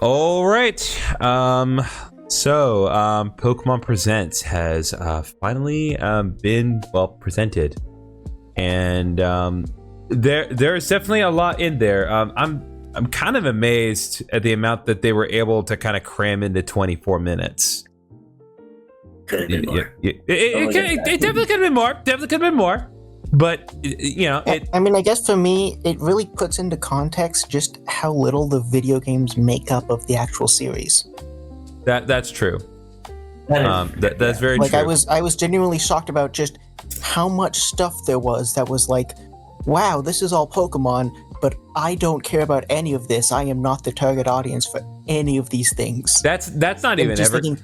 All right. Pokemon Presents has finally been presented, and there's definitely a lot in there. I'm kind of amazed at the amount that they were able to kind of cram into 24 minutes. Could have been more. It definitely could have been more. Definitely could have been more. But I guess for me, it really puts into context just how little the video games make up of the actual series. That's true. That's very true. I was genuinely shocked about just how much stuff there was that was like, wow, this is all Pokemon, but I don't care about any of this. I am not the target audience for any of these things. That's not even everything.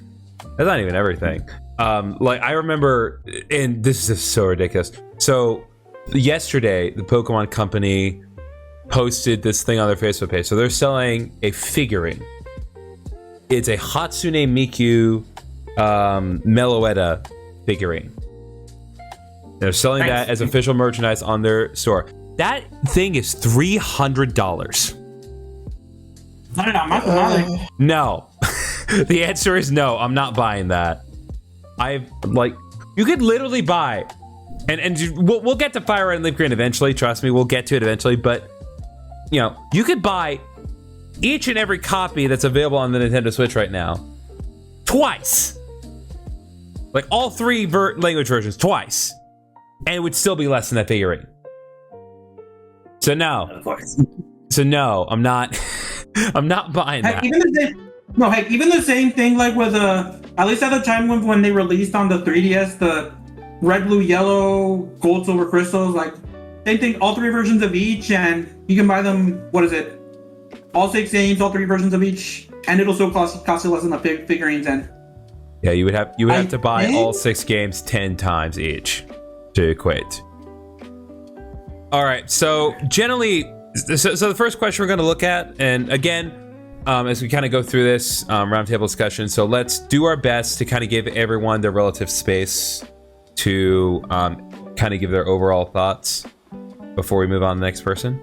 That's not even everything. I remember, and this is so ridiculous. So yesterday, the Pokemon Company posted this thing on their Facebook page. So they're selling a figurine. It's a Hatsune Miku Meloetta figurine. They're selling that as official merchandise on their store. That thing is $300. No. The answer is no. I'm not buying that. You could literally buy, and we'll get to Fire Red and Leaf Green eventually. Trust me, we'll get to it eventually. But you could buy each and every copy that's available on the Nintendo Switch right now twice, like all three language versions twice, and it would still be less than that figurine. So no, of course. So no, I'm not. I'm not buying that. Even the same thing, like with at least at the time when they released on the 3DS, the red, blue, yellow, gold, silver crystals, like same thing, all three versions of each, and you can buy them. What is it? All 6 games, all 3 versions of each, and it'll still cost you less than the figurines. And yeah, you would have to buy all 6 games 10 times each to equate. All right, so generally, so the first question we're going to look at, and again, as we kind of go through this roundtable discussion, so let's do our best to kind of give everyone their relative space to kind of give their overall thoughts before we move on to the next person.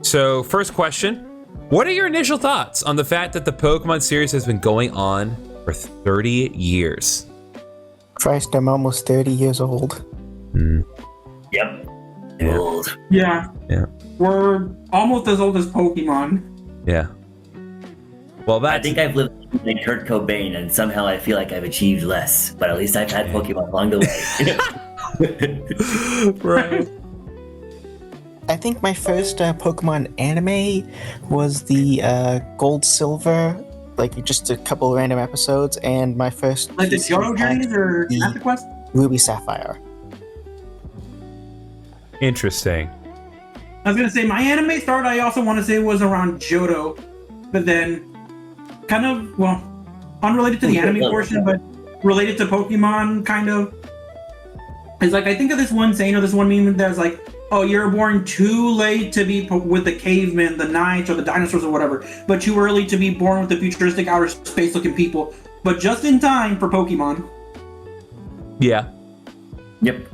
So first question, what are your initial thoughts on the fact that the Pokemon series has been going on for 30 years? Christ, I'm almost 30 years old. Yep. Yeah. Old. Yeah. We're almost as old as Pokemon. Yeah. Well, I think I've lived like Kurt Cobain, and somehow I feel like I've achieved less. But at least I've had Pokemon along the way. Right. I think my first Pokemon anime was the Gold Silver, like just a couple of random episodes, and my first like the Johto journeys or Master Quest? Ruby Sapphire. Interesting. I was gonna say my anime start. I also want to say was around Johto, but then kind of unrelated to the anime portion, but related to Pokemon kind of. It's like I think of this one saying or this one meme that's like, oh, you're born too late to be with the cavemen, the knights, or the dinosaurs or whatever, but too early to be born with the futuristic outer space looking people, but just in time for Pokemon. Yeah. Yep.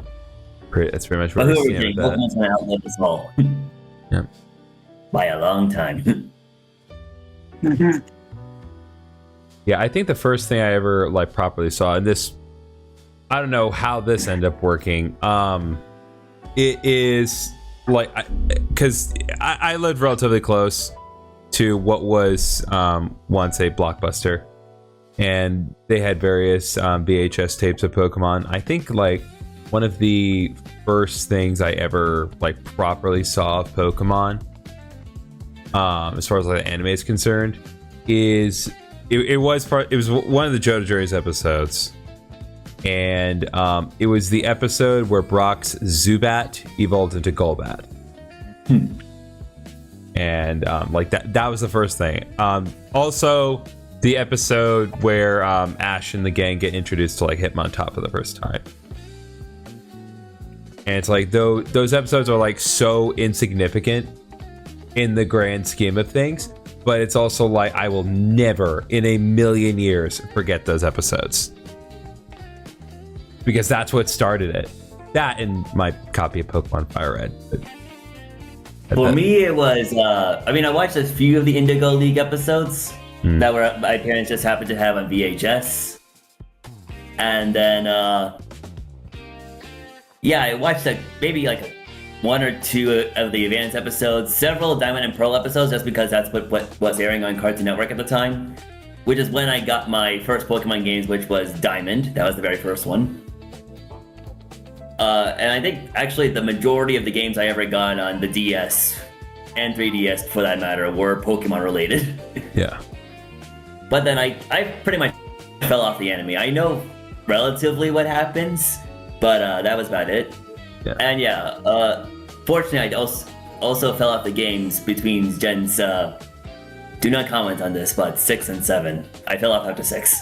That's pretty much what we're saying. Pokemon's gonna outlive us all. Yeah. By a long time. Yeah, I think the first thing I ever properly saw, and this, I don't know how this ended up working. It is because I lived relatively close to what was once a Blockbuster, and they had various VHS tapes of Pokemon. I think one of the first things I ever properly saw of Pokemon, as far as the anime is concerned, is it was one of the Johto Journeys episodes. And it was the episode where Brock's Zubat evolved into Golbat. And that was the first thing. Also, the episode where Ash and the gang get introduced to Hitmontop for the first time. And it's those episodes are so insignificant in the grand scheme of things, but it's also I will never in a million years forget those episodes. Because that's what started it. That and my copy of Pokemon Fire Red. For me, it was, I watched a few of the Indigo League episodes, that were my parents just happened to have on VHS. And then, I watched maybe like one or two of the Advance episodes, several Diamond and Pearl episodes, just because that's what was airing on Cartoon Network at the time, which is when I got my first Pokemon games, which was Diamond. That was the very first one. And I think actually the majority of the games I ever got on the DS and 3DS, for that matter, were Pokemon related. Yeah. But then I pretty much fell off the anime. I know relatively what happens, but that was about it. Yeah. And fortunately, I also fell off the games between gens. Do not comment on this, but 6 and 7. I fell off after 6.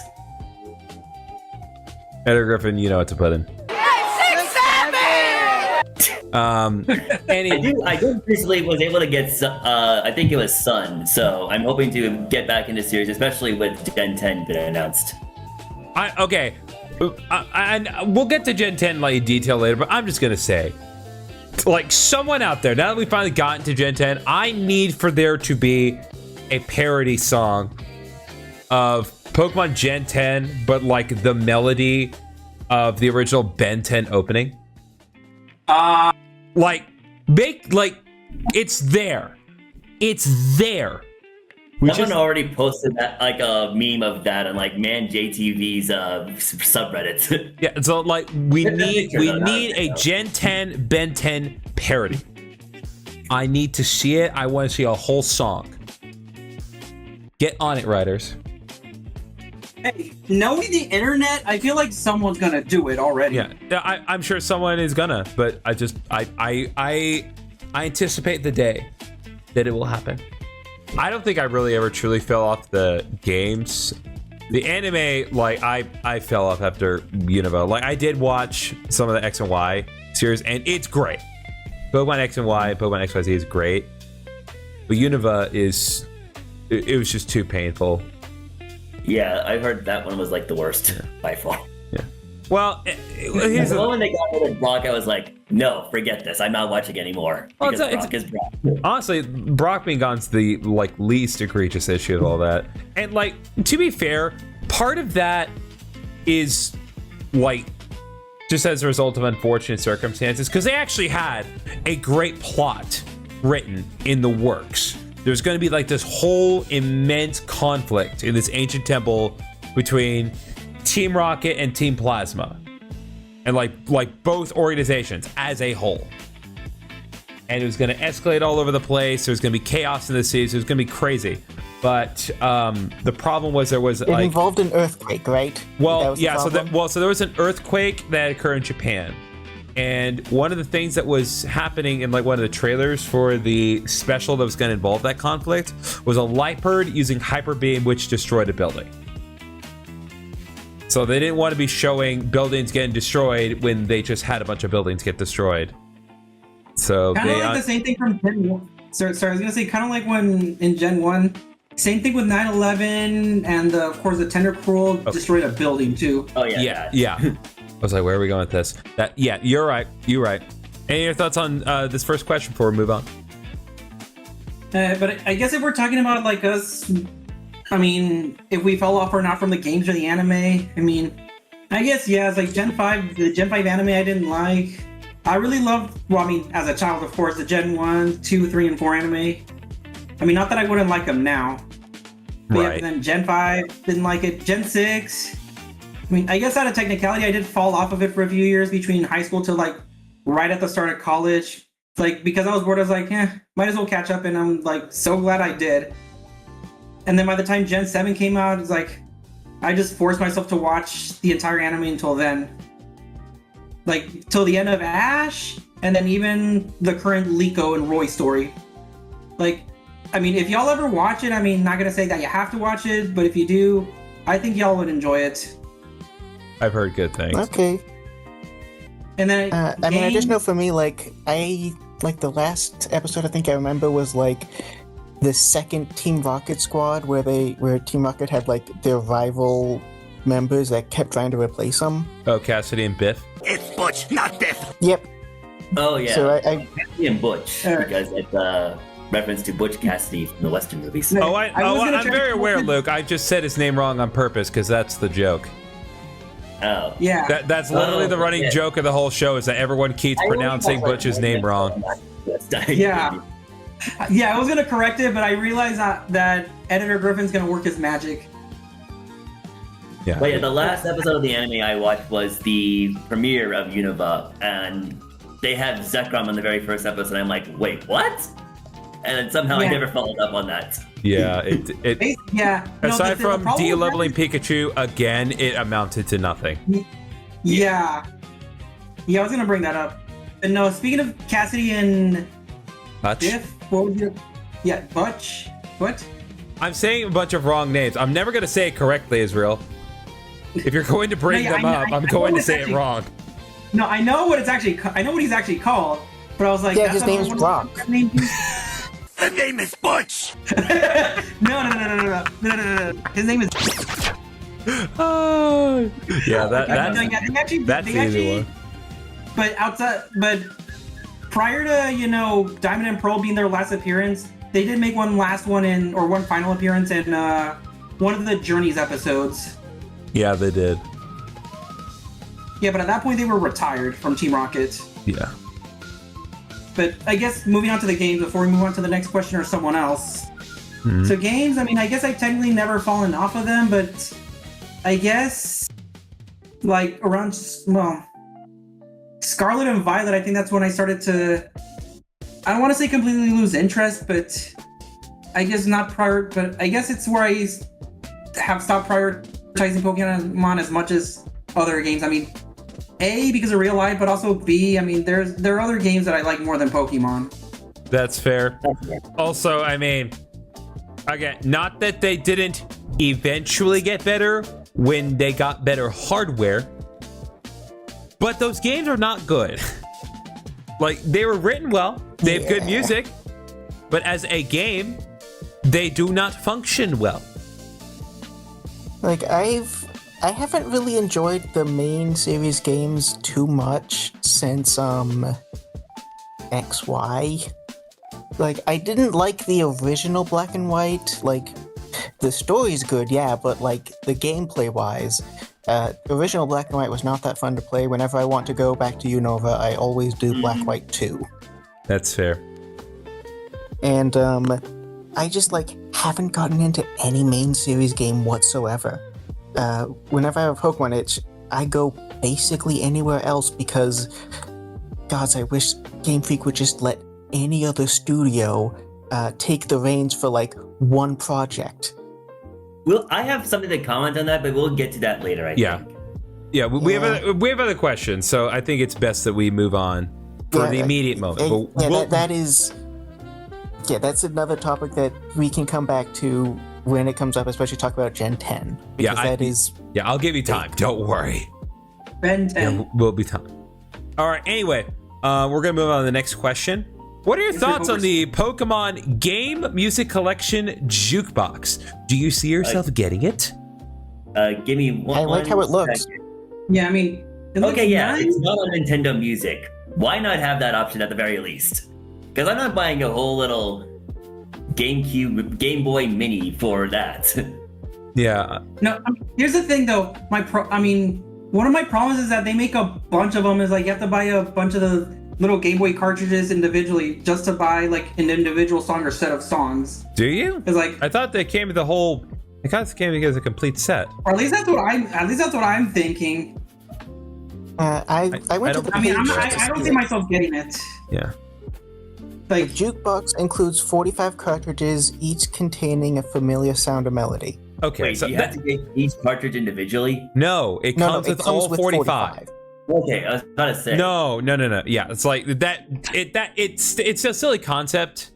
Editor Griffin, you know what to put in. I just recently was able to get, I think it was Sun, so I'm hoping to get back into series, especially with Gen 10 being announced. Okay, and we'll get to Gen 10 like in detail later, but I'm just gonna say, like, someone out there, now that we finally got into Gen 10, I need for there to be a parody song of Pokemon Gen 10, but like the melody of the original Ben 10 opening. It's there. It's there. Someone already posted that, like a meme of that on like JTV's subreddits. Yeah, so like we need a Gen 10 Ben 10 parody. I need to see it. I want to see a whole song. Get on it, writers. Hey, knowing the internet, I feel like someone's gonna do it already. Yeah, I'm sure someone is gonna, but I anticipate the day that it will happen. I don't think I really ever truly fell off the games. The anime, like I fell off after Unova. Like I did watch some of the X and Y series, and it's great. Pokemon X and Y, Pokemon XYZ is great, but Unova it was just too painful. Yeah, I heard that one was like the worst by far. Yeah. Well, here's the moment they got rid of Brock, I was like, no, forget this. I'm not watching anymore. Because Brock is Brock. Honestly, Brock being gone's the like least egregious issue of all that. And like, to be fair, part of that is like just as a result of unfortunate circumstances, because they actually had a great plot written in the works. There's going to be like this whole immense conflict in this ancient temple between Team Rocket and Team Plasma, and like both organizations as a whole. And it was going to escalate all over the place. There was going to be chaos in the seas. It was going to be crazy. But the problem was it involved an earthquake, right? Well, yeah. So there was an earthquake that occurred in Japan. And one of the things that was happening in like one of the trailers for the special that was going to involve that conflict was a Liepard using Hyper Beam, which destroyed a building. So they didn't want to be showing buildings getting destroyed when they just had a bunch of buildings get destroyed. So kind of like the same thing from Gen 1. Sorry, I was gonna say kind of like when in Gen 1, same thing with 9/11 and of course the Tender Cruel destroyed a building too. Oh yeah. Yeah. I was like, where are we going with this? You're right. You're right. Any of your thoughts on this first question before we move on? But I guess if we're talking about like us, I mean, if we fell off or not from the games or the anime, I mean, I guess, yeah, it's like Gen 5, the Gen 5 anime I didn't like. I really loved, well, I mean, as a child, of course, the Gen 1, 2, 3, and 4 anime. I mean, not that I wouldn't like them now. But right. Yeah, then Gen 5, didn't like it. Gen 6, I mean, I guess out of technicality, I did fall off of it for a few years between high school to like right at the start of college. It's like, because I was bored, I was like, might as well catch up, and I'm like so glad I did. And then by the time Gen 7 came out, it's like, I just forced myself to watch the entire anime until then. Like, till the end of Ash, and then even the current Liko and Roy story. Like, I mean, if y'all ever watch it, I mean, not gonna say that you have to watch it, but if you do, I think y'all would enjoy it. I've heard good things. Okay. And then I mean, I just know for me, like, the last episode I think I remember was like the second Team Rocket squad where Team Rocket had like their rival members that kept trying to replace them. Oh, Cassidy and Biff. It's Butch, not Biff. Yep. Oh yeah. So I Cassidy and Butch, because it's reference to Butch Cassidy from the Western movies. No. I'm very aware, Luke. I just said his name wrong on purpose because that's the joke. Oh. Yeah. That's literally the running joke of the whole show is that everyone keeps pronouncing Butch's name wrong. Yeah. Yeah, I was gonna correct it, but I realized that Editor Griffin's gonna work his magic. Yeah. But yeah, the last episode of the anime I watched was the premiere of Unova, and they had Zekrom in the very first episode. And I'm like, wait, what? And then somehow I never followed up on that. Yeah, Yeah. Aside from problem de-leveling Pikachu again, it amounted to nothing. Yeah. Yeah, I was gonna bring that up. And no, speaking of Cassidy and Butch? Biff, what was your... Yeah, Butch. What? I'm saying a bunch of wrong names. I'm never going to say it correctly, Israel. If you're going to bring them up, I'm going to say it wrong. No, I know what it's actually. I know what he's actually called, but I was like, Yeah, his name's Brock. The name is Butch. No. His name is. Oh, yeah, that's they the easy one. But prior to Diamond and Pearl being their last appearance, they did make one final appearance in one of the Journeys episodes. Yeah, they did. Yeah, but at that point they were retired from Team Rocket. Yeah. But I guess moving on to the games before we move on to the next question or someone else. Mm-hmm. So games, I mean, I guess I've technically never fallen off of them, but I guess like around, Scarlet and Violet, I think that's when I started to, I don't want to say completely lose interest, but I guess but I guess it's where I have stopped prioritizing Pokemon as much as other games. I mean, A, because of real life, but also B, I mean, there are other games that I like more than Pokemon. That's fair. Also, I mean, again, not that they didn't eventually get better when they got better hardware, but those games are not good. Like, they were written well, they have good music, but as a game, they do not function well. Like, I haven't really enjoyed the main series games too much since XY. Like, I didn't like the original Black and White. Like, the story's good, yeah, but like the gameplay wise, original Black and White was not that fun to play. Whenever I want to go back to Unova, I always do Black White 2. That's fair. And I just like haven't gotten into any main series game whatsoever. Whenever I have a Pokemon itch, I go basically anywhere else because, gods, I wish Game Freak would just let any other studio take the reins for like one project. Well, I have something to comment on that, but we'll get to that later. I think. Yeah. We have other questions, so I think it's best that we move on for the immediate moment. That's another topic that we can come back to when it comes up, especially talk about Gen 10. I'll give you time. Don't worry. Ben 10. Will be time. All right. Anyway, we're gonna move on to the next question. What are your thoughts on the Pokemon Game Music Collection Jukebox? Do you see yourself getting it? Give me one. I like how it looks. Second. Yeah, I mean, it looks nice. It's not on Nintendo Music. Why not have that option at the very least? Because I'm not buying a whole little GameCube, Game Boy Mini for that. Yeah. No, here's the thing though. One of my problems is that they make a bunch of them. Is like you have to buy a bunch of the little Game Boy cartridges individually just to buy like an individual song or set of songs. Do you? It's like I thought they came with the whole. I thought it came as a complete set. Or at least that's what I'm thinking. I went to the page. I don't see myself getting it. Yeah. The Like jukebox includes 45 cartridges, each containing a familiar sound or melody. Okay. Wait, so do you have to get each cartridge individually? No, it comes with all 45. Okay, I was about to say. No. Yeah, it's like that. It's a silly concept.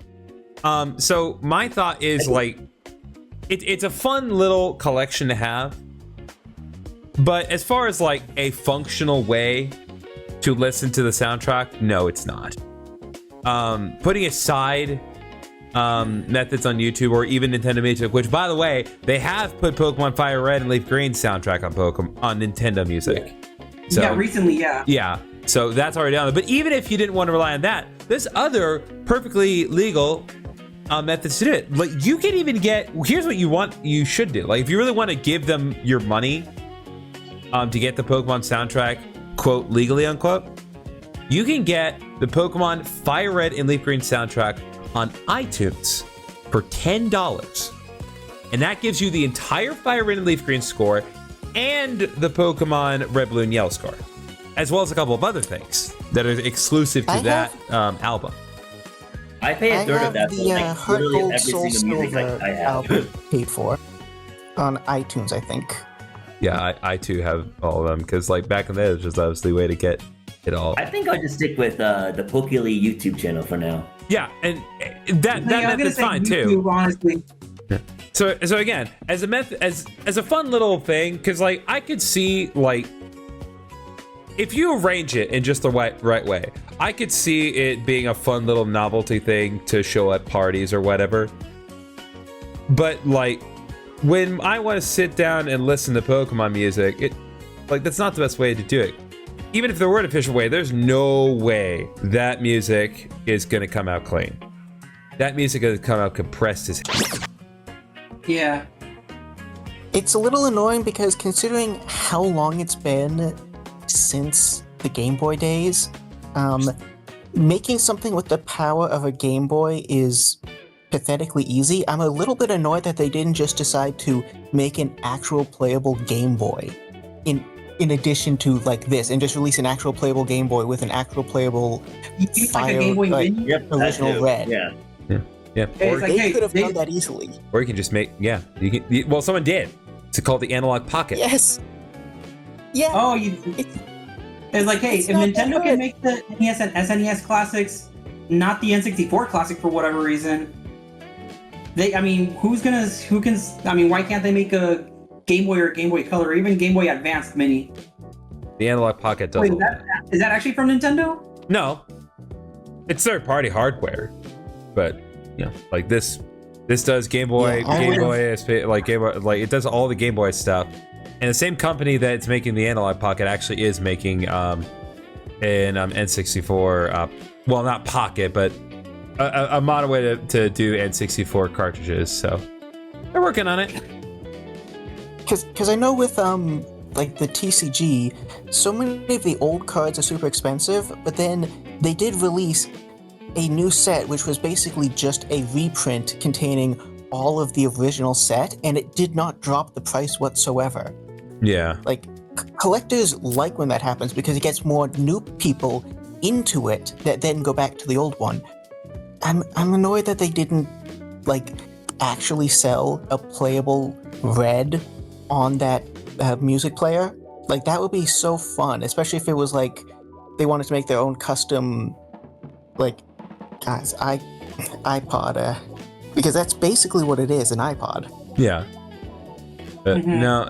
So my thought is like, it's a fun little collection to have, but as far as like a functional way to listen to the soundtrack, no, it's not. Putting aside methods on YouTube or even Nintendo Music, which by the way, they have put Pokemon Fire Red and Leaf Green soundtrack on Nintendo Music. So, yeah, recently, yeah. Yeah, so that's already down there. But even if you didn't want to rely on that, there's other perfectly legal methods to do it. Like you can even get. Here's what you should do. Like if you really want to give them your money, to get the Pokemon soundtrack, quote legally unquote, you can get the Pokemon Fire Red and Leaf Green soundtrack on iTunes for $10, and that gives you the entire Fire Red and Leaf Green score and the Pokemon Red, Blue, and Yellow score, as well as a couple of other things that are exclusive to that album. I pay a third of that. The Heart literally Gold every Soul single music Silver I have. album paid for on iTunes, I think. Yeah, I too have all of them because like back in the day, it was just obviously a way to get it all. I think I'll just stick with the Pokely YouTube channel for now. Yeah, and that's fine too. Honestly. So again, as a fun little thing, because like I could see like if you arrange it in just the right way, I could see it being a fun little novelty thing to show at parties or whatever. But like when I want to sit down and listen to Pokemon music, that's not the best way to do it. Even if there were an official way, there's no way that music is gonna come out clean. That music is gonna come out compressed as hell. Yeah. It's a little annoying because considering how long it's been since the Game Boy days, making something with the power of a Game Boy is pathetically easy. I'm a little bit annoyed that they didn't just decide to make an actual playable Game Boy in addition to like this, and just release an actual playable Game Boy with an actual playable Like a Game Boy Mini? Yep, original Red. Yeah. Yeah, It's or, like, They could have done that easily. or you can just make well, someone did. It's called the Analog Pocket. Yes. Yeah. Oh, it's like, hey, It's if not that Nintendo good. can make the NES and SNES classics, not the N64 classic for whatever reason, why can't they make a Game Boy or Game Boy Color or even Game Boy Advanced Mini? The Analog Pocket does. Wait, is that actually from Nintendo? No, it's third-party hardware, but like this does Game Boy, Yeah, Game Boy, like Game Boy, like it does all the Game Boy stuff. And the same company that's making the Analog Pocket actually is making an N64, well, not Pocket, but a modern way to do N64 cartridges. So they're working on it. Because I know with like the TCG, so many of the old cards are super expensive, but then they did release a new set which was basically just a reprint containing all of the original set, and it did not drop the price whatsoever. Yeah. Like collectors like when that happens because it gets more new people into it that then go back to the old one. I'm annoyed that they didn't like actually sell a playable Red on that music player. Like that would be so fun, especially if it was like they wanted to make their own custom like iPod, because that's basically what it is, an iPod. Yeah. No,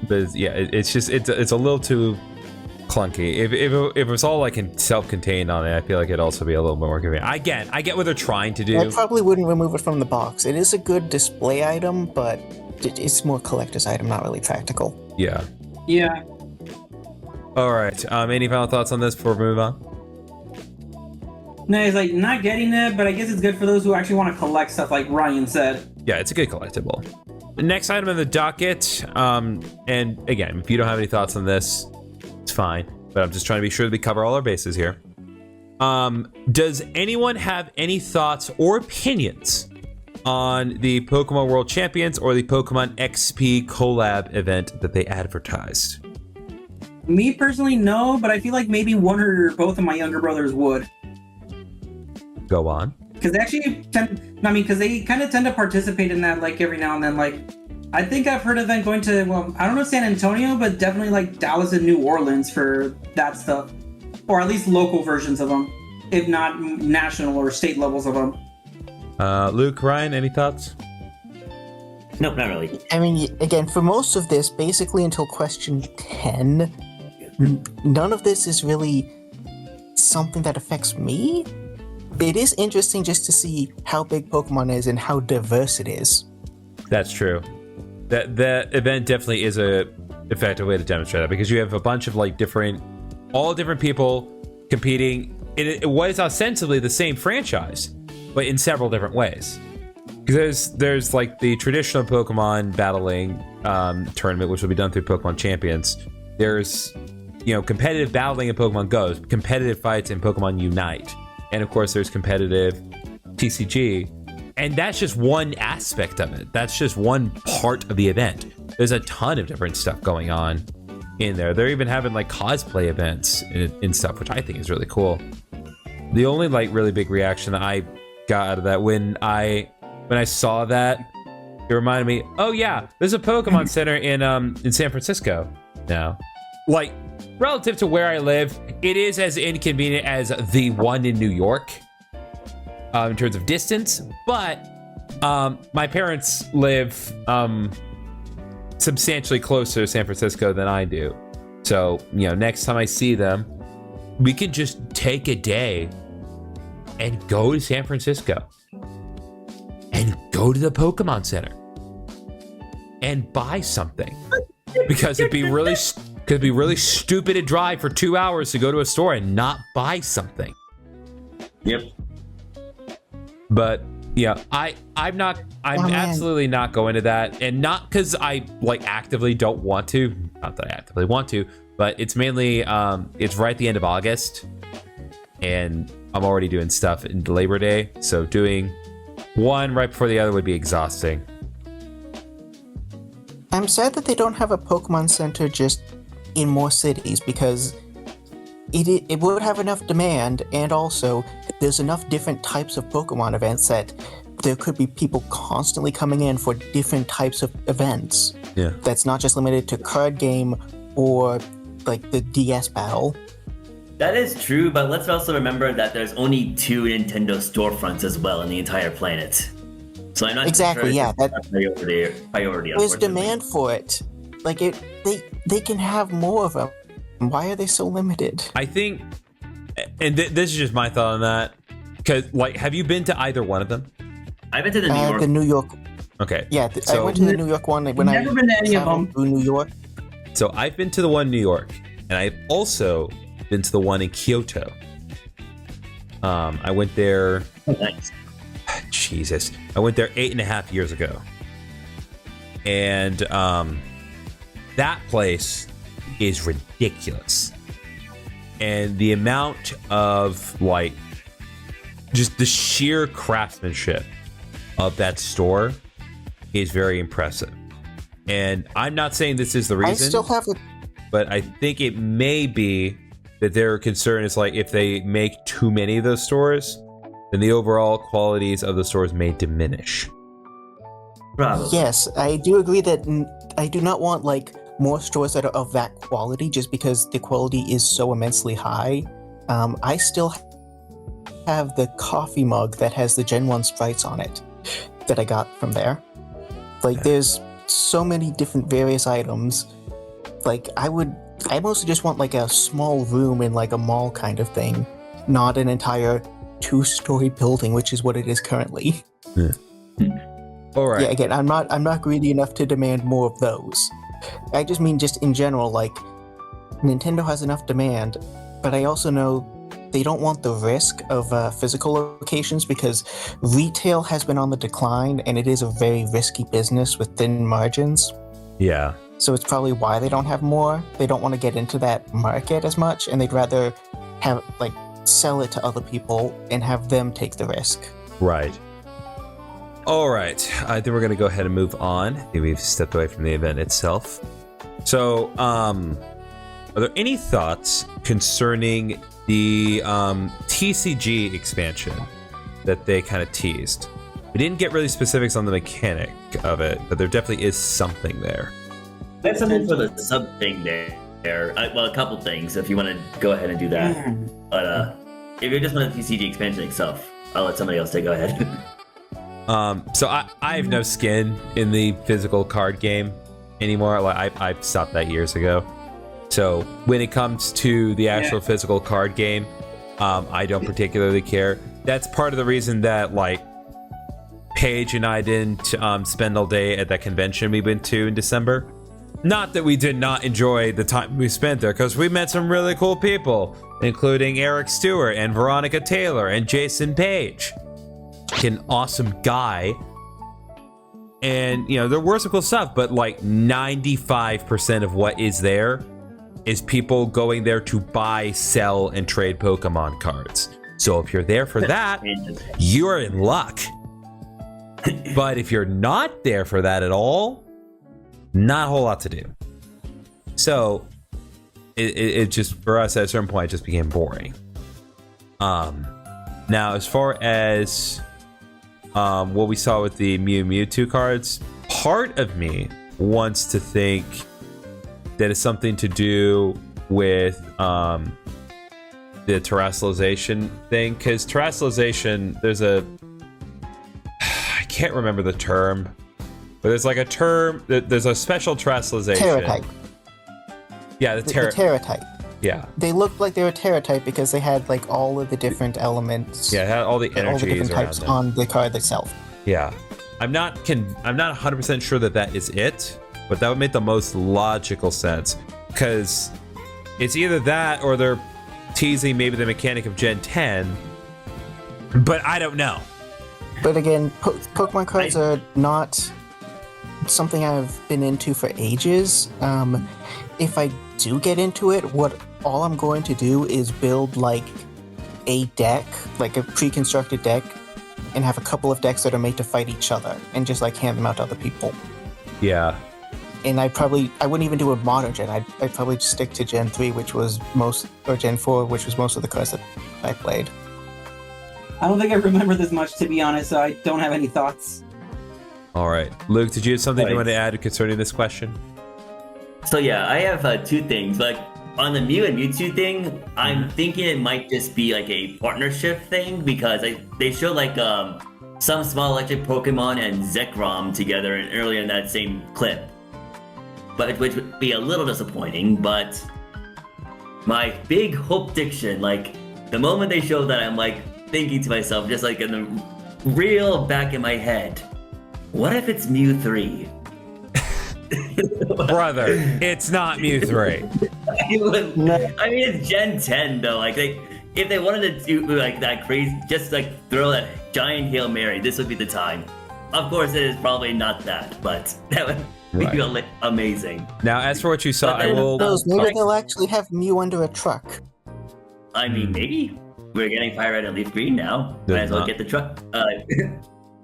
it's just it's a little too clunky. If it was all like self-contained on it, I feel like it'd also be a little bit more convenient. I get what they're trying to do. I probably wouldn't remove it from the box. It is a good display item, but it's more collector's item, not really practical. Yeah. Yeah. All right. Any final thoughts on this before we move on? No, it's like not getting it, but I guess it's good for those who actually want to collect stuff, like Ryan said. Yeah, it's a good collectible. The next item in the docket, and again, if you don't have any thoughts on this, it's fine. But I'm just trying to be sure that we cover all our bases here. Does anyone have any thoughts or opinions on the Pokemon World Champions or the Pokemon XP collab event that they advertised? Me personally, no, but I feel like maybe one or both of my younger brothers would. Go on. Because they actually because they kind of tend to participate in that, like every now and then. Like, I think I've heard of them going to, well, I don't know San Antonio, but definitely like Dallas and New Orleans for that stuff, or at least local versions of them, if not national or state levels of them. Luke, Ryan, any thoughts? Nope, not really. I mean, again, for most of this, basically until question 10, none of this is really something that affects me. It is interesting just to see how big Pokemon is and how diverse it is. That's true. That event definitely is a effective way to demonstrate that, because you have a bunch of like all different people competing in what is ostensibly the same franchise, but in several different ways. because there's like the traditional Pokemon battling tournament, which will be done through Pokemon Champions. There's competitive battling in Pokemon Go, competitive fights in Pokemon Unite, and of course there's competitive TCG. And that's just one aspect of it. That's just one part of the event. There's a ton of different stuff going on in there. They're even having like cosplay events and stuff, which I think is really cool. The only like really big reaction that I got out of that when I saw that, it reminded me, oh yeah, there's a Pokemon Center in San Francisco now. Like, relative to where I live, it is as inconvenient as the one in New York. In terms of distance, but my parents live substantially closer to San Francisco than I do. So, next time I see them, we can just take a day and go to San Francisco and go to the Pokemon Center and buy something. Because it'd be really stupid to drive for 2 hours to go to a store and not buy something. Yep. But yeah, I'm absolutely not going to that, and not because I like actively don't want to. Not that I actively want to, but it's mainly it's right at the end of August, and I'm already doing stuff in Labor Day, so doing one right before the other would be exhausting. I'm sad that they don't have a Pokemon Center just in more cities, because it would have enough demand, and also there's enough different types of Pokemon events that there could be people constantly coming in for different types of events. Yeah. That's not just limited to card game or like the DS battle. That is true, but let's also remember that there's only 2 Nintendo storefronts as well in the entire planet. So I'm not exactly, sure yeah. That priority. There's demand for it. Like they can have more of them. Why are they so limited? I think, and this is just my thought on that, because like, have you been to either one of them? I've been to the New York. Okay. Yeah, I went to the New York one when Never been to any of them. To New York. So I've been to the one in New York, and I've also been to the one in Kyoto. I went there. Oh, nice. Jesus, I went there 8.5 years ago, and that place is ridiculous, and the amount of like just the sheer craftsmanship of that store is very impressive. And I'm not saying this is the reason, I still have but I think it may be that their concern is like, if they make too many of those stores, then the overall qualities of the stores may diminish. Probably. Yes, I do agree that I do not want like more stores that are of that quality, just because the quality is so immensely high. I still have the coffee mug that has the Gen 1 sprites on it that I got from there. Like, there's so many different various items. Like, I mostly just want like a small room in like a mall kind of thing, not an entire 2-story building, which is what it is currently. Yeah. All right. Yeah, again, I'm not greedy enough to demand more of those. I just mean just in general, like, Nintendo has enough demand, but I also know they don't want the risk of physical locations, because retail has been on the decline, and it is a very risky business with thin margins. Yeah. So it's probably why they don't have more. They don't want to get into that market as much, and they'd rather have like sell it to other people and have them take the risk. Right. All right. I think we're going to go ahead and move on. I think we've stepped away from the event itself. So, are there any thoughts concerning the TCG expansion that they kind of teased? We didn't get really specifics on the mechanic of it, but there definitely is something there. There's something for the sub thing there. Well, a couple things if you want to go ahead and do that. But if you just want the TCG expansion itself, I'll let somebody else go ahead. So I have no skin in the physical card game anymore. Like I stopped that years ago. So when it comes to the actual physical card game, I don't particularly care. That's part of the reason that like Paige and I didn't spend all day at that convention we went to in December. Not that we did not enjoy the time we spent there, because we met some really cool people, including Eric Stewart and Veronica Taylor and Jason Page. An awesome guy. And, you know, there were some cool stuff, but like 95% of what is there is people going there to buy, sell, and trade Pokemon cards. So if you're there for that, you're in luck. But if you're not there for that at all, not a whole lot to do. So it just, for us at a certain point, it just became boring. Now, as far as what we saw with the Mew Mewtwo cards, part of me wants to think that it's something to do with the terrestrialization thing, because terrestrialization, there's a I can't remember the term, but there's like a term, there's a special terrestrialization. Terra-type. Yeah, the Terra-type. Yeah. They looked like they were Terra-type because they had like all of the different elements. Yeah, it had all the energies all the different around types them. on the card itself. Yeah. I'm not 100% sure that is it, but that would make the most logical sense, because it's either that or they're teasing maybe the mechanic of Gen 10, but I don't know. But again, Pokemon cards are not something I've been into for ages. If I do get into it, all I'm going to do is build like a deck, like a pre-constructed deck, and have a couple of decks that are made to fight each other, and just like hand them out to other people. Yeah. And I wouldn't even do a modern gen. I'd probably just stick to Gen 3, which was or Gen 4, which was most of the cards that I played. I don't think I remember this much, to be honest, so I don't have any thoughts. All right. Luke, did you have something you want to add concerning this question? So yeah, I have two things. Like on the Mew and Mewtwo thing, I'm thinking it might just be like a partnership thing, because they show like some small electric Pokemon and Zekrom together earlier in that same clip. But which would be a little disappointing, but my big hope diction, like the moment they showed that, I'm like thinking to myself, just like in the real back in my head, what if it's Mew 3? Brother, it's not Mew 3. I mean, it's Gen 10 though. Like, if they wanted to do like that crazy, just like throw that giant Hail Mary, this would be the time. Of course, it is probably not that, but that would be amazing. Now, as for what you saw, I will. Maybe they'll actually have Mew under a truck. I mean, maybe we're getting Fire Red and Leaf Green now. Does Might as well not. get the truck.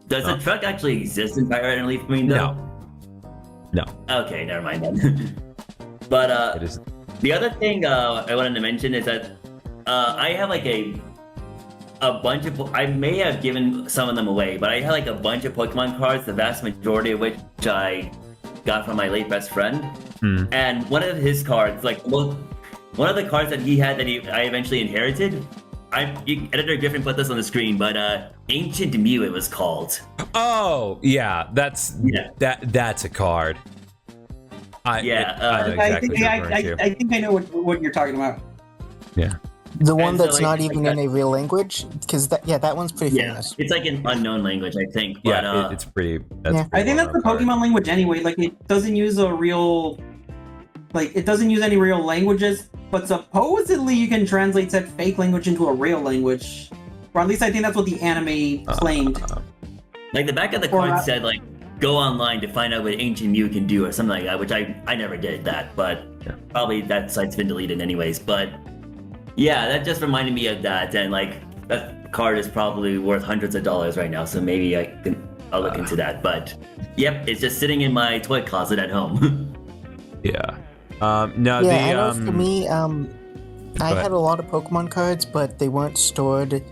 Does the truck actually exist in Fire Red and Leaf Green though? No. Okay, never mind then. But It is. the other thing I wanted to mention is that I have like a bunch of. I may have given some of them away, but I had like a bunch of Pokemon cards. The vast majority of which I got from my late best friend. And one of his cards, like one of the cards that he had that I eventually inherited. Editor Griffin put this on the screen, but Ancient Mew it was called. Oh, yeah, that's a card. I know exactly what you're referring to. I think I know what you're talking about. Yeah. The one And so, that's like, not it's even like in a real language, because that one's pretty Yeah, famous. it's like an unknown language, I think. But, Yeah, it's pretty. I think that's the Pokemon language anyway. Like, it doesn't use a real, like, it doesn't use any real languages. But supposedly you can translate said fake language into a real language, or at least I think that's what the anime claimed. like the back of the card said, like, go online to find out what Ancient Mew can do or something like that, which I never did that, but probably that site's been deleted anyways. But yeah, that just reminded me of that, and like that card is probably worth hundreds of dollars right now, so maybe I'll look into that. But yep, it's just sitting in my toy closet at home. Yeah. I know for me, I had a lot of Pokemon cards, but they weren't stored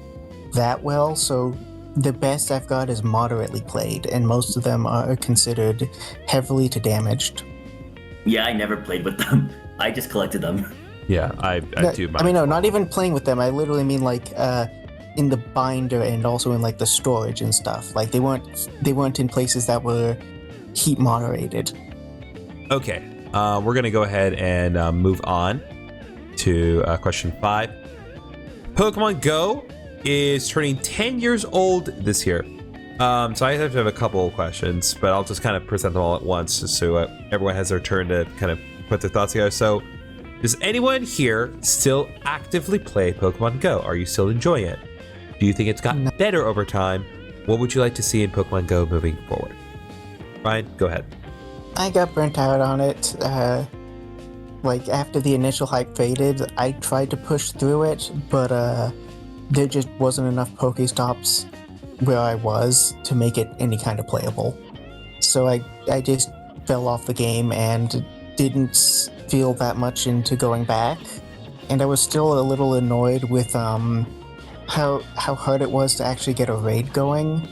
that well, so the best I've got is moderately played, and most of them are considered heavily to damaged. Yeah, I never played with them. I just collected them. Yeah, I do. I mean, no, not even playing with them. I literally mean like in the binder and also in like the storage and stuff. Like they weren't in places that were heat moderated. Okay. We're gonna go ahead and move on to question 5. Pokemon Go is turning 10 years old this year. So I have to have a couple of questions, but I'll just kind of present them all at once, just so everyone has their turn to kind of put their thoughts together. So, does anyone here still actively play Pokemon Go? Are you still enjoying it? Do you think it's gotten better over time? What would you like to see in Pokemon Go moving forward? Ryan, go ahead. I got burnt out on it. Like after the initial hype faded, I tried to push through it, but there just wasn't enough Pokestops where I was to make it any kind of playable. So I just fell off the game and didn't feel that much into going back. And I was still a little annoyed with how hard it was to actually get a raid going,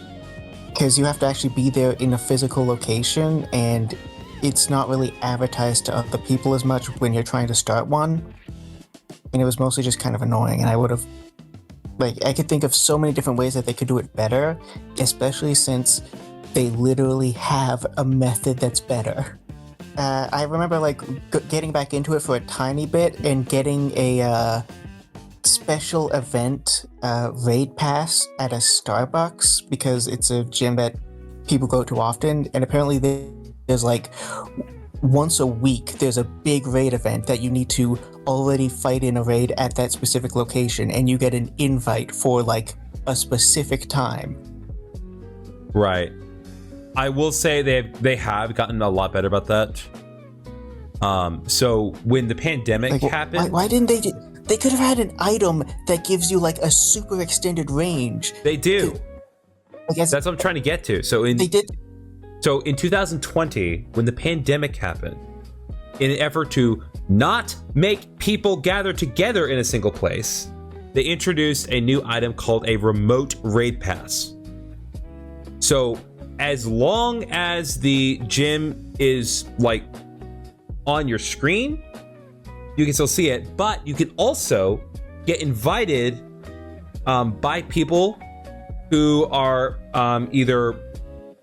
because you have to actually be there in a physical location, and it's not really advertised to other people as much when you're trying to start one. And it was mostly just kind of annoying, and I would have, like, I could think of so many different ways that they could do it better, especially since they literally have a method that's better. I remember, like, getting back into it for a tiny bit and getting a special event raid pass at a Starbucks, because it's a gym that people go to often, and apparently there's like once a week there's a big raid event that you need to already fight in a raid at that specific location, and you get an invite for like a specific time. Right. I will say they have gotten a lot better about that. So when the pandemic happened, why didn't they could have had an item that gives you like a super extended range. They do. I guess that's what I'm trying to get to. So in 2020, when the pandemic happened, in an effort to not make people gather together in a single place, they introduced a new item called a remote raid pass. So as long as the gym is like on your screen, you can still see it, but you can also get invited by people who are either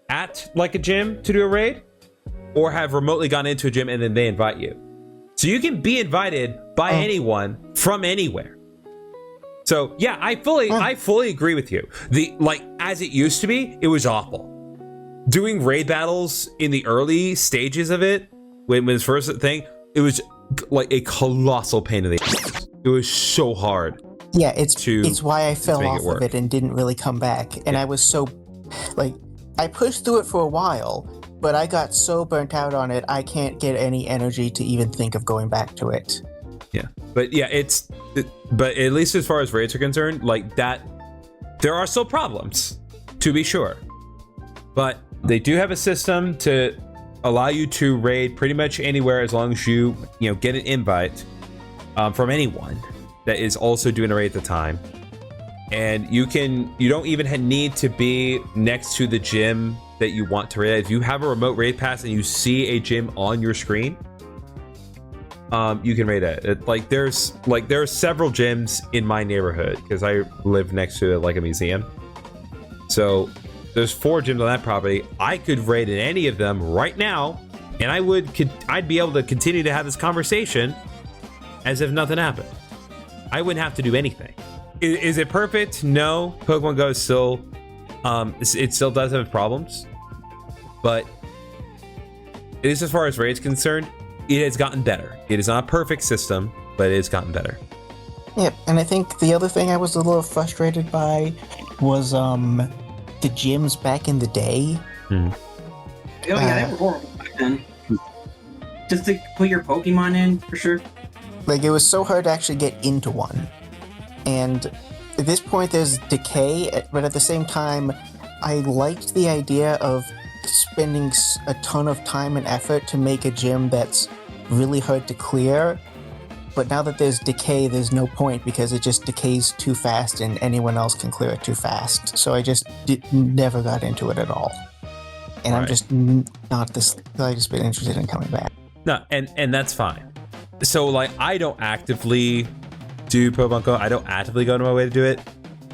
at like a gym to do a raid, or have remotely gone into a gym and then they invite you. So you can be invited by anyone from anywhere. So yeah, I fully agree with you. As it used to be, it was awful. Doing raid battles in the early stages of it, when it was first thing, it was like a colossal pain in the ass. It was so hard. Yeah, it's why I fell off of it and didn't really come back. And yeah. I was so, like, I pushed through it for a while, but I got so burnt out on it, I can't get any energy to even think of going back to it. Yeah, but yeah, but at least as far as raids are concerned, like that, there are still problems, to be sure. But they do have a system to allow you to raid pretty much anywhere, as long as you get an invite from anyone that is also doing a raid at the time. And you don't even need to be next to the gym that you want to raid. If you have a remote raid pass and you see a gym on your screen, you can raid it. There are several gyms in my neighborhood, because I live next to like a museum. So there's 4 gyms on that property. I could raid in any of them right now, and I'd be able to continue to have this conversation as if nothing happened. I wouldn't have to do anything. Is it perfect? No. Pokemon Go is still, it still does have problems, but at least as far as raids concerned, it has gotten better. It is not a perfect system, but it has gotten better. Yep, and I think the other thing I was a little frustrated by was the gyms back in the day. Oh yeah, they were horrible back then. Just to put your Pokemon in, for sure. Like, it was so hard to actually get into one. And at this point, there's decay, but at the same time, I liked the idea of spending a ton of time and effort to make a gym that's really hard to clear. But now that there's decay, there's no point, because it just decays too fast and anyone else can clear it too fast. So I just never got into it at all. And right. I'm just not this. I just been interested in coming back. No, and that's fine. So like, I don't actively do Pokemon Go. I don't actively go to my way to do it,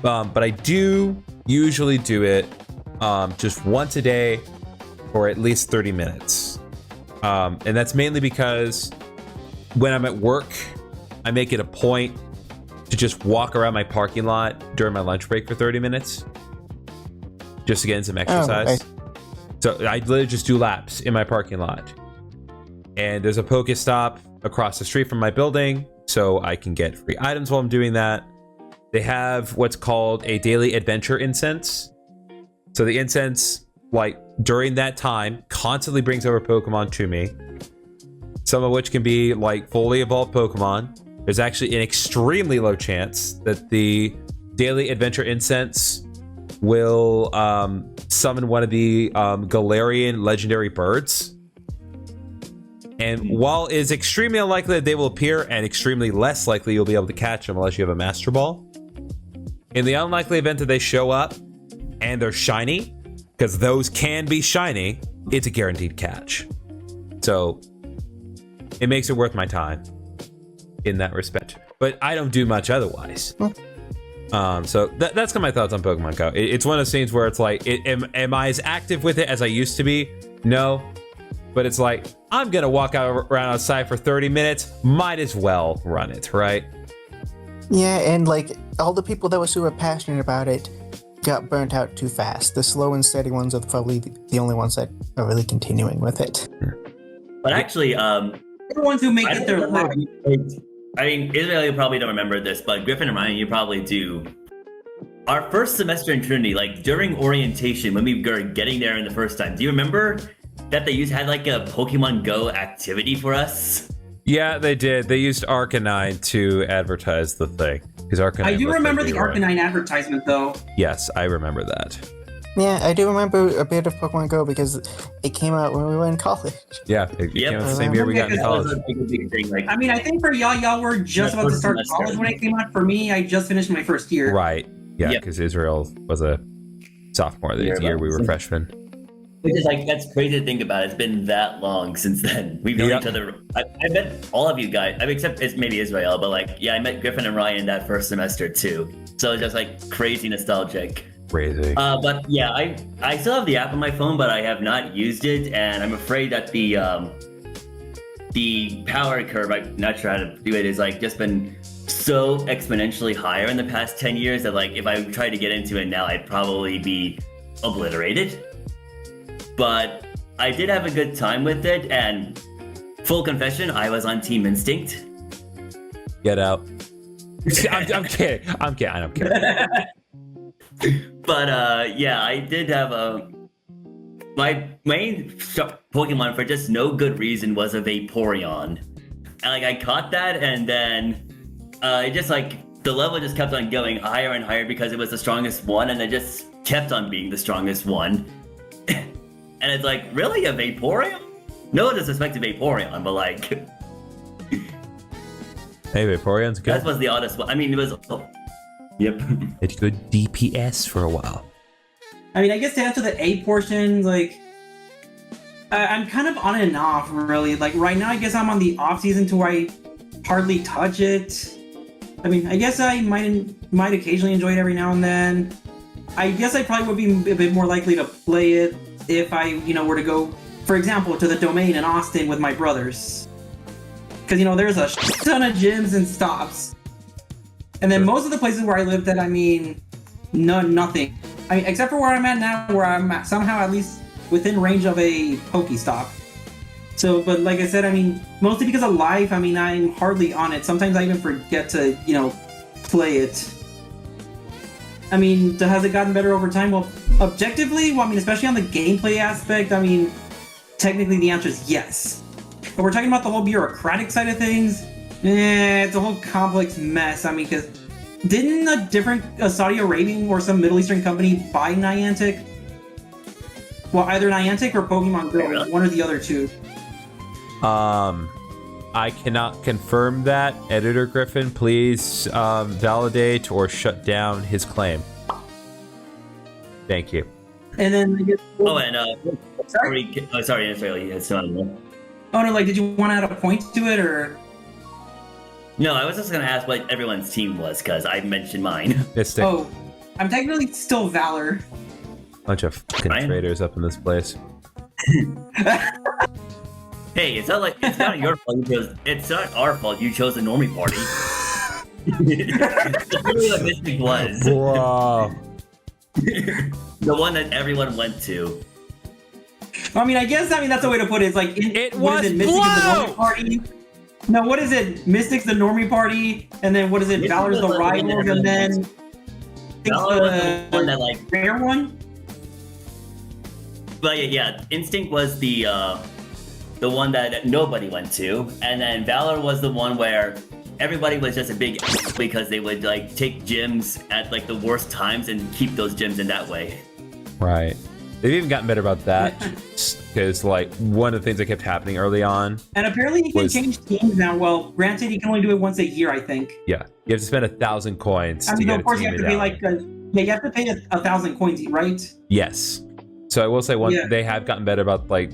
but I do usually do it just once a day for at least 30 minutes. And that's mainly because when I'm at work, I make it a point to just walk around my parking lot during my lunch break for 30 minutes, just to get in some exercise. So I literally just do laps in my parking lot. And there's a Pokestop across the street from my building, so I can get free items while I'm doing that. They have what's called a daily adventure incense. So the incense, like, during that time constantly brings over Pokemon to me. Some of which can be like fully evolved Pokemon. There's actually an extremely low chance that the daily adventure incense will summon one of the Galarian legendary birds. And while it is extremely unlikely that they will appear, and extremely less likely you'll be able to catch them unless you have a Master Ball, in the unlikely event that they show up and they're shiny, because those can be shiny, it's a guaranteed catch. So it makes it worth my time in that respect. But I don't do much otherwise. So that's kind of my thoughts on Pokemon Go. It's one of those things where it's like, am I as active with it as I used to be? No. But it's like, I'm going to walk around outside for 30 minutes. Might as well run it, right? Yeah, and like all the people that were super passionate about it got burnt out too fast. The slow and steady ones are probably the only ones that are really continuing with it. But actually, The ones who make it their life. I mean, Israel, you probably don't remember this, but Griffin and Ryan, you probably do. Our first semester in Trinity, like during orientation, when we were getting there in the first time, do you remember that they had like a Pokemon Go activity for us? Yeah, they did. They used Arcanine to advertise the thing. Because Arcanine I do looked remember like the they were- Arcanine advertisement, though. Yes, I remember that. Yeah, I do remember a bit of Pokemon Go because it came out when we were in college. Yeah, it Yep. came out the same year we got into That was college. a big thing. Like, I mean, I think for y'all were just Yeah, about to first start semester. college when it came out. For me, I just finished my first year. Right. Yeah, Yep. because Israel was a sophomore the Yeah, year we were but- freshmen. which is like, that's crazy to think about. It's been that long since then. We've known Yep. each other. I met all of you guys, I mean, except it's maybe Israel, but like, yeah, I met Griffin and Ryan that first semester too. So it's just like crazy nostalgic. Crazy. But yeah, I still have the app on my phone, but I have not used it, and I'm afraid that the power curve, I'm not sure how to do it, is like just been so exponentially higher in the past 10 years that like if I tried to get into it now, I'd probably be obliterated. But I did have a good time with it, and full confession, I was on Team Instinct. Get out. I'm kidding. I'm kidding. I don't care. But yeah, I did have my main Pokemon for just no good reason was a Vaporeon. And like I caught that, and then it just like the level just kept on going higher and higher because it was the strongest one, and it just kept on being the strongest one. And it's like, really, a Vaporeon? No disrespect to Vaporeon, but like Hey, Vaporeon's good. that was the oddest one. I mean, it was. Oh, yep. It's good DPS for a while. I mean, I guess to answer the A portion, like, I'm kind of on and off, really. Like, right now, I guess I'm on the off season to where I hardly touch it. I mean, I guess I might occasionally enjoy it every now and then. I guess I probably would be a bit more likely to play it if I, were to go, for example, to the domain in Austin with my brothers. Because, there's a ton of gyms and stops. And then most of the places where I lived at, I mean, nothing. I mean, except for where I'm at now, where I'm somehow at least within range of a Pokestop. So, but like I said, I mean, mostly because of life, I mean, I'm hardly on it. Sometimes I even forget to, play it. I mean, has it gotten better over time? Well, objectively, I mean, especially on the gameplay aspect, I mean, technically the answer is yes. But we're talking about the whole bureaucratic side of things. It's a whole complex mess. I mean, because didn't a Saudi Arabian or some Middle Eastern company buy Niantic? Well, either Niantic or Pokemon Go, really? one or the other two. I cannot confirm that. Editor Griffin, please validate or shut down his claim. Thank you. And then I guess, Oh, and sorry, Israel, you had something. oh no, like, did you want to add a point to it, or? No, I was just gonna ask what everyone's team was because I mentioned mine. Mystic. Oh, I'm technically still Valor. Bunch of fucking Ryan? traitors up in this place. Hey, it's not your fault. It's not our fault. You chose the normie party. That's really what Mystic was. Whoa. The one that everyone went to. I mean, I guess that's a way to put it. It's like It what was is it? Mystic is the Blow! normie party. No, what is it? Mystic's the normie party, and then what is it? Mystic Valor's was the the one that rivals, everyone and then Valor was the one that like rare one. But yeah, Instinct was the one that nobody went to, and then Valor was the one where everybody was just a big because they would like take gyms at like the worst times and keep those gyms in that way. Right. They've even gotten better about that because like one of the things that kept happening early on. And apparently you can change teams now. Well, granted, you can only do it once a year, I think. Yeah, you have to spend 1,000 coins. I mean, of course, you have to pay like you have to pay 1,000 coins, right? Yes. So I will say they have gotten better about like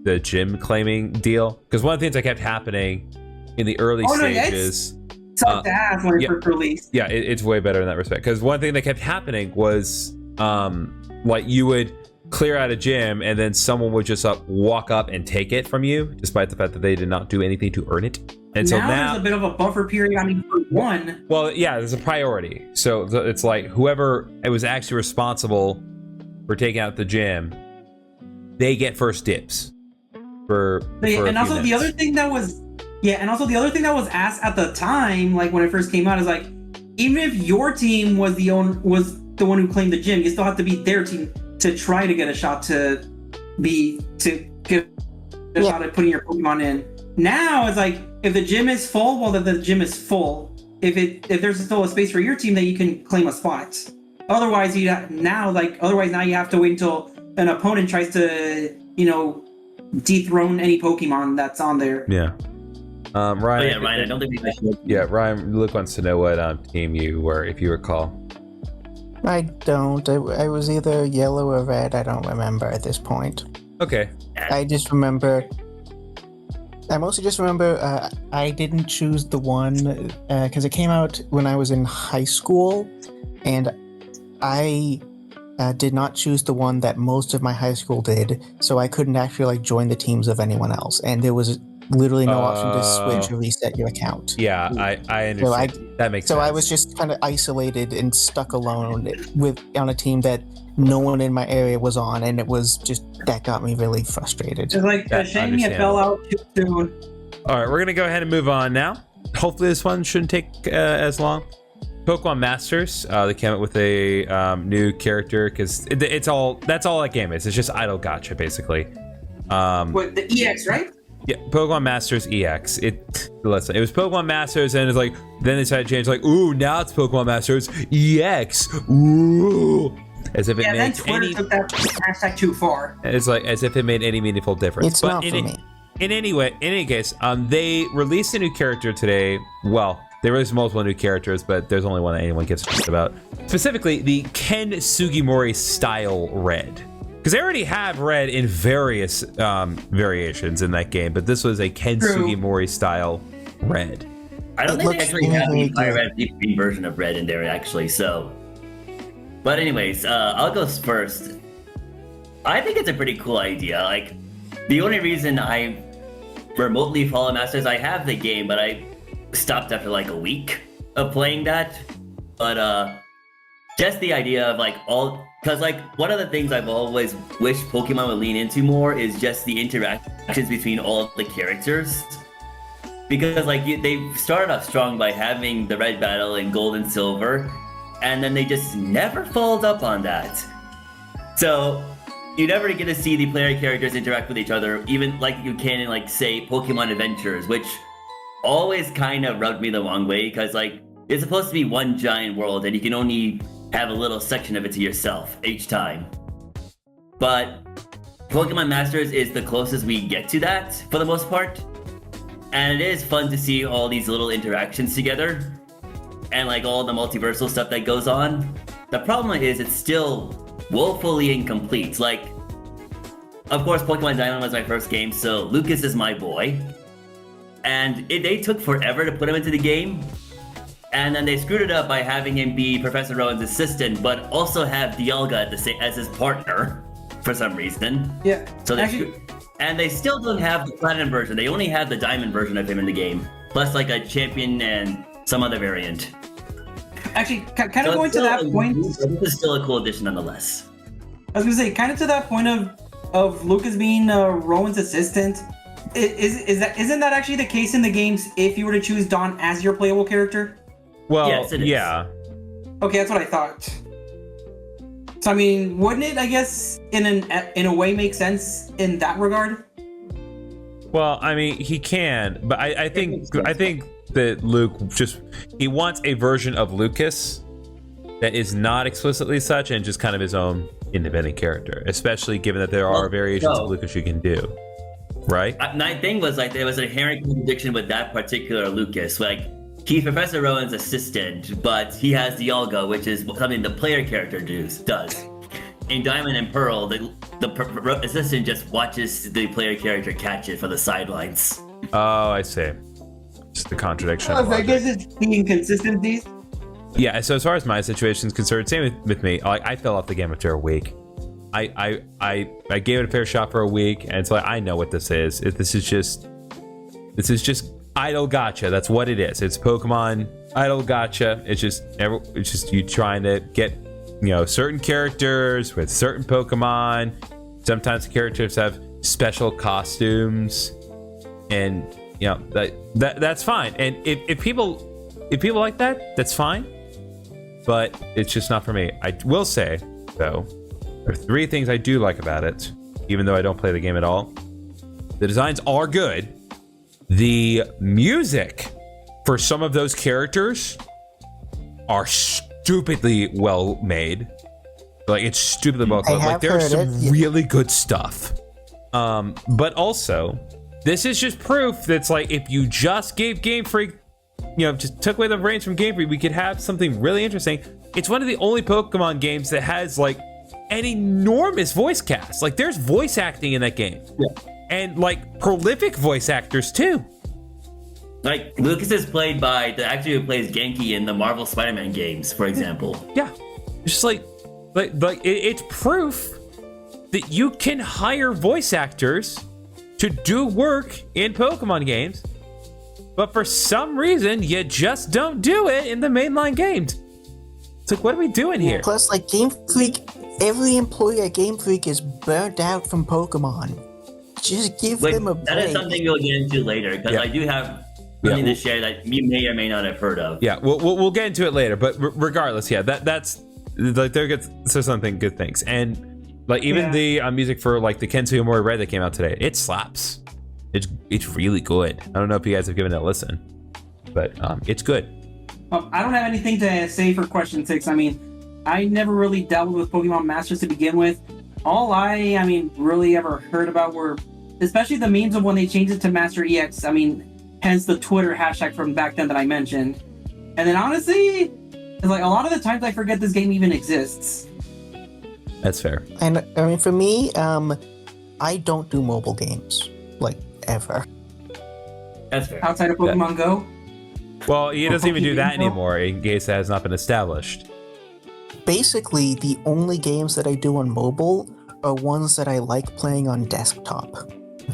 the gym claiming deal because one of the things that kept happening in the early stages. Sucked to ass when it first released. Yeah, it's way better in that respect because one thing that kept happening was like you would clear out a gym and then someone would just walk up and take it from you despite the fact that they did not do anything to earn it. And so now there's a bit of a buffer period. I mean, for one. Well, yeah, there's a priority. So it's like whoever was actually responsible for taking out the gym, they get first dibs. And also the other thing that was asked at the time, like when it first came out, is like even if your team was the one who claimed the gym, you still have to be their team to try to get a shot shot at putting your Pokemon in. Now it's like if the gym is full, well then the gym is full. If there's still a space for your team, then you can claim a spot. Otherwise now you have to wait until an opponent tries to dethrone any Pokemon that's on there. Yeah. Ryan. Ryan, I don't think we should. Yeah, Ryan, Luke wants to know what team you were, if you recall. I don't. I was either yellow or red. I don't remember at this point. Okay. I mostly just remember I didn't choose the one because it came out when I was in high school, and I did not choose the one that most of my high school did, so I couldn't actually join the teams of anyone else, and there was literally no option to switch or reset your account. Yeah, I understand. So that makes sense. So I was just kind of isolated and stuck alone on a team that no one in my area was on, and it was just that got me really frustrated. It's like a shame it fell out too soon. All right, we're gonna go ahead and move on now. Hopefully, this one shouldn't take as long. Pokemon Masters, they came out with a new character because that's all that game is. It's just idle gacha basically. What, the EX, right? Yeah, Pokemon Masters EX. It was Pokemon Masters, and it's like then they decided to change. Like, ooh, now it's Pokemon Masters EX. Ooh, as if it made Twitter took that hashtag too far. It's like as if it made any meaningful difference. It's not for me. In any case, they released a new character today. Well, they released multiple new characters, but there's only one that anyone gives a shit about. Specifically, the Ken Sugimori style Red. Because they already have Red in various variations in that game, but this was a Ken Sugimori style Red. I don't think they actually have the Fire Red Deep version of Red in there, actually, so... But anyways, I'll go first. I think it's a pretty cool idea. Like, the only reason I remotely follow Masters, I have the game, but I stopped after like a week of playing that. But just the idea of because one of the things I've always wished Pokemon would lean into more is just the interactions between all of the characters. Because they started off strong by having the Red Battle in Gold and Silver, and then they just never followed up on that. So you never get to see the player characters interact with each other, even like you can in say Pokemon Adventures, which always kind of rubbed me the wrong way because it's supposed to be one giant world and you can only have a little section of it to yourself each time. But Pokemon Masters is the closest we get to that for the most part. And it is fun to see all these little interactions together and all the multiversal stuff that goes on. The problem is it's still woefully incomplete. Of course, Pokemon Diamond was my first game, so Lucas is my boy. And they took forever to put him into the game. And then they screwed it up by having him be Professor Rowan's assistant, but also have Dialga as his partner for some reason. Yeah. So they still don't have the Platinum version. They only have the Diamond version of him in the game, plus a champion and some other variant. Actually, kind of going to that point. This is still a cool addition nonetheless. I was gonna say, kind of to that point of Lucas being Rowan's assistant. Isn't that actually the case in the games if you were to choose Dawn as your playable character? Well, yes, it is. Yeah. Okay, that's what I thought. So I mean, wouldn't it? I guess in a way make sense in that regard. Well, I mean, he can, but I think that Luke he wants a version of Lucas that is not explicitly such and just kind of his own independent character, especially given that there are variations of Lucas you can do, right? My thing was like there was an inherent contradiction with that particular Lucas. Like he's Professor Rowan's assistant, but he has the Algo, which is something the player character does. In Diamond and Pearl, the assistant just watches the player character catch it for the sidelines. Oh, I see. Just the contradiction. I guess it's the inconsistencies. Yeah, so as far as my situation is concerned, same with me. Like I fell off the game after a week. I gave it a fair shot for a week, and it's like I know what this is. This is just idle gacha. That's what it is. It's Pokemon idle gacha. It's just you trying to get certain characters with certain Pokemon. Sometimes the characters have special costumes, and that's fine. And if people like that, that's fine. But it's just not for me. I will say, though, there are 3 things I do like about it, even though I don't play the game at all. The designs are good. The music for some of those characters are stupidly well made. Like, it's stupidly well made. Like, there's some really good stuff. But also, this is just proof that's like, if you just gave Game Freak, just took away the reins from Game Freak, we could have something really interesting. It's one of the only Pokemon games that has like an enormous voice cast. Like there's voice acting in that game, and like prolific voice actors too. Like Lucas is played by the actor who plays Genki in the Marvel Spider-Man games, for example. Yeah, it's just like it's proof that you can hire voice actors to do work in Pokemon games. But for some reason, you just don't do it in the mainline games. It's like, what are we doing here? Plus, like, Game Freak, every employee at Game Freak is burnt out from Pokemon. Just give them a break. That is something we'll get into later, because I do have something to share that you may or may not have heard of. Yeah, we'll get into it later. But regardless, that's like there's something good things, and like even the music for like the Kensuke Omori Red that came out today, it slaps. It's really good. I don't know if you guys have given it a listen, but it's good. I don't have anything to say for question 6. I mean, I never really dabbled with Pokemon Masters to begin with. All I really ever heard about were, especially the memes of when they changed it to Master EX. I mean, hence the Twitter hashtag from back then that I mentioned. And then honestly, it's like a lot of the times I forget this game even exists. That's fair. And I mean, for me, I don't do mobile games, like, ever. That's fair. Outside of Pokemon Go? Well, he doesn't even do that anymore in case that has not been established. Basically, the only games that I do on mobile are ones that I like playing on desktop.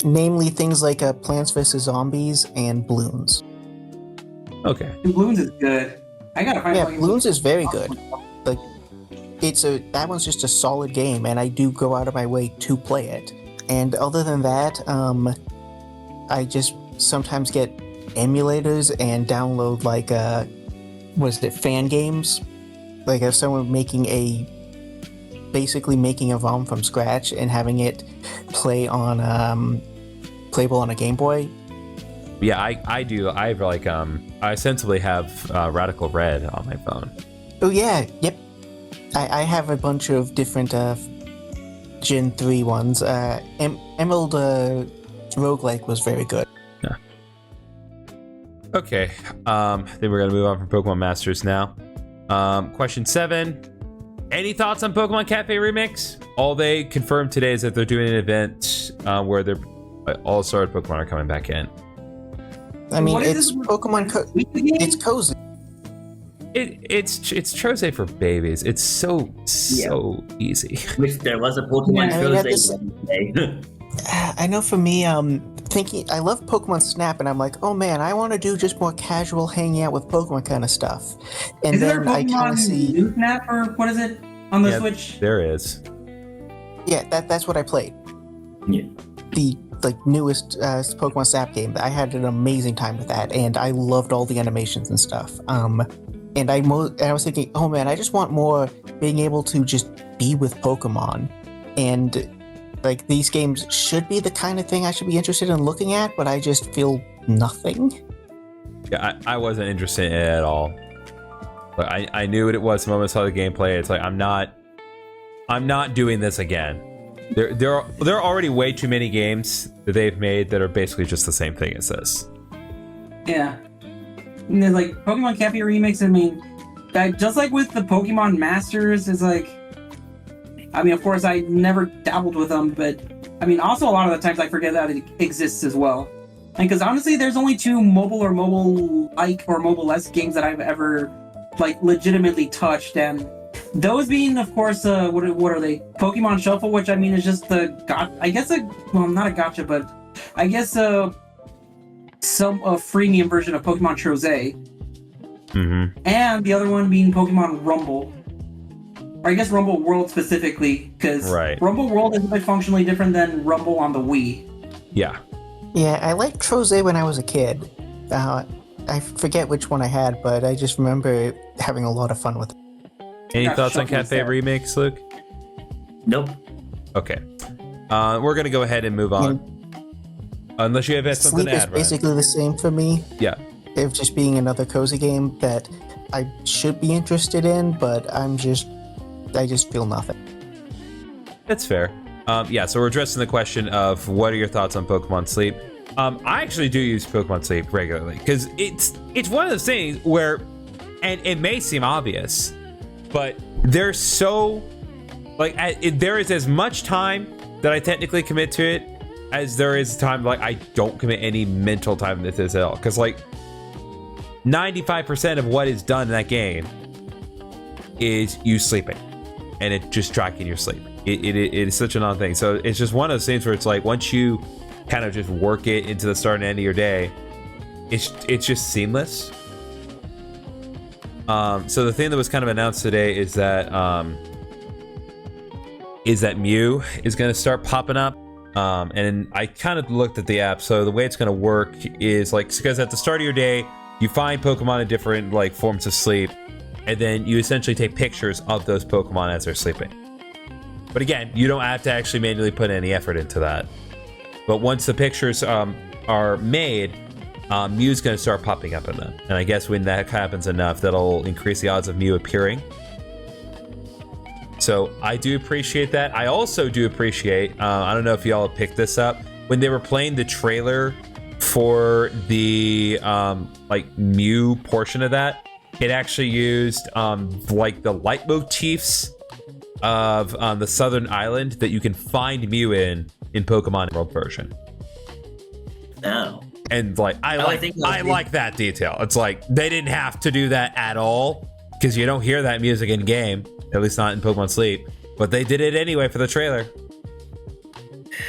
Namely, things like Plants vs. Zombies and Bloons. Okay. And Bloons is good. I gotta find Bloons is very good. Like, that one's just a solid game, and I do go out of my way to play it. And other than that, I just sometimes get emulators and download like fan games. Like if someone basically making a ROM from scratch and having it playable on a Game Boy. Yeah, I do. I have like I ostensibly have Radical Red on my phone. Oh yeah, yep. I have a bunch of different Gen 3 ones. Emerald Roguelike was very good. Yeah. Okay. Then we're gonna move on from Pokemon Masters now. Question 7. Any thoughts on Pokemon Cafe Remix? All they confirmed today is that they're doing an event where all started Pokemon are coming back in. I mean, it's Pokemon. It's cozy. It's Chose for babies. It's so easy. Which there was a Pokemon Chose today. I know for me, thinking I love Pokemon Snap, and I'm like, oh man, I want to do just more casual hanging out with Pokemon kind of stuff. And then I kind of see New Snap, or what is it on the Switch? There is. Yeah, that's what I played. Yeah. The newest Pokemon Snap game. I had an amazing time with that, and I loved all the animations and stuff. And I was thinking, oh man, I just want more being able to just be with Pokemon. And like these games should be the kind of thing I should be interested in looking at, but I just feel nothing. Yeah, I wasn't interested in it at all. But I knew what it was the moment I saw the gameplay. It's like I'm not doing this again. There are already way too many games that they've made that are basically just the same thing as this. Yeah. And there's like Pokemon can't be a remix. I mean, just like with the Pokemon Masters, is like, I mean, of course, I never dabbled with them, but I mean, also a lot of the times I forget that it exists as well. And because honestly, there's only 2 mobile or mobile-like or mobile-less games that I've ever like legitimately touched, and those being, of course, what are they? Pokemon Shuffle, which I mean is just not a gotcha, but I guess some freemium version of Pokemon Trozei. Mm-hmm. And the other one being Pokemon Rumble. Or I guess Rumble World specifically, because Rumble World is a bit functionally different than Rumble on the Wii. Yeah. Yeah, I liked Trozei when I was a kid. I forget which one I had, but I just remember having a lot of fun with it. Any thoughts on Cafe Remix, Luke? Nope. Okay. We're going to go ahead and move on. Unless you have something Sleep to add, is basically the same for me. Yeah. Of just being another cozy game that I should be interested in, but I just feel nothing. That's fair. Yeah, so we're addressing the question of what are your thoughts on Pokemon Sleep? I actually do use Pokemon Sleep regularly because it's one of those things where, and it may seem obvious, but there's so like there is as much time that I technically commit to it as there is time like I don't commit any mental time to this at all. Because like 95% of what is done in that game is you sleeping, and it just tracking your sleep. It is such an odd thing. So it's just one of those things where it's like once you kind of just work it into the start and end of your day, it's just seamless. So the thing that was kind of announced today is that Mew is going to start popping up. And I kind of looked at the app. So the way it's going to work is like, because at the start of your day, you find Pokemon in different like forms of sleep, and then you essentially take pictures of those Pokemon as they're sleeping. But again, you don't have to actually manually put any effort into that. But once the pictures are made, Mew's going to start popping up in them. And I guess when that happens enough, that'll increase the odds of Mew appearing. So I do appreciate that. I also do appreciate, I don't know if y'all have picked this up, when they were playing the trailer for the like Mew portion of that, it actually used like the leitmotifs of the Southern Island that you can find Mew in Pokemon World version. Oh. And like I like that detail. It's like they didn't have to do that at all because you don't hear that music in game, at least not in Pokemon Sleep. But they did it anyway for the trailer.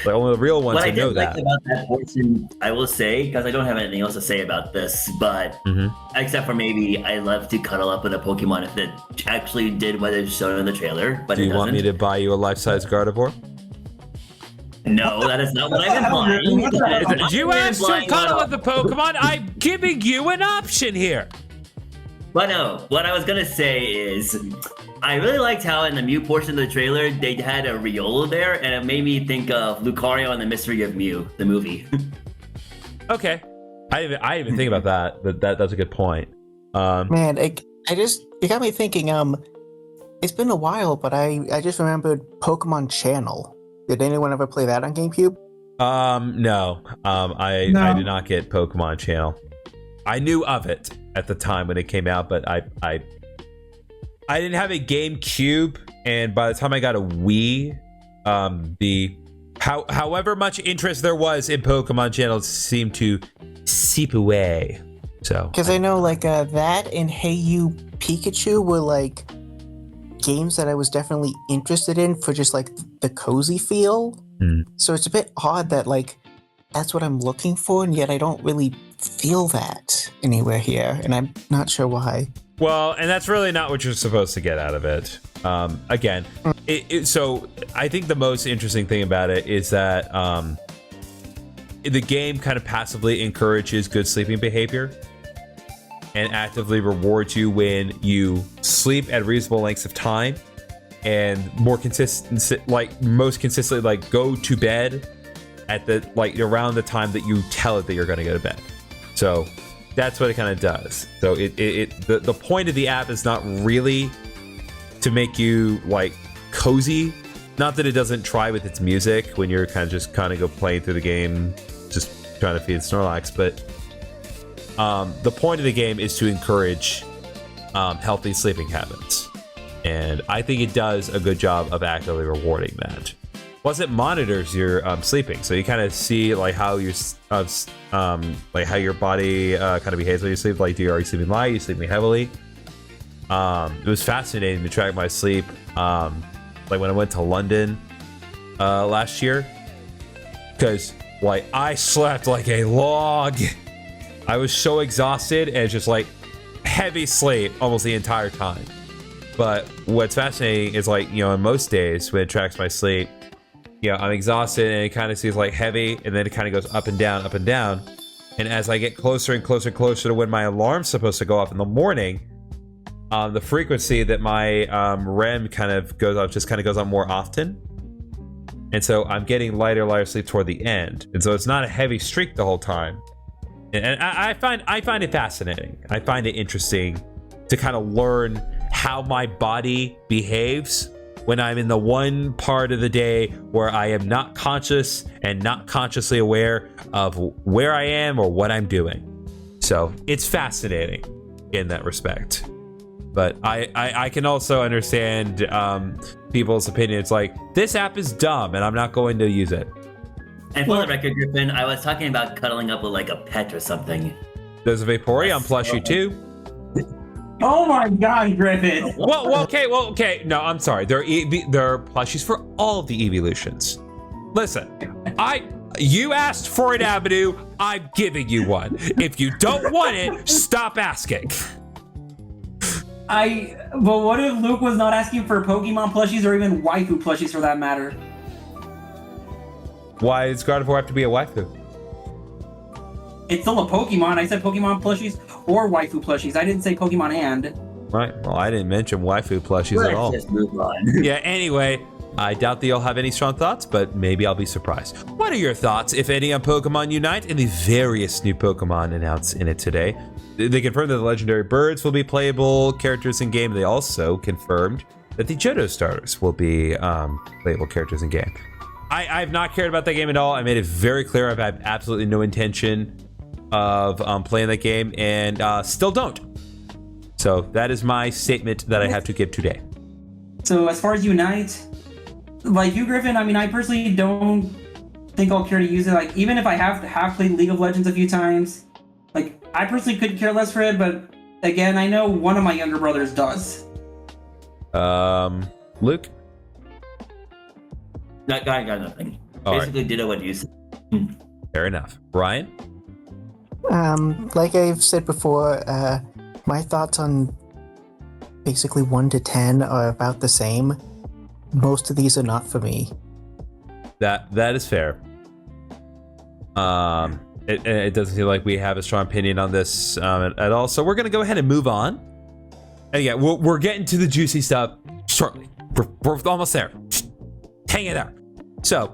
Like only the real ones would know that. What I did like about that portion, I will say, because I don't have anything else to say about this, but except for maybe I love to cuddle up with a Pokemon if it actually did what is shown in the trailer. But do you want me to buy you a life-size Gardevoir? No, that is not what I'm implying. You asked to cuddle with the Pokemon. I'm giving you an option here. But no, what I was gonna say is, I really liked how in the Mew portion of the trailer they had a Riolu there, and it made me think of Lucario and the Mystery of Mew, the movie. Okay, I didn't even think about that, but that's a good point. Man, it got me thinking. It's been a while, but I just remembered Pokemon Channel. Did anyone ever play that on GameCube? No. I did not get Pokemon Channel. I knew of it at the time when it came out, but I didn't have a GameCube, and by the time I got a Wii, however much interest there was in Pokemon Channel seemed to seep away. So because I know like that and Hey You Pikachu were like games that I was definitely interested in for just like the cozy feel. So it's a bit odd that like that's what I'm looking for, and yet I don't really feel that anywhere here, and I'm not sure why. Well, and that's really not what you're supposed to get out of it. Again, so I think the most interesting thing about it is that the game kind of passively encourages good sleeping behavior and actively rewards you when you sleep at reasonable lengths of time and more consistent, like most consistently, like go to bed at the like around the time that you tell it that you're going to go to bed. So that's what it kind of does. So the point of the app is not really to make you like cozy. Not that it doesn't try with its music when you're kind of go playing through the game, just trying to feed Snorlax, but the point of the game is to encourage healthy sleeping habits, and I think it does a good job of actively rewarding that. Plus, it monitors your sleeping, so you kind of see like how your like how your body kind of behaves when you sleep. Like, are you sleeping light? Are you sleeping heavily? It was fascinating to track my sleep. Like when I went to London last year, because like I slept like a log. I was so exhausted and just like heavy sleep almost the entire time. But what's fascinating is like, in most days when it tracks my sleep, I'm exhausted and it kind of seems like heavy, and then it kind of goes up and down, up and down. And as I get closer and closer and closer to when my alarm's supposed to go off in the morning, the frequency that my REM kind of goes off just kind of goes on more often. And so I'm getting lighter sleep toward the end. And so it's not a heavy streak the whole time. And I find it fascinating. I find it interesting to kind of learn how my body behaves when I'm in the one part of the day where I am not conscious and not consciously aware of where I am or what I'm doing. So it's fascinating in that respect. But I can also understand people's opinions, like, this app is dumb and I'm not going to use it. And for the record, Griffin, I was talking about cuddling up with like a pet or something. There's a Vaporeon plushie too. Oh my God, Griffin! Well, okay. No, I'm sorry. There are plushies for all of the evolutions. Listen, you asked for an avenue. I'm giving you one. If you don't want it, stop asking. But what if Luke was not asking for Pokemon plushies or even waifu plushies for that matter? Why does Gardevoir have to be a waifu? It's still a Pokemon. I said Pokemon plushies or waifu plushies. I didn't say Pokemon and. Right. Well, I didn't mention waifu plushies at all. Let's just move on. Yeah, anyway, I doubt that you'll have any strong thoughts, but maybe I'll be surprised. What are your thoughts, if any, on Pokemon Unite and the various new Pokemon announced in it today? They confirmed that the legendary birds will be playable characters in game. They also confirmed that the Johto starters will be playable characters in game. I've not cared about that game at all. I made it very clear I've had absolutely no intention of playing that game, and still don't. So that is my statement that I have to give today. So as far as Unite, like you, Griffin, I mean, I personally don't think I'll care to use it. Like, even if I have played League of Legends a few times, like, I personally couldn't care less for it, but again, I know one of my younger brothers does. Luke? That guy got nothing. All Basically right. did what you said. Fair enough. Ryan? Like I've said before, my thoughts on basically 1 to 10 are about the same. Most of these are not for me. That is fair. It doesn't feel like we have a strong opinion on this at all. So we're gonna go ahead and move on. And yeah, we're getting to the juicy stuff shortly. We're almost there. Hang in there. So,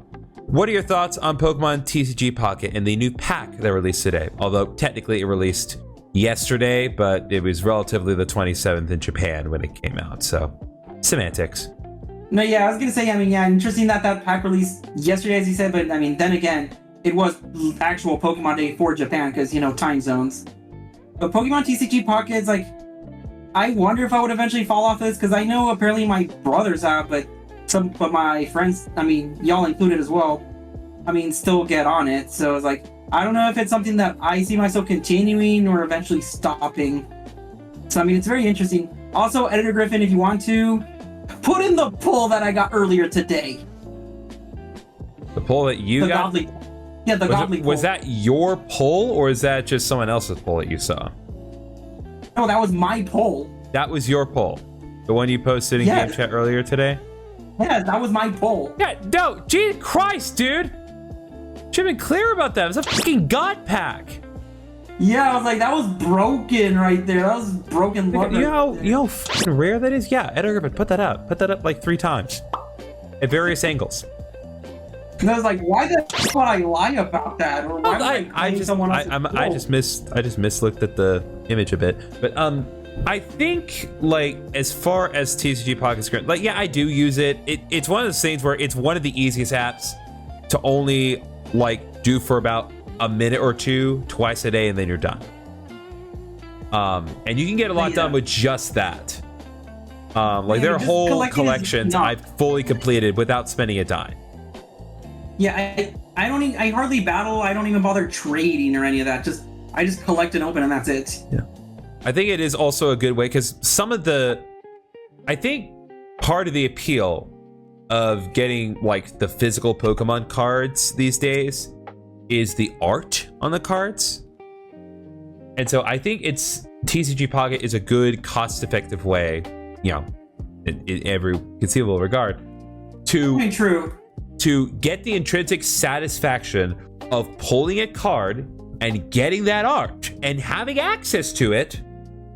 what are your thoughts on Pokemon TCG Pocket and the new pack that released today? Although technically it released yesterday, but it was relatively the 27th in Japan when it came out. So, semantics. No, yeah, I was gonna say, I mean, yeah, interesting that pack released yesterday, as you said, but I mean, then again, it was actual Pokemon Day for Japan because, time zones. But Pokemon TCG Pockets, like, I wonder if I would eventually fall off this, because I know apparently my brothers have, but my friends, I mean, y'all included as well, I mean, still get on it. So it's like, I don't know if it's something that I see myself continuing or eventually stopping. So, I mean, it's very interesting. Also, Editor Griffin, if you want to, put in the poll that I got earlier today. The poll that you got? The Godly poll. Was that your poll, or is that just someone else's poll that you saw? No, that was my poll. That was your poll? The one you posted in game chat earlier today? Yeah, that was my poll. Yeah, no, Jesus Christ, dude! Should have been clear about that. It was a fucking God pack. Yeah, I was like, that was broken right there. That was broken luck. You know how fucking rare that is? Yeah, Edgar, but put that up. Put that up like 3 times. At various angles. And I was like, why the fuck would I lie about that? Or why would I claim someone else's I just mislooked at the image a bit. But I think, like, as far as TCG Pocket is concerned, like, yeah, I do use it. It's one of those things where it's one of the easiest apps to only, like, do for about a minute or two, twice a day, and then you're done. And you can get a lot done with just that. Like, there are whole collections I've fully completed without spending a dime. Yeah, I hardly battle. I don't even bother trading or any of that. I just collect and open, and that's it. Yeah. I think it is also a good way because I think part of the appeal of getting like the physical Pokemon cards these days is the art on the cards. And so I think TCG Pocket is a good cost-effective way, you know, in every conceivable regard to get the intrinsic satisfaction of pulling a card and getting that art and having access to it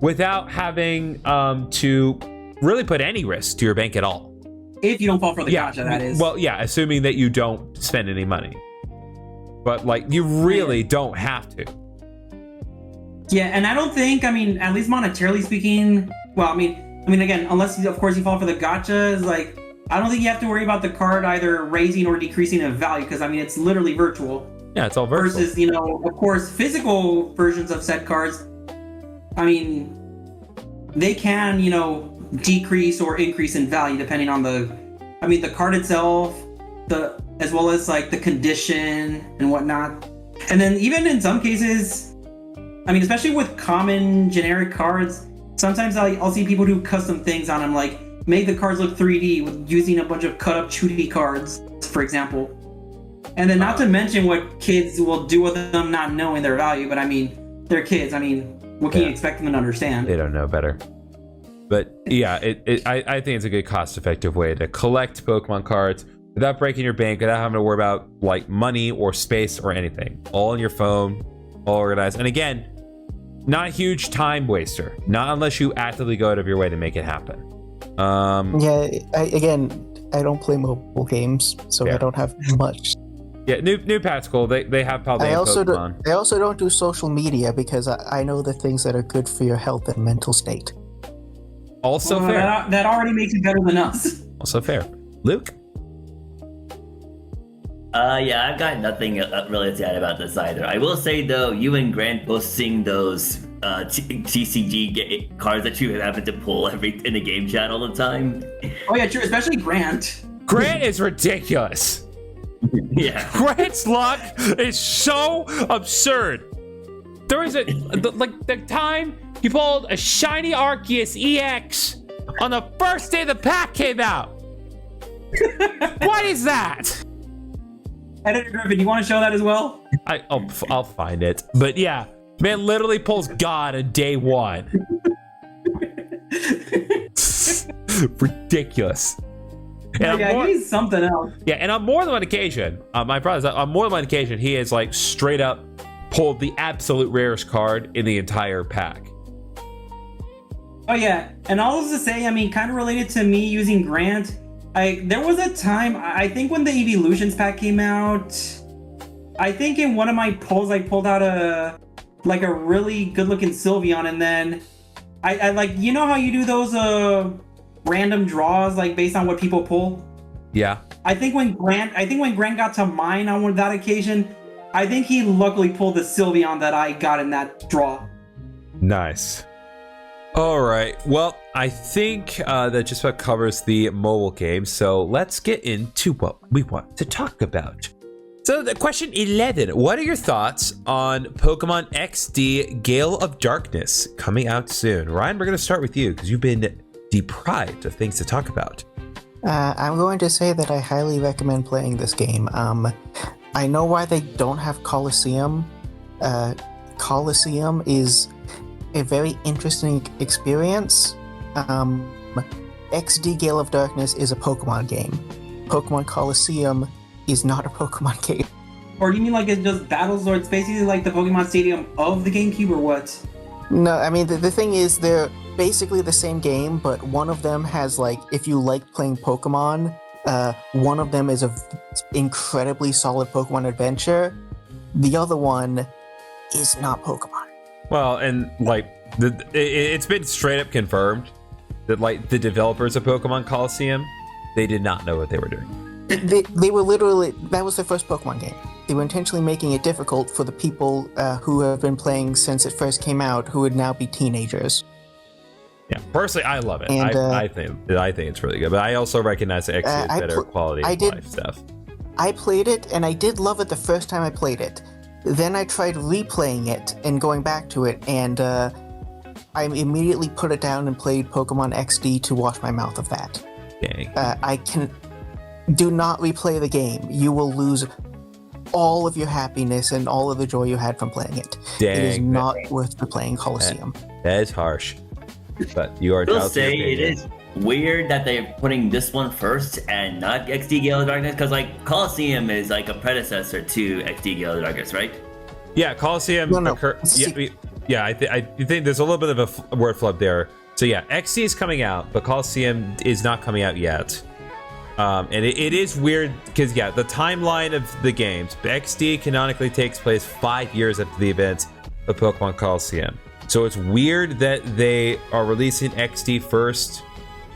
without having to really put any risk to your bank at all. If you don't fall for the gacha, that is. Well, yeah, assuming that you don't spend any money. But, like, you really don't have to. Yeah, and I don't think, I mean, at least monetarily speaking, well, I mean, again, unless, of course, you fall for the gachas, like, I don't think you have to worry about the card either raising or decreasing in value, because, I mean, it's literally virtual. Yeah, it's all virtual. Versus, you know, of course, physical versions of said cards, I mean, they can, you know, decrease or increase in value depending on the card itself, as well as like the condition and whatnot. And then even in some cases, I mean, especially with common generic cards, sometimes I'll see people do custom things on them, like make the cards look 3D with using a bunch of cut up 2D cards, for example. And then not to mention what kids will do with them not knowing their value, but I mean, they're kids. I mean, what can you expect them to understand? They don't know better. But yeah, I think it's a good cost-effective way to collect Pokemon cards without breaking your bank, without having to worry about like money or space or anything. All on your phone, all organized. And again, not a huge time waster. Not unless you actively go out of your way to make it happen. I don't play mobile games, so I don't have much. Yeah, new pat's cool. They have Paldean Pokemon. I also don't do social media because I know the things that are good for your health and mental state. Also fair. That already makes it better than us. Also fair. Luke? Yeah, I've got nothing really to add about this either. I will say though, you and Grant posting those TCG cards that you happen to pull in the game chat all the time. Oh yeah, true. Especially Grant. Grant is ridiculous. Yeah. Grant's luck is so absurd. There was the time he pulled a shiny Arceus EX on the first day the pack came out. What is that? Editor Griffin, you want to show that as well? I'll find it. But yeah, man literally pulls God on day 1. Ridiculous. And yeah, he's something else. Yeah, and on more than one occasion, my problem is that on more than one occasion, he has like straight up pulled the absolute rarest card in the entire pack. Oh yeah, and all to say, I mean, kind of related to me using Grant, there was a time, I think when the Evolutions pack came out, I think in one of my pulls I pulled out a really good looking Sylveon, and then I like, you know how you do those random draws like based on what people pull? Yeah. I think when Grant got to mine on that occasion, I think he luckily pulled the Sylveon that I got in that draw. Nice. All right. Well, I think that just about covers the mobile game. So let's get into what we want to talk about. So the question 11, what are your thoughts on Pokemon XD Gale of Darkness coming out soon? Ryan, we're going to start with you because you've been deprived of things to talk about. I'm going to say that I highly recommend playing this game. I know why they don't have Colosseum. Colosseum is a very interesting experience. XD Gale of Darkness is a Pokemon game. Pokemon Colosseum is not a Pokemon game. Or do you mean like it's just battles, or it's basically like the Pokemon Stadium of the GameCube, or what? No, I mean, the thing is, they're basically the same game, but one of them has, like, if you like playing Pokemon, one of them is a incredibly solid Pokemon adventure. The other one is not Pokemon. Well, and like it's been straight up confirmed that like the developers of Pokemon Coliseum, they did not know what they were doing. They were literally, that was their first Pokemon game. They were intentionally making it difficult for the people who have been playing since it first came out, who would now be teenagers. Yeah, personally, I love it. And, I think it's really good, but I also recognize that XD is better quality of life stuff. I played it, and I did love it the first time I played it. Then I tried replaying it and going back to it, and I immediately put it down and played Pokemon XD to wash my mouth of that. Dang. Do not replay the game. You will lose all of your happiness and all of the joy you had from playing it. Dang. It is not worth replaying Coliseum. That is harsh. But you are I will entitled to your say it opinion. is weird that they're putting this one first and not XD Gale of Darkness, because like Coliseum is like a predecessor to XD Gale of Darkness, right? Yeah, Coliseum. No. I think there's a little bit of a word flub there. So yeah, XD is coming out, but Coliseum is not coming out yet. And it is weird because yeah, the timeline of the games, XD canonically takes place 5 years after the events of Pokemon Coliseum. So it's weird that they are releasing XD first.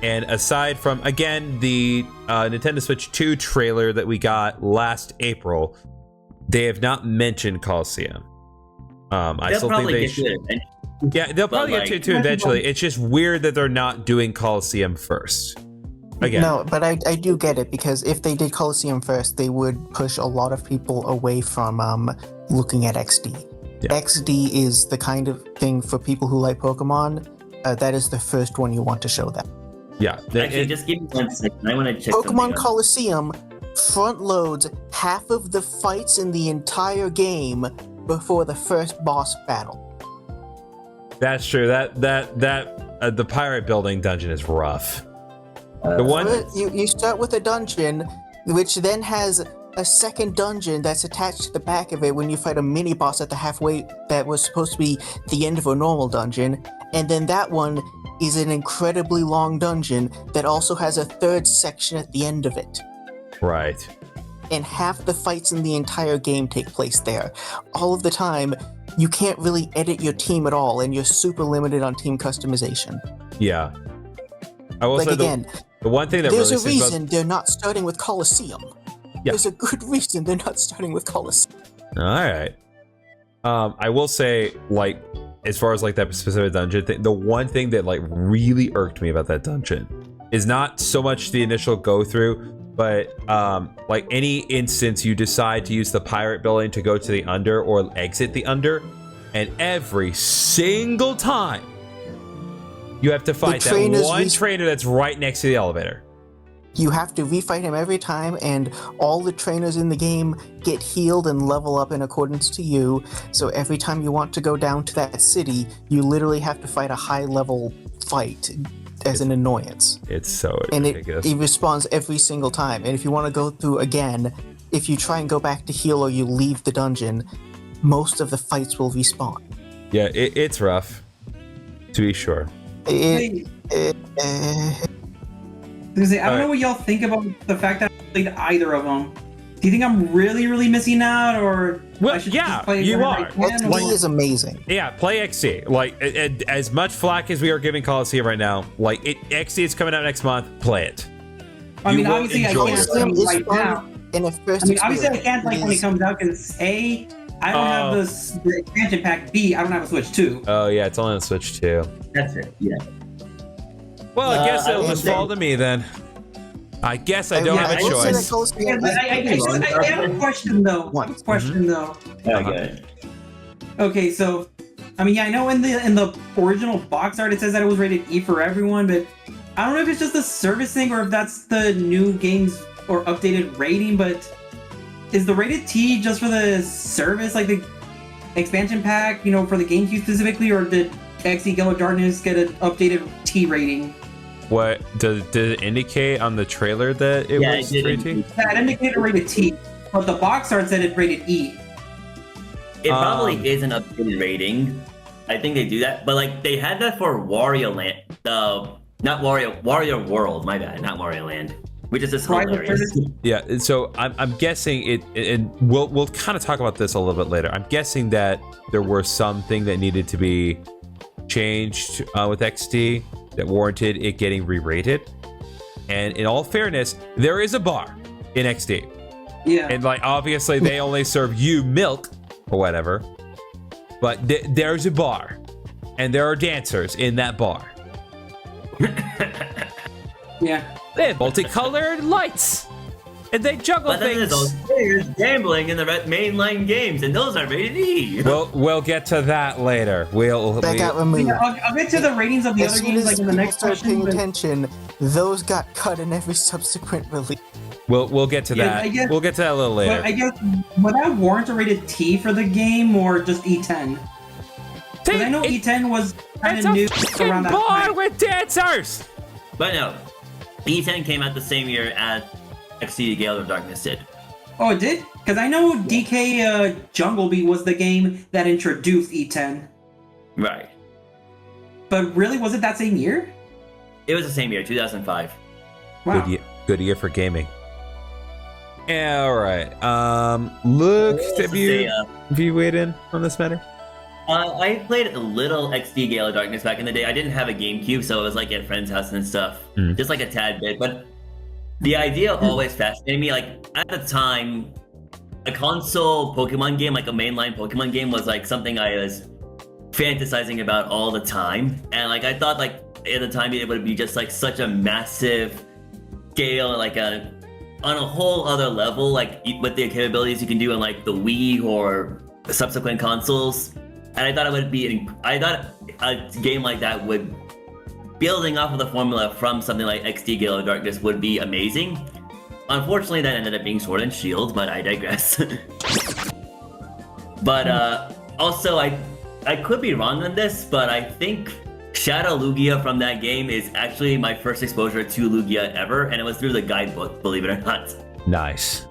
And aside from, again, the Nintendo Switch 2 trailer that we got last April, they have not mentioned Coliseum. I still think they should. Yeah, they'll probably get to it too eventually. It's just weird that they're not doing Coliseum first. Again. No, but I do get it, because if they did Coliseum first, they would push a lot of people away from looking at XD. Yeah. XD is the kind of thing for people who like Pokemon. That is the first one you want to show them. Yeah. Actually, just give me 1 second. I want to check Pokemon Coliseum front loads half of the fights in the entire game before the first boss battle. That's true. The pirate building dungeon is rough. The one you start with a dungeon, which then has a second dungeon that's attached to the back of it when you fight a mini boss at the halfway that was supposed to be the end of a normal dungeon, and then that one is an incredibly long dungeon that also has a third section at the end of it. Right. And half the fights in the entire game take place there. All of the time, you can't really edit your team at all, and you're super limited on team customization. Yeah. I will like say again, the one thing that there's really a reason they're not starting with Coliseum. Yeah. There's a good reason they're not starting with Coliseum. All right. I will say, like, as far as like that specific dungeon thing, the one thing that like really irked me about that dungeon is not so much the initial go through, but like any instance you decide to use the pirate building to go to the under or exit the under, and every single time you have to fight that one trainer that's right next to the elevator. You have to refight him every time, and all the trainers in the game get healed and level up in accordance to you. So every time you want to go down to that city, you literally have to fight a high-level fight as an annoyance. It's so ridiculous. And it responds every single time. And if you want to go through again, if you try and go back to heal or you leave the dungeon, most of the fights will respawn. Yeah, it's rough, to be sure. I don't know what y'all think about the fact that I played either of them. Do you think I'm really missing out, or I should just play you are. XD is amazing. Yeah, play XD. Like as much flack as we are giving Coliseum right now, like XD is coming out next month. Play it. I mean, obviously I can't play is right now. Obviously I can't play when it comes out because A, I don't have the expansion pack. B, I don't have a Switch 2. Oh yeah, it's only on Switch 2. That's it. Yeah. Well, I guess it'll just fall to me then. I guess I don't have a choice. I have a question though. Okay. Okay, so I mean, yeah, I know in the original box art it says that it was rated E for everyone, but I don't know if it's just the service thing or if that's the new games or updated rating. But is the rated T just for the service, like the expansion pack, you know, for the GameCube specifically, or did XD Gale of Darkness get an updated T rating? What did it indicate on the trailer that it was rated T? Yeah, it indicated rated T. but the box art said it rated E. It probably is an updated rating. I think they do that, but like they had that for Wario Land, not Wario World. My bad, not Wario Land, which is just hilarious. Yeah, so I'm guessing it, and we'll kind of talk about this a little bit later. I'm guessing that there were something that needed to be changed with XD that warranted it getting re-rated. And in all fairness, there is a bar in XD. Yeah. And like obviously they only serve you milk or whatever, but there's a bar, and there are dancers in that bar. Yeah. They have multicolored lights, and they juggle But then things. there's those players gambling in the mainline games, and those are rated E. We'll get to that later. That got removed. Yeah, I'll get to the ratings of the As other soon games as like in the people next started question. paying But attention, those got cut in every subsequent release. We'll get to Yeah, that. I guess- We'll get to that a little later. I guess would that warrant a rated T for the game or just E10? Because I know E10 was kind It's of a new fucking around that bar time. with dancers. But no, E10 came out the same year as XD Gale of Darkness did. Oh, it did? Because I know DK Jungle Beat was the game that introduced E10. Right. But really, was it that same year? It was the same year, 2005. Wow. Good year for gaming. Yeah, all right. Luke, have you weighed in on this matter? I played a little XD Gale of Darkness back in the day. I didn't have a GameCube, so it was like at friends' house and stuff. Just like a tad bit. But the idea always fascinated me. Like, at the time, a console Pokemon game, like a mainline Pokemon game, was like something I was fantasizing about all the time. And like, I thought like at the time it would be just like such a massive scale, like on a whole other level, like with the capabilities you can do on like the Wii or subsequent consoles. And I thought I thought a game like that would, building off of the formula from something like XD Gale of Darkness, would be amazing. Unfortunately, that ended up being Sword and Shield, but I digress. But also, I could be wrong on this, but I think Shadow Lugia from that game is actually my first exposure to Lugia ever, and it was through the guidebook, believe it or not. Nice.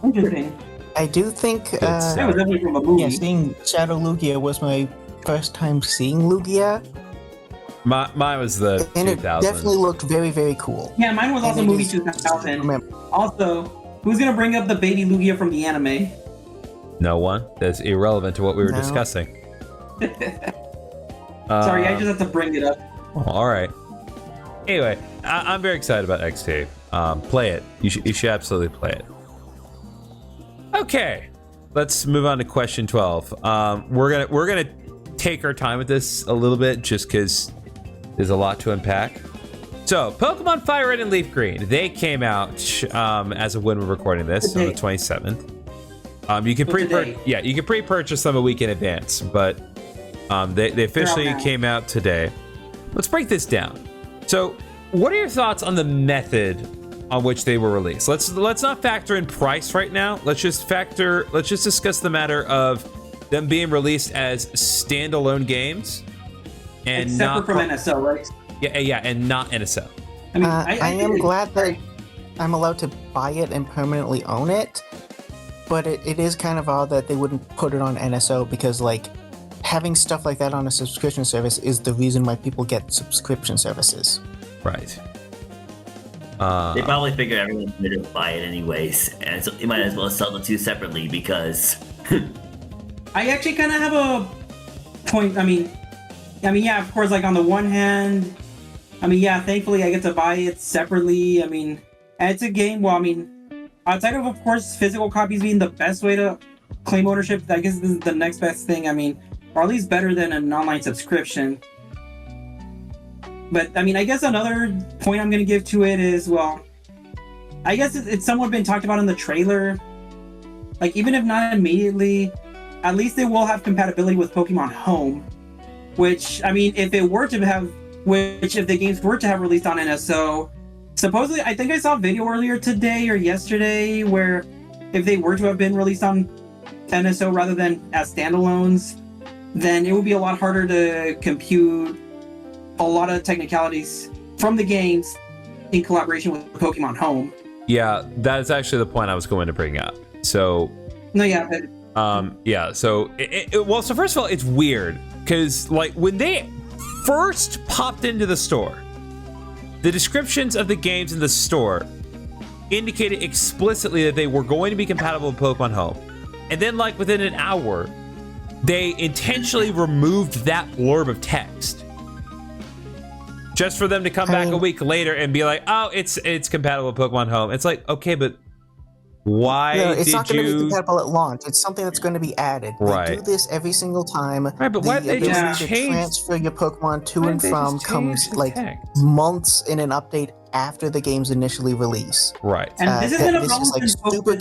Interesting. I do think That was definitely from a movie. yeah, seeing Shadow Lugia was my first time seeing Lugia, Mine was the and it 2000s. definitely looked very, very cool. Yeah, mine was also And it movie is- 2000. Remember, Also, who's gonna bring up the baby Lugia from the anime? No one. That's irrelevant to what we were No. discussing. Sorry, I just have to bring it up. All right. Anyway, I'm very excited about XT. Play it. You should absolutely play it. Okay, let's move on to question 12. We're gonna take our time with this a little bit, just because there's a lot to unpack. So, Pokemon Fire Red and Leaf Green, they came out as of when we're recording this on the 27th. You can pre-purchase them a week in advance, but they officially came out today. Let's break this down. So, what are your thoughts on the method on which they were released? Let's not factor in price right now. Let's just discuss the matter of them being released as standalone games and It's not separate from NSO, right? yeah, and not NSO. I mean, I am glad that I'm allowed to buy it and permanently own it, but it is kind of odd that they wouldn't put it on NSO, because like having stuff like that on a subscription service is the reason why people get subscription services. Right. They probably figured everyone would to buy it anyways, and so they might as well sell the two separately because. I actually kind of have a point. I mean, yeah, of course, like on the one hand, thankfully I get to buy it separately. I mean, and it's a game. Well, I mean, outside of course, physical copies being the best way to claim ownership, I guess this is the next best thing. I mean, or at least better than an online subscription. But I mean, I guess another point I'm going to give to it is, well, I guess it's somewhat been talked about in the trailer. Like, even if not immediately, at least they will have compatibility with Pokemon Home. Which, I mean, if the games were to have released on NSO, supposedly, I think I saw a video earlier today or yesterday where if they were to have been released on NSO rather than as standalones, then it would be a lot harder to compute a lot of technicalities from the games in collaboration with Pokemon Home. Yeah, that is actually the point I was going to bring up. So No, yeah, but yeah. So well, so first of all, it's weird because like when they first popped into the store, the descriptions of the games in the store indicated explicitly that they were going to be compatible with Pokemon Home, and then like within an hour, they intentionally removed that blurb of text just for them to come back a week later and be like, "Oh, it's compatible with Pokemon Home." It's like, okay, but why No, it's did not going to be you? compatible at launch. It's something that's going to be added. Right. They do this every single time. Right, but why did they ability just to change? transfer your Pokemon to Why and did they from just change comes the like text? months in an update after the game's initially release. Right. and this has been a This problem is like since super Pokemon.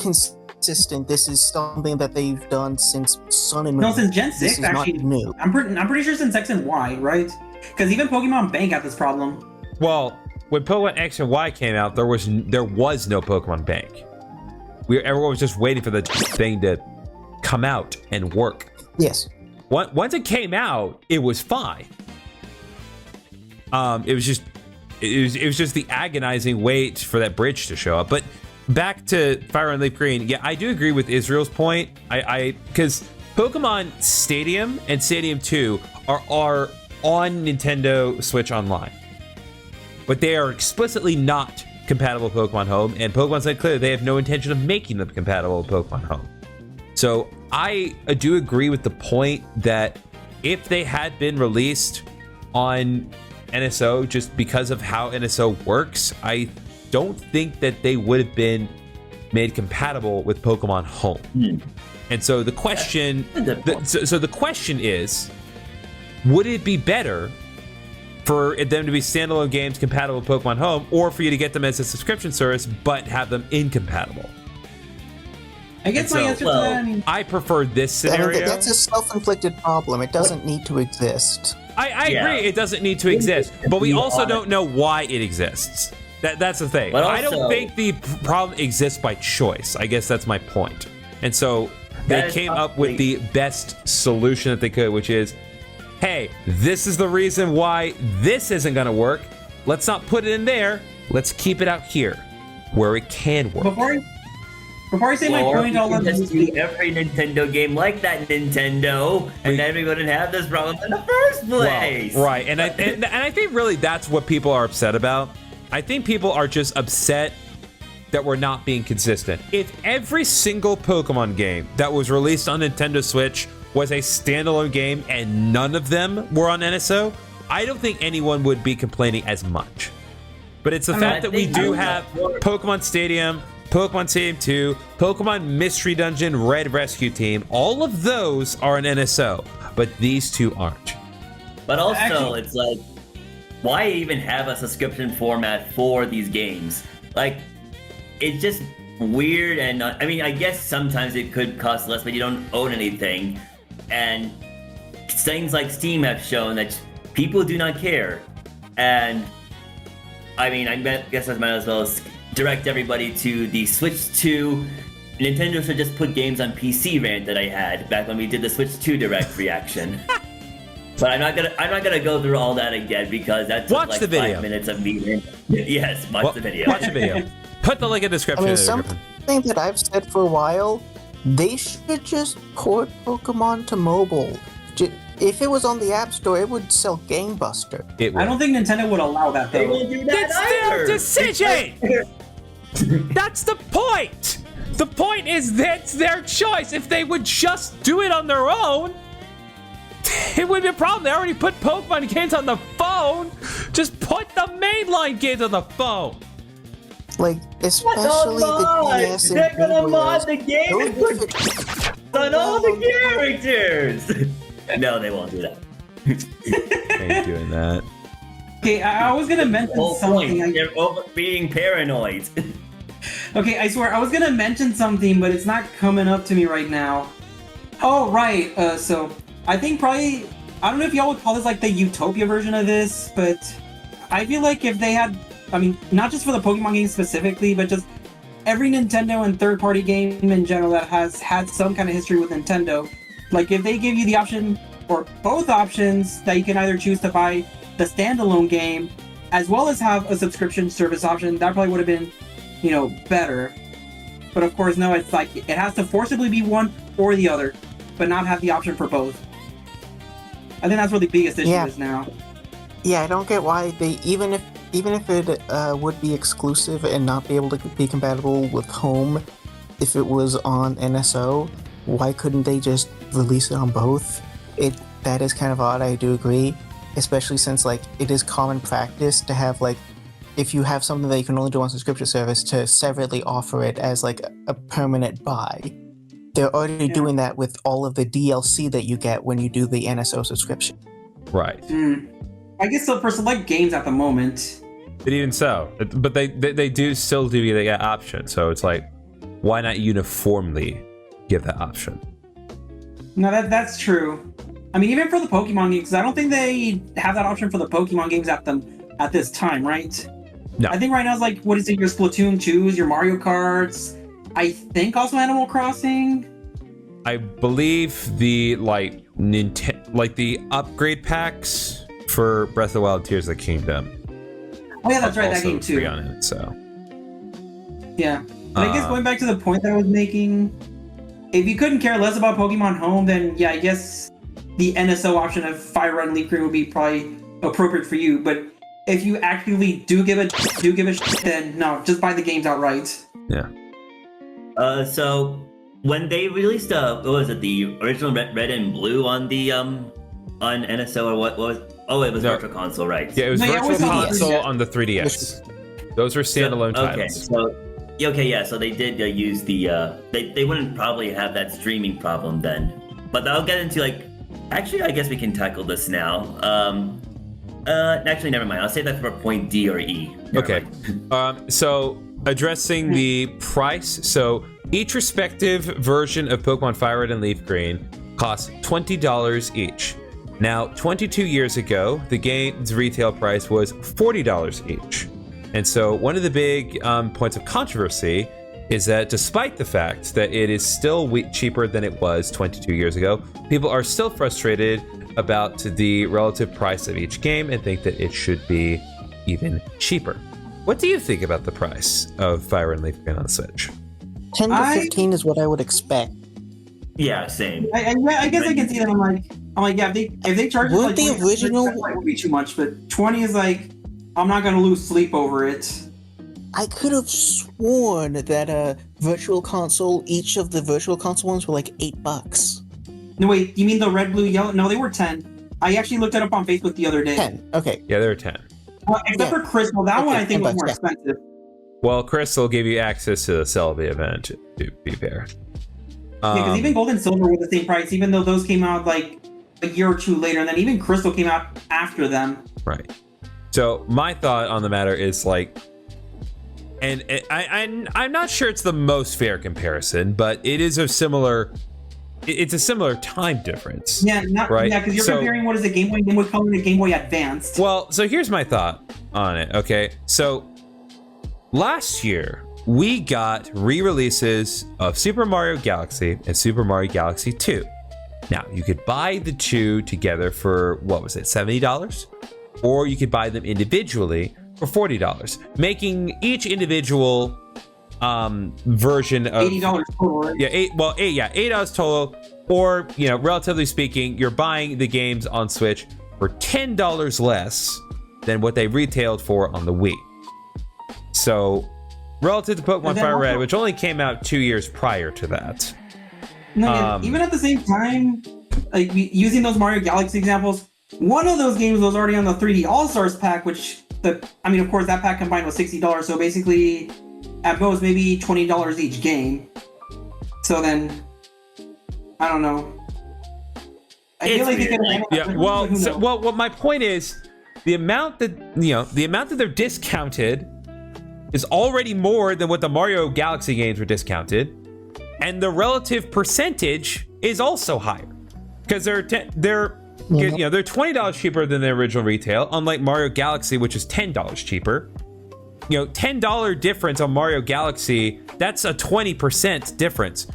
consistent. This is something that they've done since Sun and Moon. No, since Gen This 6, is actually. not new. I'm pretty sure since X and Y, right? Because even Pokemon Bank had this problem. Well, when Pokemon X and Y came out, there was no Pokemon Bank. Everyone was just waiting for the thing to come out and work. Yes. Once it came out, it was fine. It was just the agonizing wait for that bridge to show up. But back to Fire and Leaf Green, yeah, I do agree with Israel's point. Because Pokemon Stadium and Stadium 2 are on Nintendo Switch Online, but they are explicitly not compatible with Pokemon Home, and Pokemon said clearly they have no intention of making them compatible with Pokemon Home. So I do agree with the point that if they had been released on NSO just because of how NSO works, I don't think that they would have been made compatible with Pokemon Home. And so the question, so the question is, would it be better for them to be standalone games compatible with Pokemon Home, or for you to get them as a subscription service but have them incompatible? I guess And my so, answer to that, I mean, I prefer this I mean, scenario. that's a self-inflicted problem. It doesn't need to exist. I Yeah. agree, it doesn't need to exist, but we be also honest. don't know why it exists. That's the thing. But I don't also- think the problem exists by choice. I guess that's my point. And so they That is came up with probably- the best solution that they could, which is, hey, this is the reason why this isn't going to work. Let's not put it in there. Let's keep it out here where it can work. before I say my Or point, you I'll can let just do every Nintendo game like that Nintendo, and then we wouldn't have this problem in the first place. Well, right, and I think really that's what people are upset about. I think people are just upset that we're not being consistent. If every single Pokemon game that was released on Nintendo Switch was a standalone game and none of them were on NSO, I don't think anyone would be complaining as much. But it's the fact that we do have Pokemon Stadium, Pokemon Stadium 2, Pokemon Mystery Dungeon, Red Rescue Team, all of those are an NSO, but these two aren't. But also, Actually- it's like, why even have a subscription format for these games? Like, it's just weird, and I mean, I guess sometimes it could cost less, but you don't own anything. And things like Steam have shown that people do not care. And I mean, I guess I might as well direct everybody to the Switch 2. Nintendo should just put games on PC rant that I had back when we did the Switch 2 direct reaction. But I'm not gonna go through all that again because that's Watch like the video. 5 minutes of me. Yes, watch the video. Watch the video. Put the link in the I description. mean, something that I've said for a while, they should just port Pokemon to mobile. If it was on the App Store, it would sell Gamebuster. It will. I don't think Nintendo would allow that They though. won't do that It's their either. decision! That's the point! The point is that's their choice. If they would just do it on their own, it wouldn't be a problem. They already put Pokemon games on the phone. Just put the mainline games on the phone. Like, especially the DS and They're gonna mod Wii the game Those and put different- on all the characters. No, they won't do that. Ain't doing that. Okay, I was gonna mention Whole something. point. They're being paranoid. Okay, I swear I was gonna mention something, but it's not coming up to me right now. Oh right, so I think probably I don't know if y'all would call this like the Utopia version of this, but I feel like if they had, I mean, not just for the Pokemon games specifically, but just every Nintendo and third-party game in general that has had some kind of history with Nintendo, like if they give you the option or both options that you can either choose to buy the standalone game as well as have a subscription service option, that probably would have been, you know, better. But of course, no, it's like it has to forcibly be one or the other, but not have the option for both. I think that's where the biggest issue is now. Yeah, I don't get why they even if it would be exclusive and not be able to be compatible with home, if it was on NSO, why couldn't they just release it on both? That is kind of odd. I do agree, especially since like it is common practice to have like if you have something that you can only do on subscription service to separately offer it as like a permanent buy. They're already doing that with all of the DLC that you get when you do the NSO subscription. Right. I guess so for select games at the moment. But even so, but they do still do the option. So it's like, why not uniformly give that option? No, that's true. I mean, even for the Pokemon games, I don't think they have that option for the Pokemon games at this time, right? No. I think right now it's like, what is it, your Splatoon 2s, your Mario Karts, I think also Animal Crossing? I believe the the upgrade packs for Breath of the Wild Tears of the Kingdom. Oh yeah, that's right, that also game too. free on it, so. Yeah. But I guess going back to the point that I was making, if you couldn't care less about Pokemon Home, then yeah, I guess the NSO option of Fire Red and Leaf Green would be probably appropriate for you. But if you actively do give a shit, then no, just buy the games outright. Yeah. So when they released what was it, the original Red and Blue on the on NSO or what was? Oh, it was Virtual Console, right? Yeah, it was Virtual Console 3DS. on the 3DS. Those were standalone titles. So they did use the they wouldn't probably have that streaming problem then. But I'll get into actually I guess we can tackle this now. Actually never mind. I'll say that for point D or E. Okay. So addressing the price. So each respective version of Pokemon Fire Red and Leaf Green costs $20 each. Now, 22 years ago, the game's retail price was $40 each. And so one of the big points of controversy is that despite the fact that it is still cheaper than it was 22 years ago, people are still frustrated about the relative price of each game and think that it should be even cheaper. What do you think about the price of Fire and Leaf Green on Switch? 10 to 15 is what I would expect. Yeah, same. I guess I can see that. I'm like, yeah, if they charge Weren't the original that would be too much, but 20 is like, I'm not gonna lose sleep over it. I could have sworn that Virtual Console, each of the Virtual Console ones were like $8. No, wait, you mean the red, blue, yellow? No, they were 10. I actually looked it up on Facebook the other day. 10, okay. Yeah, they were 10. Well, except for Crystal, that one I think was more expensive. Well, Crystal gave you access to the Celebi event, to be fair. Yeah, because even Gold and Silver were the same price, even though those came out like a year or two later, and then even Crystal came out after them. Right. So my thought on the matter is and I'm not sure it's the most fair comparison, but it is a similar. It's a similar time difference. Yeah, right? Yeah, because you're comparing what is a Game Boy Color and a Game Boy Advanced. Well, so here's my thought on it. Okay, so last year we got re-releases of Super Mario Galaxy and Super Mario Galaxy 2. Now you could buy the two together for what was it, $70, or you could buy them individually for $40, making each individual version of $80 total. Yeah, $8 total, or relatively speaking, you're buying the games on Switch for $10 less than what they retailed for on the Wii. So, relative to Pokemon Fire Red, which only came out 2 years prior to that. No, even at the same time, like using those Mario Galaxy examples, one of those games was already on the 3D All Stars pack, which of course that pack combined was $60. So basically, at most maybe $20 each game. So then, I don't know. I feel like they could have. Yeah. Well, my point is, the amount that they're discounted is already more than what the Mario Galaxy games were discounted, and the relative percentage is also higher because they're $20 cheaper than the original retail, unlike Mario Galaxy, which is $10 cheaper. $10 difference on Mario Galaxy, that's a 20% difference.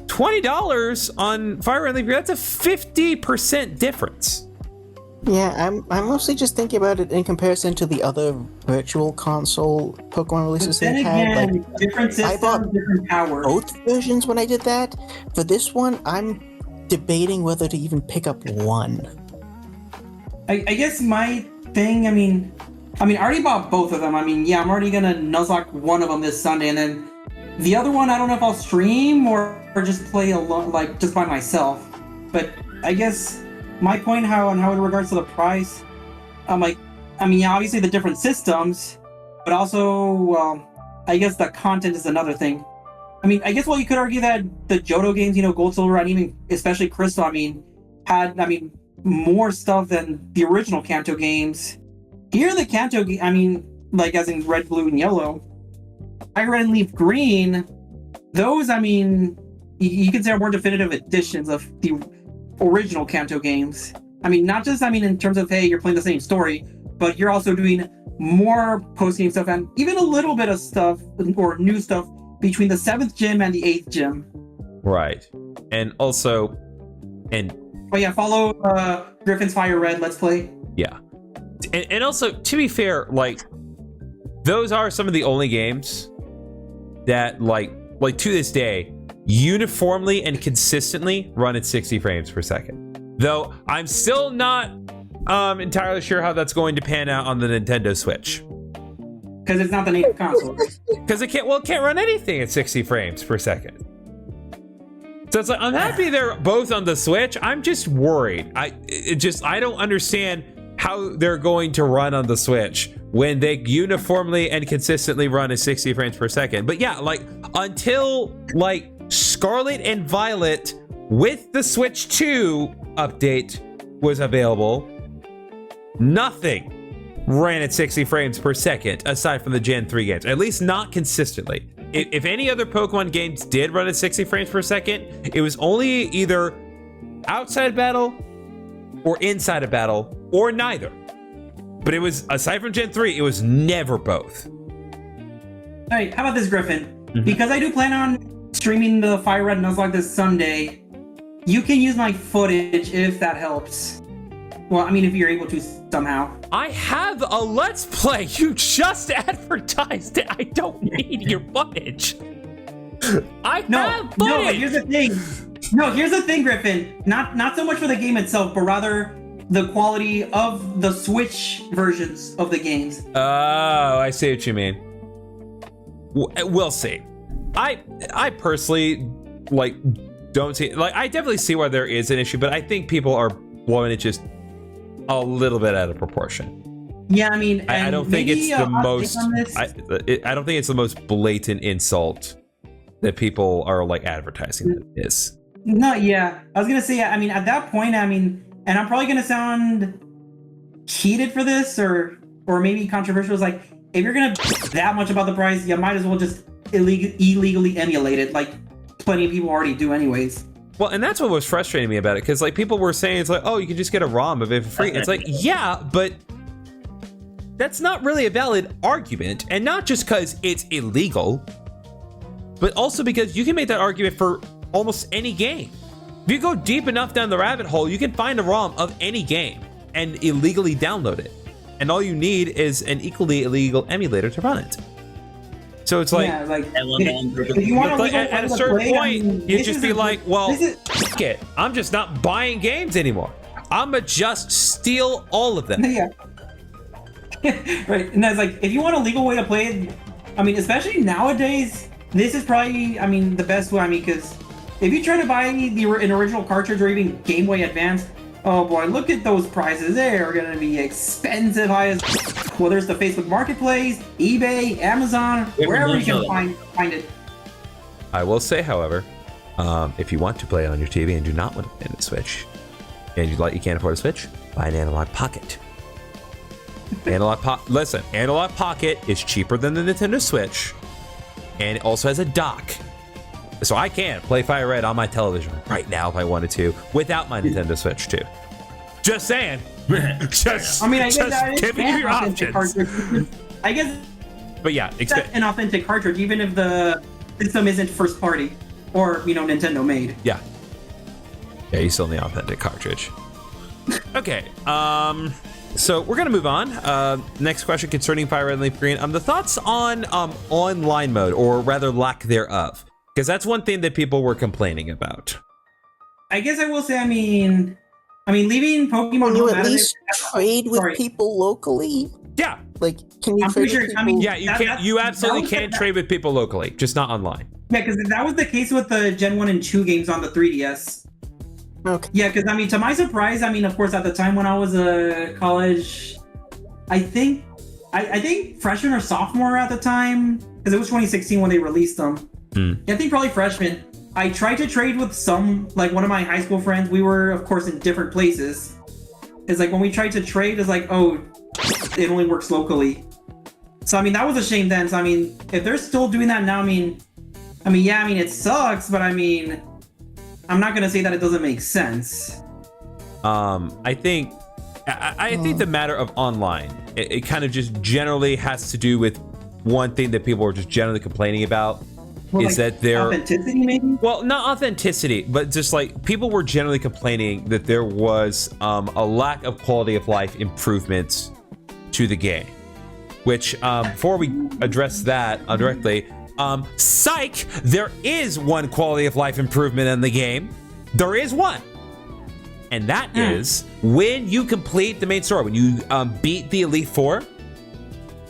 $20 on Fire Red and Leaf Green, that's a 50% difference. Yeah, I'm mostly just thinking about it in comparison to the other virtual console Pokemon releases Then they've had. again, Like, different I bought systems, different power. both versions when I did that. For this one, I'm debating whether to even pick up one. I guess my thing, I mean, I already bought both of them. I mean, yeah, I'm already gonna Nuzlocke one of them this Sunday, and then the other one, I don't know if I'll stream or just play alone, like just by myself. But I guess my point in regards to the price, I'm like, I mean, yeah, obviously the different systems, but also, I guess the content is another thing. I mean, I guess, well, you could argue that the Johto games, Gold, Silver, and even especially Crystal, had more stuff than the original Kanto games. Here, the Kanto, like as in Red, Blue, and Yellow, Fire Red and Leaf Green, those, you can say are more definitive editions of the original Kanto games. Not just, in terms of, hey, you're playing the same story, but you're also doing more post-game stuff and even a little bit of stuff or new stuff between the 7th gym and the 8th gym. Right. And also, Oh yeah, follow Griffin's Fire Red Let's Play. Yeah. And also, to be fair, like, those are some of the only games that, like to this day, uniformly and consistently run at 60 frames per second. Though I'm still not entirely sure how that's going to pan out on the Nintendo Switch. Because it's not the native console. Because it can't run anything at 60 frames per second. So it's like, I'm happy they're both on the Switch. I'm just worried. I don't understand how they're going to run on the Switch when they uniformly and consistently run at 60 frames per second. But yeah, like, until like Scarlet and Violet with the Switch 2 update was available, nothing ran at 60 frames per second aside from the Gen 3 games, at least not consistently. If any other Pokemon games did run at 60 frames per second, it was only either outside battle or inside a battle or neither. But it was, aside from Gen 3, it was never both. All right, how about this, Griffin? Mm-hmm. Because I do plan on streaming the Fire Red Nuzlocke this Sunday, you can use my footage if that helps. Well, if you're able to somehow. I have a Let's Play. You just advertised it. I don't need your footage. I have footage. No, here's the thing. No, here's the thing, Griffin. Not so much for the game itself, but rather the quality of the Switch versions of the games. Oh, I see what you mean. We'll see. I personally don't see, I definitely see why there is an issue, but I think people are blowing it just a little bit out of proportion. Yeah, I don't think it's the most. I don't think it's the most blatant insult that people are advertising that it is. No, yeah, I was gonna say, at that point, and I'm probably gonna sound cheated for this, or maybe controversial. Is like, if you're gonna that much about the price, you might as well just illegally emulate it, like plenty of people already do, anyways. Well, and that's what was frustrating me about it, because people were saying it's like, oh, you can just get a ROM of it for free. It's like, yeah, but that's not really a valid argument, and not just because it's illegal, but also because you can make that argument for almost any game. If you go deep enough down the rabbit hole, you can find a ROM of any game and illegally download it, and all you need is an equally illegal emulator to run it. So it's like, yeah, if you want to at a certain point, you just be like, well, fuck it. I'm just not buying games anymore. I'ma just steal all of them. Yeah. Right, and that's like, if you want a legal way to play it, especially nowadays, this is probably, the best way. Because if you try to buy an original cartridge or even Game Boy Advance, oh boy, look at those prices. They are going to be expensive, high as, whether it's the Facebook Marketplace, eBay, Amazon, wherever you can find it. I will say, however, if you want to play on your TV and do not want to play on the Switch, and you can't afford a Switch, buy an Analog Pocket. Analog Pocket is cheaper than the Nintendo Switch, and it also has a dock. So I can play Fire Red on my television right now if I wanted to, without my Nintendo Switch too. Just saying. just giving you your options. I guess. But yeah, that's an authentic cartridge, even if the system isn't first party or Nintendo made. Yeah. Yeah, you still need an authentic cartridge. Okay. So we're gonna move on. Next question concerning Fire Red and Leaf Green. The thoughts on online mode, or rather lack thereof, because that's one thing that people were complaining about. I guess I will say, I mean, leaving Pokemon Can you Home at out of least trade with Sorry. people locally? Yeah. Like, can you I'm trade pretty with sure- I people? mean, Yeah, you That- can't. that- You that absolutely was- can't trade with people locally, just not online. Yeah, because that was the case with the Gen 1 and 2 games on the 3DS. Okay. Yeah, because to my surprise, of course, at the time when I was a college, I think freshman or sophomore at the time, because it was 2016 when they released them. Yeah, I think probably freshman. I tried to trade with one of my high school friends. We were, of course, in different places. It's like when we tried to trade, it's like, oh, it only works locally. So that was a shame then. So if they're still doing that now, it sucks, but I'm not gonna say that it doesn't make sense. I think the matter of online, it kind of just generally has to do with one thing that people are just generally complaining about. Is that there authenticity, maybe? Well, not authenticity, but just like people were generally complaining that there was a lack of quality of life improvements to the game. Which, before we address that directly, psych, there is one quality of life improvement in the game. There is one. And that is when you complete the main story, when you beat the Elite Four,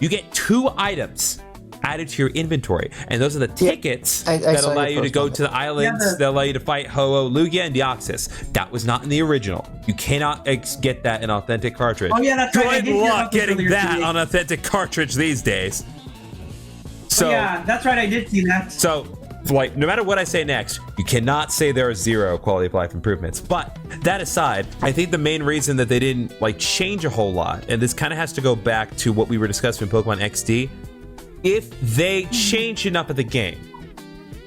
you get 2 items added to your inventory, and those are the tickets that allow you to go to the islands, that allow you to fight Ho-Oh, Lugia, and Deoxys. That was not in the original. You cannot get that in authentic cartridge. Oh yeah, that's right. Good luck getting that on authentic cartridge these days. So yeah, that's right. I did see that. So, like, no matter what I say next, you cannot say there are 0 quality of life improvements. But that aside, I think the main reason that they didn't change a whole lot, and this kind of has to go back to what we were discussing in Pokemon XD. If they changed enough of the game,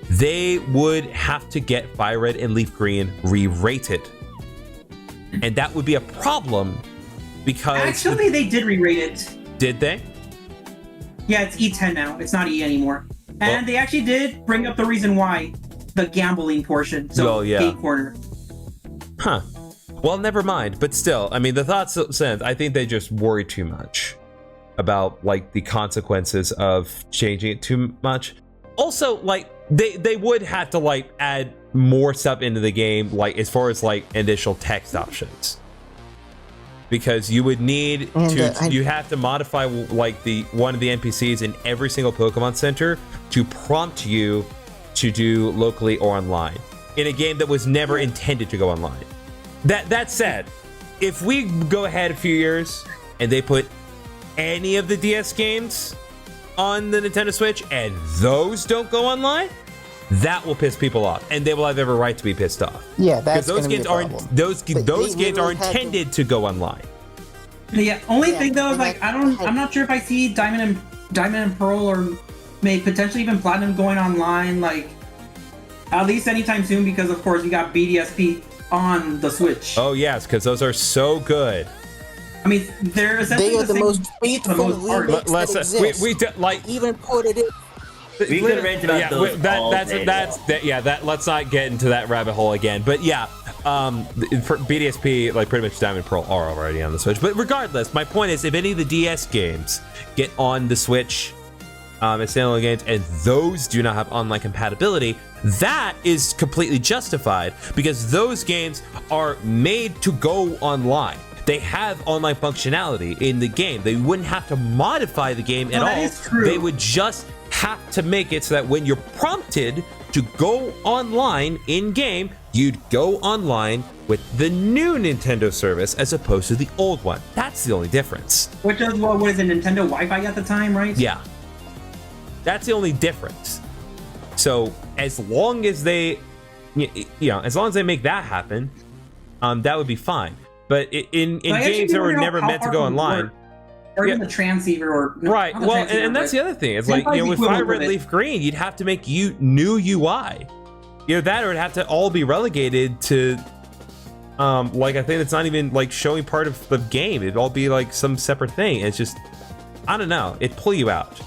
they would have to get Fire Red and Leaf Green re-rated. And that would be a problem because... Actually, they did re-rate it. Did they? Yeah, it's E10 now. It's not E anymore. And they actually did bring up the reason why. The gambling portion. So, Gate Corner. Huh. Well, never mind. But still, the thought sense, I think they just worry too much about the consequences of changing it too much. Also, they would have to add more stuff into the game, as far as initial text options, because you would need you have to modify one of the NPCs in every single Pokemon Center to prompt you to do locally or online in a game that was never intended to go online. That said, if we go ahead a few years and they put any of the DS games on the Nintendo Switch and those don't go online, that will piss people off, and they will have every right to be pissed off. Yeah, that's because those gonna games be a aren't problem. those They games are literally had to- intended to go online. The only Yeah, thing though is and I'm not sure if I see Diamond and Pearl or maybe potentially even Platinum going online at least anytime soon, because of course you got BDSP on the Switch. Oh yes, because those are so good. They're essentially They are the same most for the faithful most part. remakes that exist. we Even put it in. We could rant about those all day. Let's not get into that rabbit hole again. But yeah, for BDSP, pretty much Diamond and Pearl are already on the Switch. But regardless, my point is, if any of the DS games get on the Switch as standalone games, and those do not have online compatibility, that is completely justified, because those games are made to go online. They have online functionality in the game. They wouldn't have to modify the game at all. That is true. They would just have to make it so that when you're prompted to go online in game, you'd go online with the new Nintendo service as opposed to the old one. That's the only difference. Which is what is it, Nintendo Wi-Fi at the time, right? Yeah. That's the only difference. So as long as they, as long as they make that happen, that would be fine. But in games that were never meant to go online, or even the transceiver, or right? not the Well, transceiver, and that's but the other thing. It's Senpai's with equivalent Fire of Red it. Leaf Green, you'd have to make new UI. That or it'd have to all be relegated to I think it's not even showing part of the game. It'd all be some separate thing. It's just, I don't know, it'd pull you out.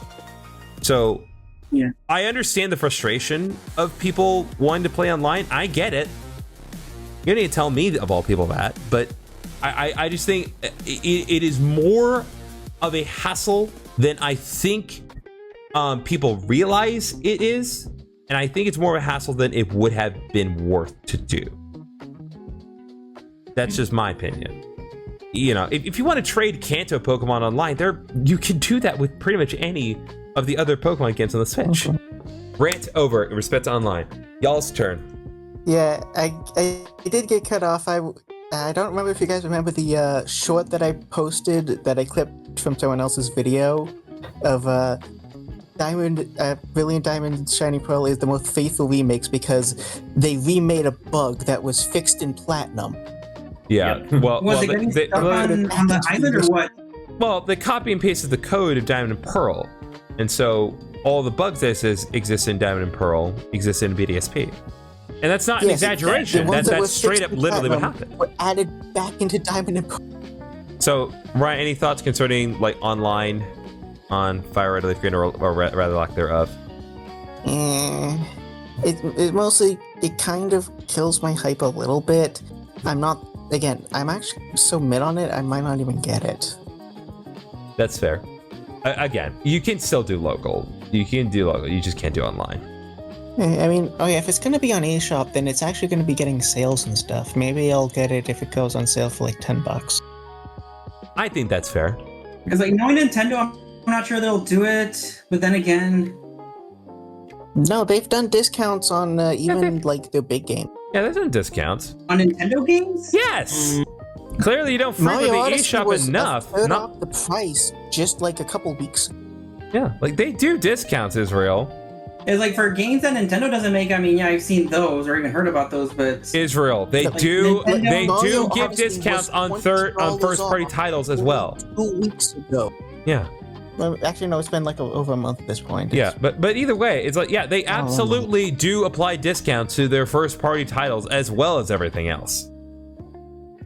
So yeah, I understand the frustration of people wanting to play online. I get it. You don't need to tell me of all people that, but I just think it is more of a hassle than I think people realize it is, and I think it's more of a hassle than it would have been worth to do. That's just my opinion. You know, if you want to trade Kanto Pokemon online, you can do that with pretty much any of the other Pokemon games on the Switch. Okay. Rant over in respect to online. Y'all's turn. Yeah, I did get cut off. I don't remember if you guys remember the short that I posted that I clipped from someone else's video of Brilliant Diamond Shiny Pearl is the most faithful remakes because they remade a bug that was fixed in Platinum. Yeah. Well, Was it getting stuck on the island or what? Well, they copy and pasted the code of Diamond and Pearl, and so all the bugs that exist in Diamond and Pearl exist in BDSP. And that's not an exaggeration. That's straight up literally what happened. Were added back into Diamond and Pearl. So, Ryan, any thoughts concerning like online on Fire Red Leaf Green, or rather lack thereof? It mostly, it kind of kills my hype a little bit. I'm actually so mid on it, I might not even get it. That's fair. Again, you can still do local. You can do local. You just can't do online. I mean, if it's going to be on eShop, then it's actually going to be getting sales and stuff. Maybe I'll get it if it goes on sale for like $10. I think that's fair. Because like knowing Nintendo, I'm not sure they'll do it. But then again, no, they've done discounts on even like the big game. Yeah, there's no discounts. on Nintendo games? Yes! Clearly you don't frequent the eShop was enough. a third off the price just like a couple weeks. Yeah, like they do discounts, Israel. It's like for games that Nintendo doesn't make, I mean, yeah, I've seen those or even heard about those, but Israel, they Like, do Mario give Odyssey discounts was on $20 first party off titles as well. 2 weeks ago. Yeah. Well, actually, no, it's been like over a month at this point. Yeah, but either way, it's like, yeah, they absolutely do apply discounts to their first party titles as well as everything else.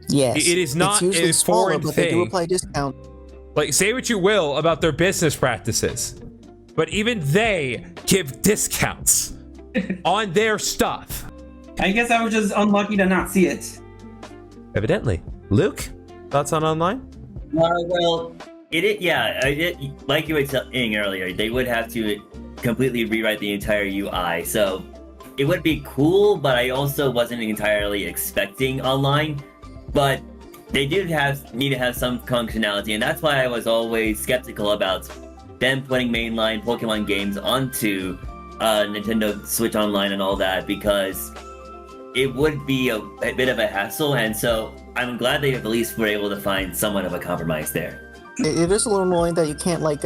Yes. It is not it's usually a smaller, foreign but thing. they do apply discount. Like, say what you will about their business practices, but even they give discounts on their stuff. I guess I was just unlucky to not see it. Evidently. Luke, thoughts on online? Well, like you were saying earlier, they would have to completely rewrite the entire UI. So it would be cool, but I also wasn't entirely expecting online. But they do need to have some functionality, and that's why I was always skeptical about them putting mainline Pokemon games onto Nintendo Switch Online and all that, because it would be a bit of a hassle, and so I'm glad they at least were able to find somewhat of a compromise there. It is a little annoying that you can't like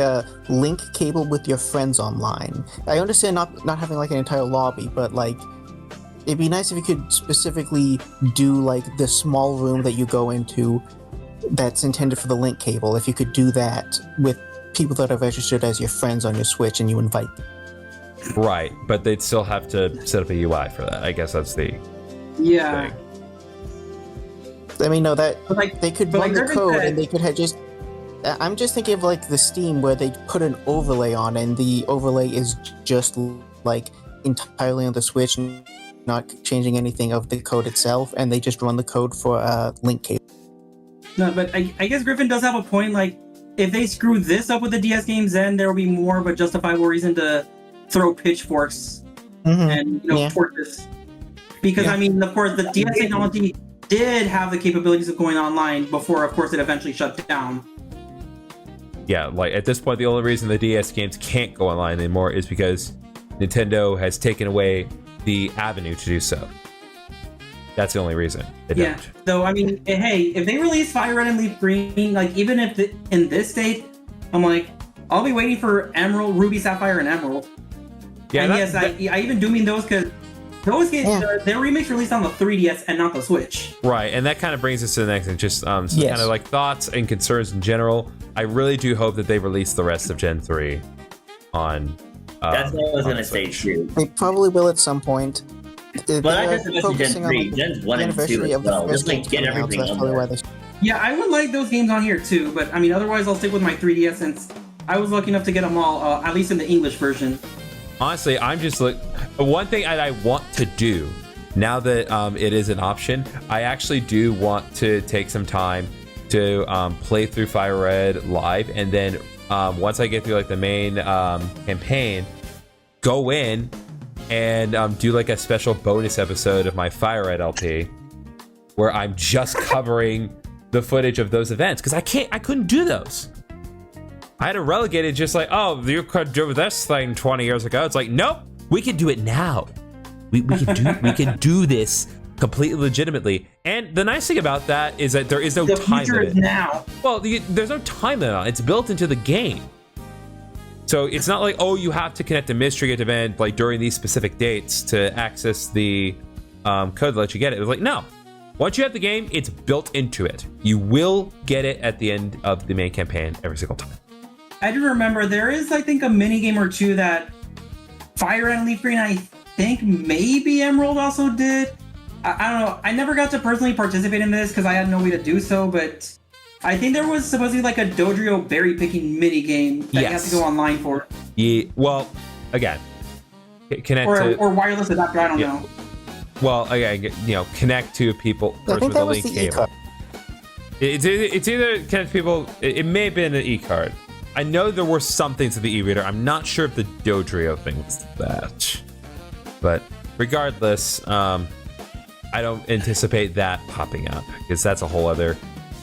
link cable with your friends online. I understand not having like an entire lobby, but like it'd be nice if you could specifically do like the small room that you go into that's intended for the link cable. If you could do that with people that are registered as your friends on your Switch and you invite them. Right, but they'd still have to set up a UI for that. I guess that's the Yeah. thing. I mean, no, that But like, they could but run like the Griffin code said- and they could have just. I'm just thinking of like the Steam where they put an overlay on, and the overlay is just like entirely on the Switch, not changing anything of the code itself, and they just run the code for link cable. No, but I guess Griffin does have a point. Like, if they screw this up with the DS games, then there will be more of a justifiable reason to throw pitchforks and port this. Because Yeah. I mean, of course, the DS technology did have the capabilities of going online before, of course, it eventually shut down. Yeah, like at this point, the only reason the DS games can't go online anymore is because Nintendo has taken away the avenue to do so. That's the only reason they don't. So I mean, hey, if they release Fire Red and Leaf Green, like even if in this state, I'm like, I'll be waiting for Emerald, Ruby, Sapphire, and Emerald. Yeah, and I even do mean those because those games, their remakes released on the 3DS and not the Switch. Right, and that kind of brings us to the next thing. Just some Yes. kind of like thoughts and concerns in general. I really do hope that they release the rest of Gen 3 on. That's what I was on going to say Switch. too. They probably will at some point. But not just the Gen 3, Gen 1 and 2 as well. Just like get everything on there. Yeah, I would like those games on here too, but I mean, otherwise I'll stick with my 3DS since I was lucky enough to get them all, at least in the English version. Honestly, I'm just like one thing that I want to do now that it is an option, I actually do want to take some time to play through Fire Red live, and then once I get through like the main campaign, go in and do like a special bonus episode of my Fire Red LP where I'm just covering the footage of those events, because I couldn't do those. I had to relegate it just like, oh, you could do this thing 20 years ago. It's like, nope, we can do it now. We can do this completely legitimately. And the nice thing about that is that there is no time limit. The future is now. Well, there's no time limit on it. It's built into the game. So it's not like, oh, you have to connect a mystery event like during these specific dates to access the code that lets you get it. It's like, no. Once you have the game, it's built into it. You will get it at the end of the main campaign every single time. I do remember there is, I think, a mini game or two that Fire Red and Leaf Green, I think maybe Emerald also did. I don't know. I never got to personally participate in this because I had no way to do so, but I think there was supposedly like a Dodrio berry picking mini game that you have to go online for. Yeah. Well, again, connect or wireless adapter. I don't know. Well, again, connect to people. I think that was the e-card. It's either connect to people. It may have been an e-card. I know there were some things to the e-reader. I'm not sure if the Dodrio thing was that. But regardless, I don't anticipate that popping up because that's a whole other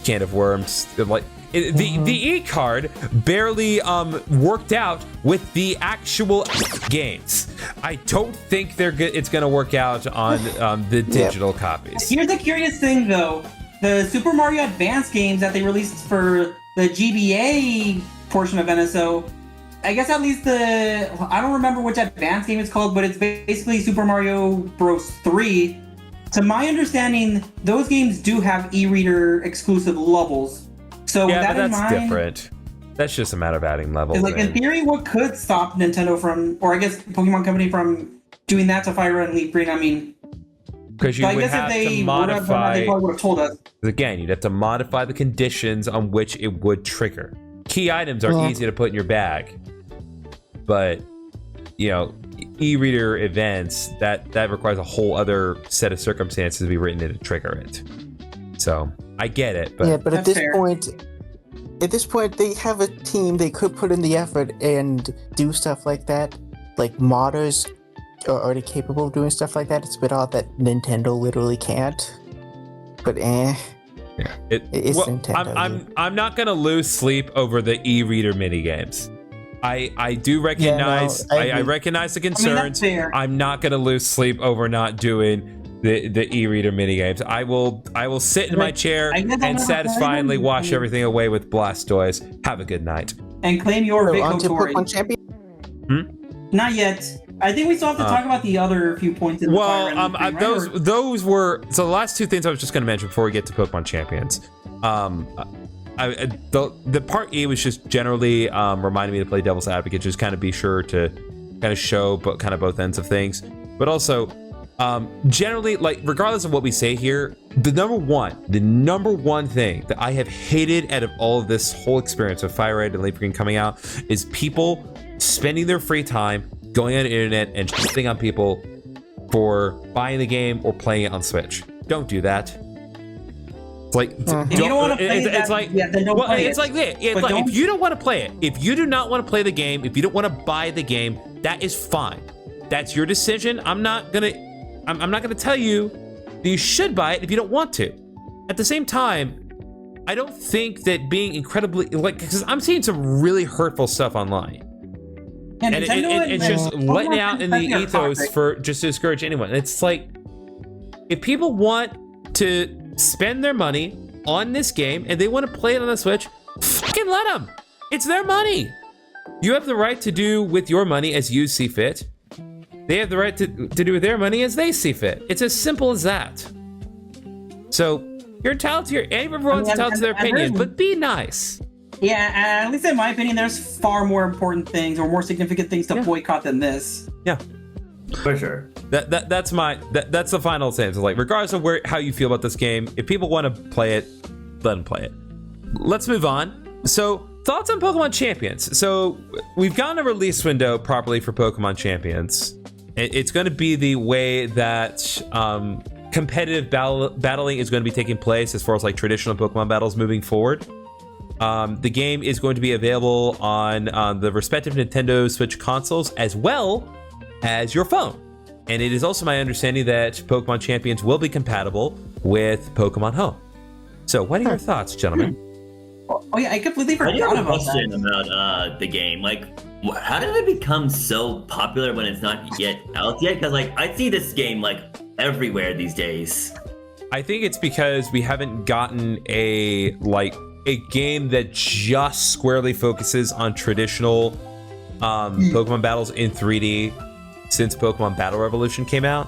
can of worms. Like the e-card barely worked out with the actual games. I don't think it's going to work out on the digital copies. Here's the curious thing, though: the Super Mario Advance games that they released for the GBA portion of NSO. I guess at least I don't remember which Advance game it's called, but it's basically Super Mario Bros. 3. To my understanding, those games do have e-reader exclusive levels. So with that in mind, that's different. That's just a matter of adding levels. Like in theory, what could stop Nintendo from, or I guess Pokemon Company from doing that to Fire Red and Leaf Green? I mean, because you would have to modify. They probably would have told us. Again, you'd have to modify the conditions on which it would trigger. Key items are easy to put in your bag, but e-reader events that requires a whole other set of circumstances to be written in to trigger it. So I get it, but but at this point they have a team. They could put in the effort and do stuff like that. Like modders are already capable of doing stuff like that. It's a bit odd that Nintendo literally can't. But it's Nintendo. I'm not gonna lose sleep over the e-reader mini games. I do recognize I recognize the concerns. I'm not gonna lose sleep over not doing the e-reader mini games. I will sit in my chair and satisfyingly wash everything away with Blastoise. Have a good night. And claim your victory. Pokemon Champion? Not yet. I think we still have to talk about the other few points in the Fire Red and Leaf Green, right? those were the last two things I was just going to mention before we get to Pokemon Champions. The part E was just generally reminding me to play devil's advocate, just kind of be sure to kind of show both ends of things, but also generally, like, regardless of what we say here, the number one thing that I have hated out of all of this whole experience of Fire Red and Leaf Green coming out is people spending their free time going on the internet and shitting on people for buying the game or playing it on Switch. Don't do that. It's like, if you don't want to play it, it's like, then don't play it. It's like this. It's like, if you don't want to play it, if you do not want to play the game, if you don't want to buy the game, that is fine. That's your decision. I'm not gonna tell you that you should buy it if you don't want to. At the same time, I don't think that being incredibly, like, because I'm seeing some really hurtful stuff online. And it's just letting out in the ethos for just to discourage anyone. It's like, if people want to spend their money on this game and they want to play it on the Switch, fucking let them. It's their money. You have the right to do with your money as you see fit. They have the right to do with their money as they see fit. It's as simple as that. So you're entitled to everyone's entitled to their opinion, but be nice. Yeah, at least in my opinion, there's far more important things or more significant things to boycott than this. Yeah, for sure. That's the final sentence. Like, regardless of how you feel about this game, if people want to play it, let them play it. Let's move on. So, thoughts on Pokemon Champions. So, we've gotten a release window properly for Pokemon Champions. It's going to be the way that competitive battling is going to be taking place as far as like traditional Pokemon battles moving forward. The game is going to be available on the respective Nintendo Switch consoles as well as your phone. And it is also my understanding that Pokemon Champions will be compatible with Pokemon Home. So what are your thoughts, gentlemen? Oh yeah, I completely I do forgot have a about question that. about the game. Like, how did it become so popular when it's not yet out yet? Because like I see this game like everywhere these days. I think it's because we haven't gotten a game that just squarely focuses on traditional Pokemon battles in 3D since Pokemon Battle Revolution came out.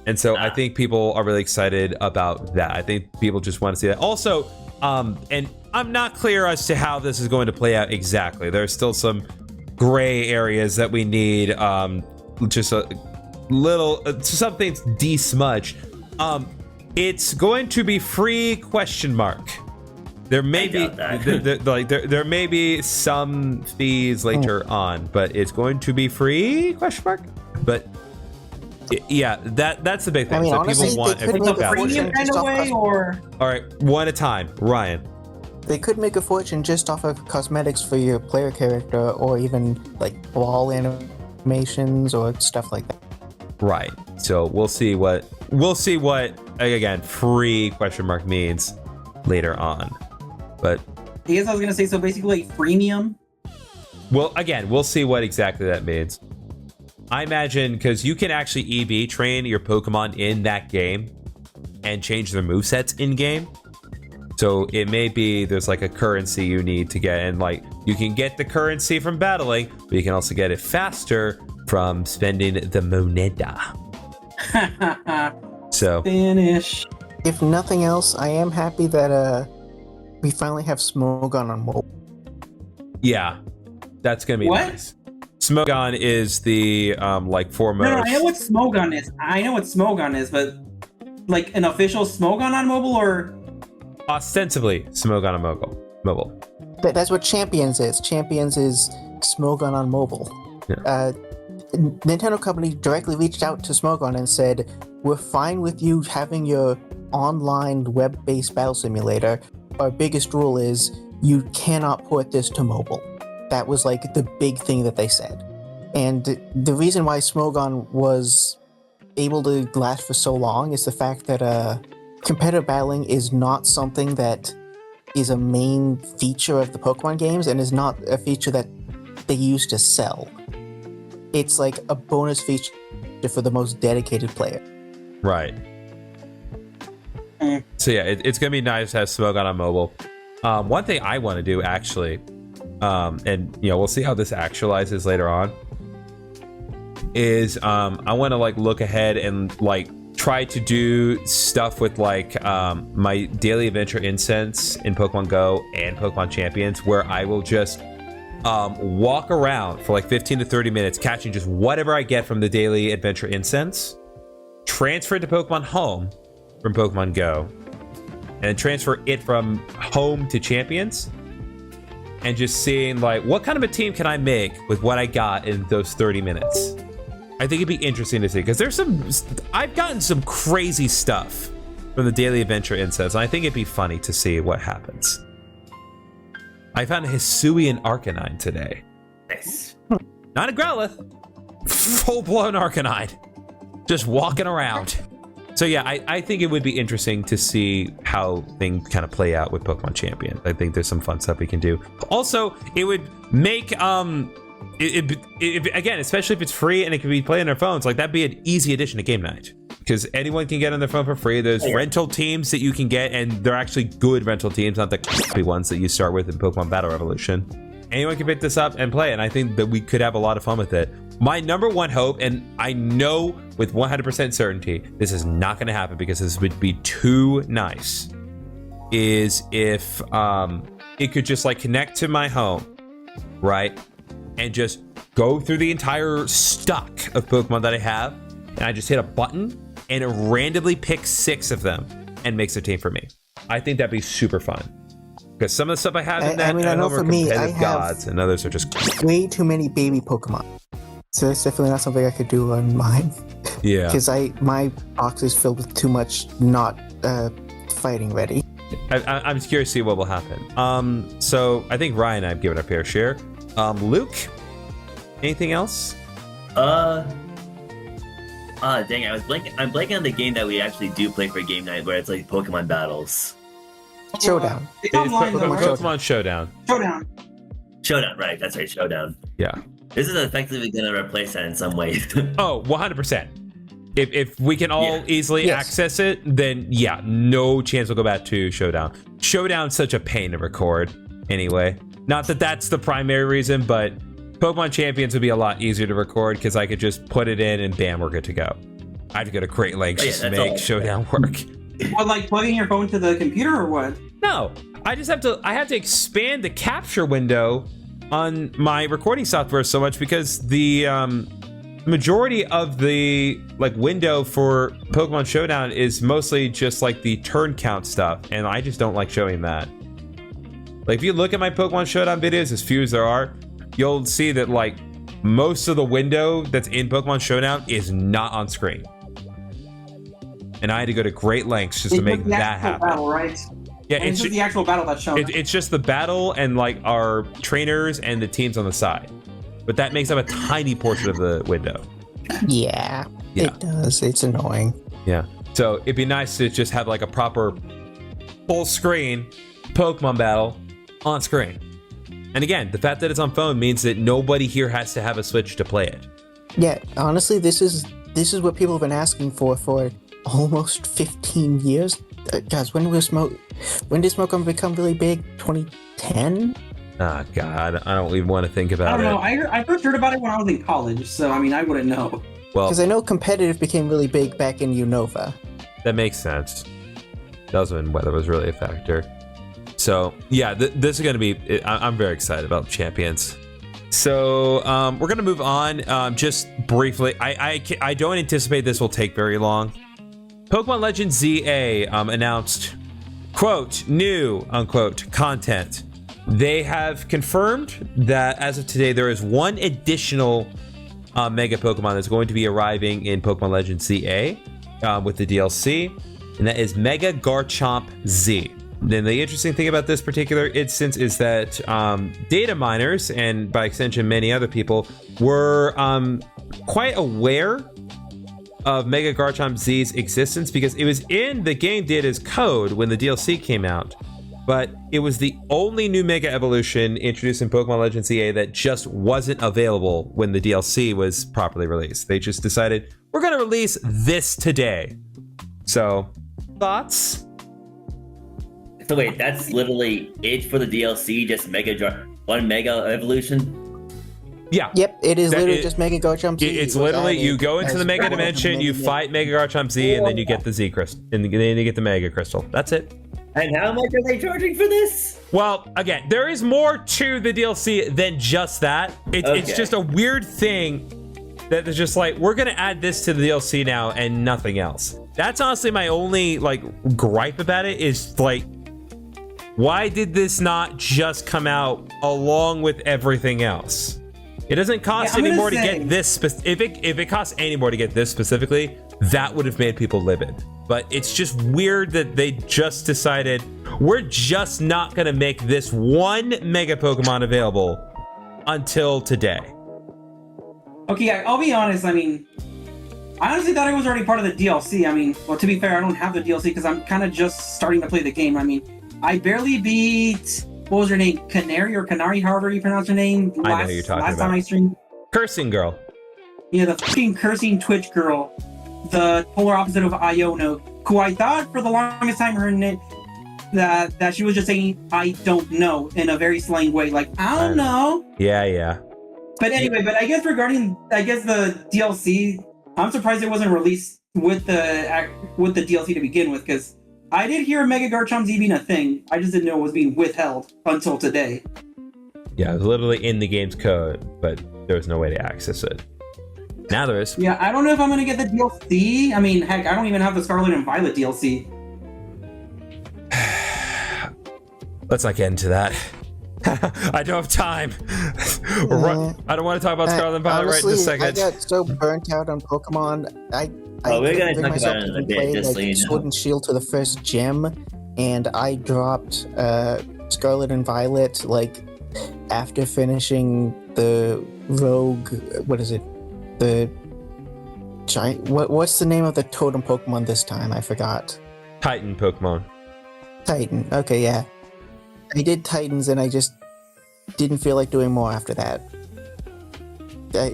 And so I think people are really excited about that. I think people just want to see that. Also, and I'm not clear as to how this is going to play out exactly. There's still some gray areas that we need just a little something de-smudged. It's going to be free ? There may be there may be some fees later on, but it's going to be free ? But yeah, that's the big thing. I mean, so honestly, people want they could make a Premium kind of way, or all right, one at a time. Ryan. They could make a fortune just off of cosmetics for your player character, or even like wall animations or stuff like that. Right. So we'll see what again free ? means later on. But I guess I was gonna say, so basically freemium. well, again, we'll see what exactly that means. I imagine because you can actually EV train your Pokemon in that game and change their movesets in game. So it may be there's like a currency you need to get, and like you can get the currency from battling, but you can also get it faster from spending the moneda. So Spanish. If nothing else, I am happy that we finally have Smogon on mobile. yeah, that's gonna be What? nice. Smogon is the like foremost. No, I know what Smogon is. I know what Smogon is, but like an official Smogon on mobile, or Ostensibly Smogon on mobile. That's what Champions is. Champions is Smogon on mobile. Yeah. Nintendo company directly reached out to Smogon and said, "We're fine with you having your online web-based battle simulator. Our biggest rule is you cannot port this to mobile." That was like the big thing that they said. And the reason why Smogon was able to last for so long is the fact that competitive battling is not something that is a main feature of the Pokemon games, and is not a feature that they use to sell. It's like a bonus feature for the most dedicated player. Right. So yeah, it's gonna be nice to have Smogon on mobile. One thing I want to do actually, and we'll see how this actualizes later on, is I want to like look ahead and like try to do stuff with like my daily adventure incense in Pokemon Go and Pokemon Champions, where I will just walk around for like 15 to 30 minutes catching just whatever I get from the daily adventure incense, transfer it to Pokemon Home from Pokemon Go, and transfer it from Home to Champions, and just seeing like what kind of a team can I make with what I got in those 30 minutes. I think it'd be interesting to see, because I've gotten some crazy stuff from the daily adventure incense, and I think it'd be funny to see what happens. I found a Hisuian Arcanine today. Nice. Not a Growlithe. Full-blown Arcanine. Just walking around. So yeah, I think it would be interesting to see how things kind of play out with Pokemon Champions. I think there's some fun stuff we can do. Also, it would make again, especially if it's free and it can be played on their phones, like that'd be an easy addition to game night, because anyone can get on their phone for free. There's rental teams that you can get, and they're actually good rental teams, not the crappy ones that you start with in Pokemon Battle Revolution. Anyone can pick this up and play it, and I think that we could have a lot of fun with it. My number one hope, and I know with 100% certainty this is not going to happen because this would be too nice, is if it could just like connect to my home, right, and just go through the entire stock of Pokemon that I have, and I just hit a button and it randomly picks 6 of them and makes a team for me. I think that'd be super fun, because some of the stuff I have in that I know are for me, I competitive have gods, and others are just way too many baby Pokemon. So that's definitely not something I could do on mine. Yeah. Because my box is filled with too much not fighting ready. I'm just curious to see what will happen. So I think Ryan and I have given our fair share. Luke, anything else? Dang, I'm blanking on the game that we actually do play for game night where it's like Pokemon battles. Showdown. It's online though, right? Pokemon Showdown. Showdown, right? That's right, Showdown. Yeah. This is effectively going to replace that in some ways. Oh, 100%. If we can all easily access it, then yeah, no chance we'll go back to Showdown. Showdown's such a pain to record anyway. Not that that's the primary reason, but Pokemon Champions would be a lot easier to record because I could just put it in and bam, we're good to go. I have to go to great lengths just to make Showdown work. What, like plugging your phone to the computer or what? No, I have to expand the capture window on my recording software so much because the majority of the like window for Pokemon Showdown is mostly just like the turn count stuff, and I just don't like showing that. Like if you look at my Pokemon Showdown videos, as few as there are, you'll see that like most of the window that's in Pokemon Showdown is not on screen. And I had to go to great lengths just to make that happen. Battle, right? Yeah, it's just the actual battle that's shown. It's just the battle and like our trainers and the teams on the side. But that makes up a tiny portion of the window. Yeah, it does. It's annoying. Yeah. So it'd be nice to just have like a proper full screen Pokemon battle on screen. And again, the fact that it's on phone means that nobody here has to have a Switch to play it. Yeah, honestly, this is what people have been asking for almost 15 years. Guys, when did Smoke become really big? 2010? Oh God, I don't even want to think about it. I don't know. I first heard about it when I was in college, so I mean, I wouldn't know. Well, because I know competitive became really big back in Unova. That makes sense. That was when weather was really a factor. So yeah, this is going to be. I'm very excited about Champions. So we're going to move on. Just briefly, I don't anticipate this will take very long. Pokemon Legends ZA announced, quote, new, unquote, content. They have confirmed that as of today, there is one additional Mega Pokemon that's going to be arriving in Pokemon Legends ZA with the DLC, and that is Mega Garchomp Z. Then the interesting thing about this particular instance is that data miners, and by extension many other people, were quite aware of Mega Garchomp Z's existence because it was in the game data's code when the DLC came out, but it was the only new Mega Evolution introduced in Pokemon Legends ZA that just wasn't available when the DLC was properly released. They just decided, we're going to release this today. So, thoughts? So wait, that's literally it for the DLC, just one Mega Evolution? Yeah. Yep, it is literally just Mega Garchomp Z. It's literally, you go into the Mega Dimension, you fight Mega Garchomp Z, and then you get the Z Crystal, and then you get the Mega Crystal. That's it. And how much are they charging for this? Well, again, there is more to the DLC than just that. It's just a weird thing that is just like, we're going to add this to the DLC now and nothing else. That's honestly my only like gripe about it is like, why did this not just come out along with everything else? It doesn't cost any more to get this. If it costs any more to get this specifically, that would have made people livid. But it's just weird that they just decided, we're just not going to make this one Mega Pokemon available until today. Okay, I'll be honest. I mean, I honestly thought it was already part of the DLC. I mean, well, to be fair, I don't have the DLC because I'm kind of just starting to play the game. I mean, I barely beat... What was her name? Canary, however you pronounce her name. I know who you're talking about. Last time I streamed. Cursing girl. Yeah, the fucking cursing Twitch girl. The polar opposite of Iono, who I thought for the longest time her name that she was just saying I don't know in a very slang way, like I don't know. Yeah. But anyway, I guess regarding the DLC, I'm surprised it wasn't released with the DLC to begin with, because I did hear Mega Garchomp Z being a thing. I just didn't know it was being withheld until today. Yeah, it was literally in the game's code, but there was no way to access it. Now there is. Yeah, I don't know if I'm going to get the DLC. I mean, heck, I don't even have the Scarlet and Violet DLC. Let's not get into that. I don't have time. I don't want to talk about Scarlet and Violet right in this second. I got so burnt out on Pokemon. we're gonna bring talk myself about it in to a bit, play, just so you know. Sword and Shield to the first gym, and I dropped Scarlet and Violet like after finishing the Rogue. What is it? The giant. What's the name of the totem Pokemon this time? I forgot. Titan Pokemon. Titan. Okay, yeah. I did Titans, and I just didn't feel like doing more after that. I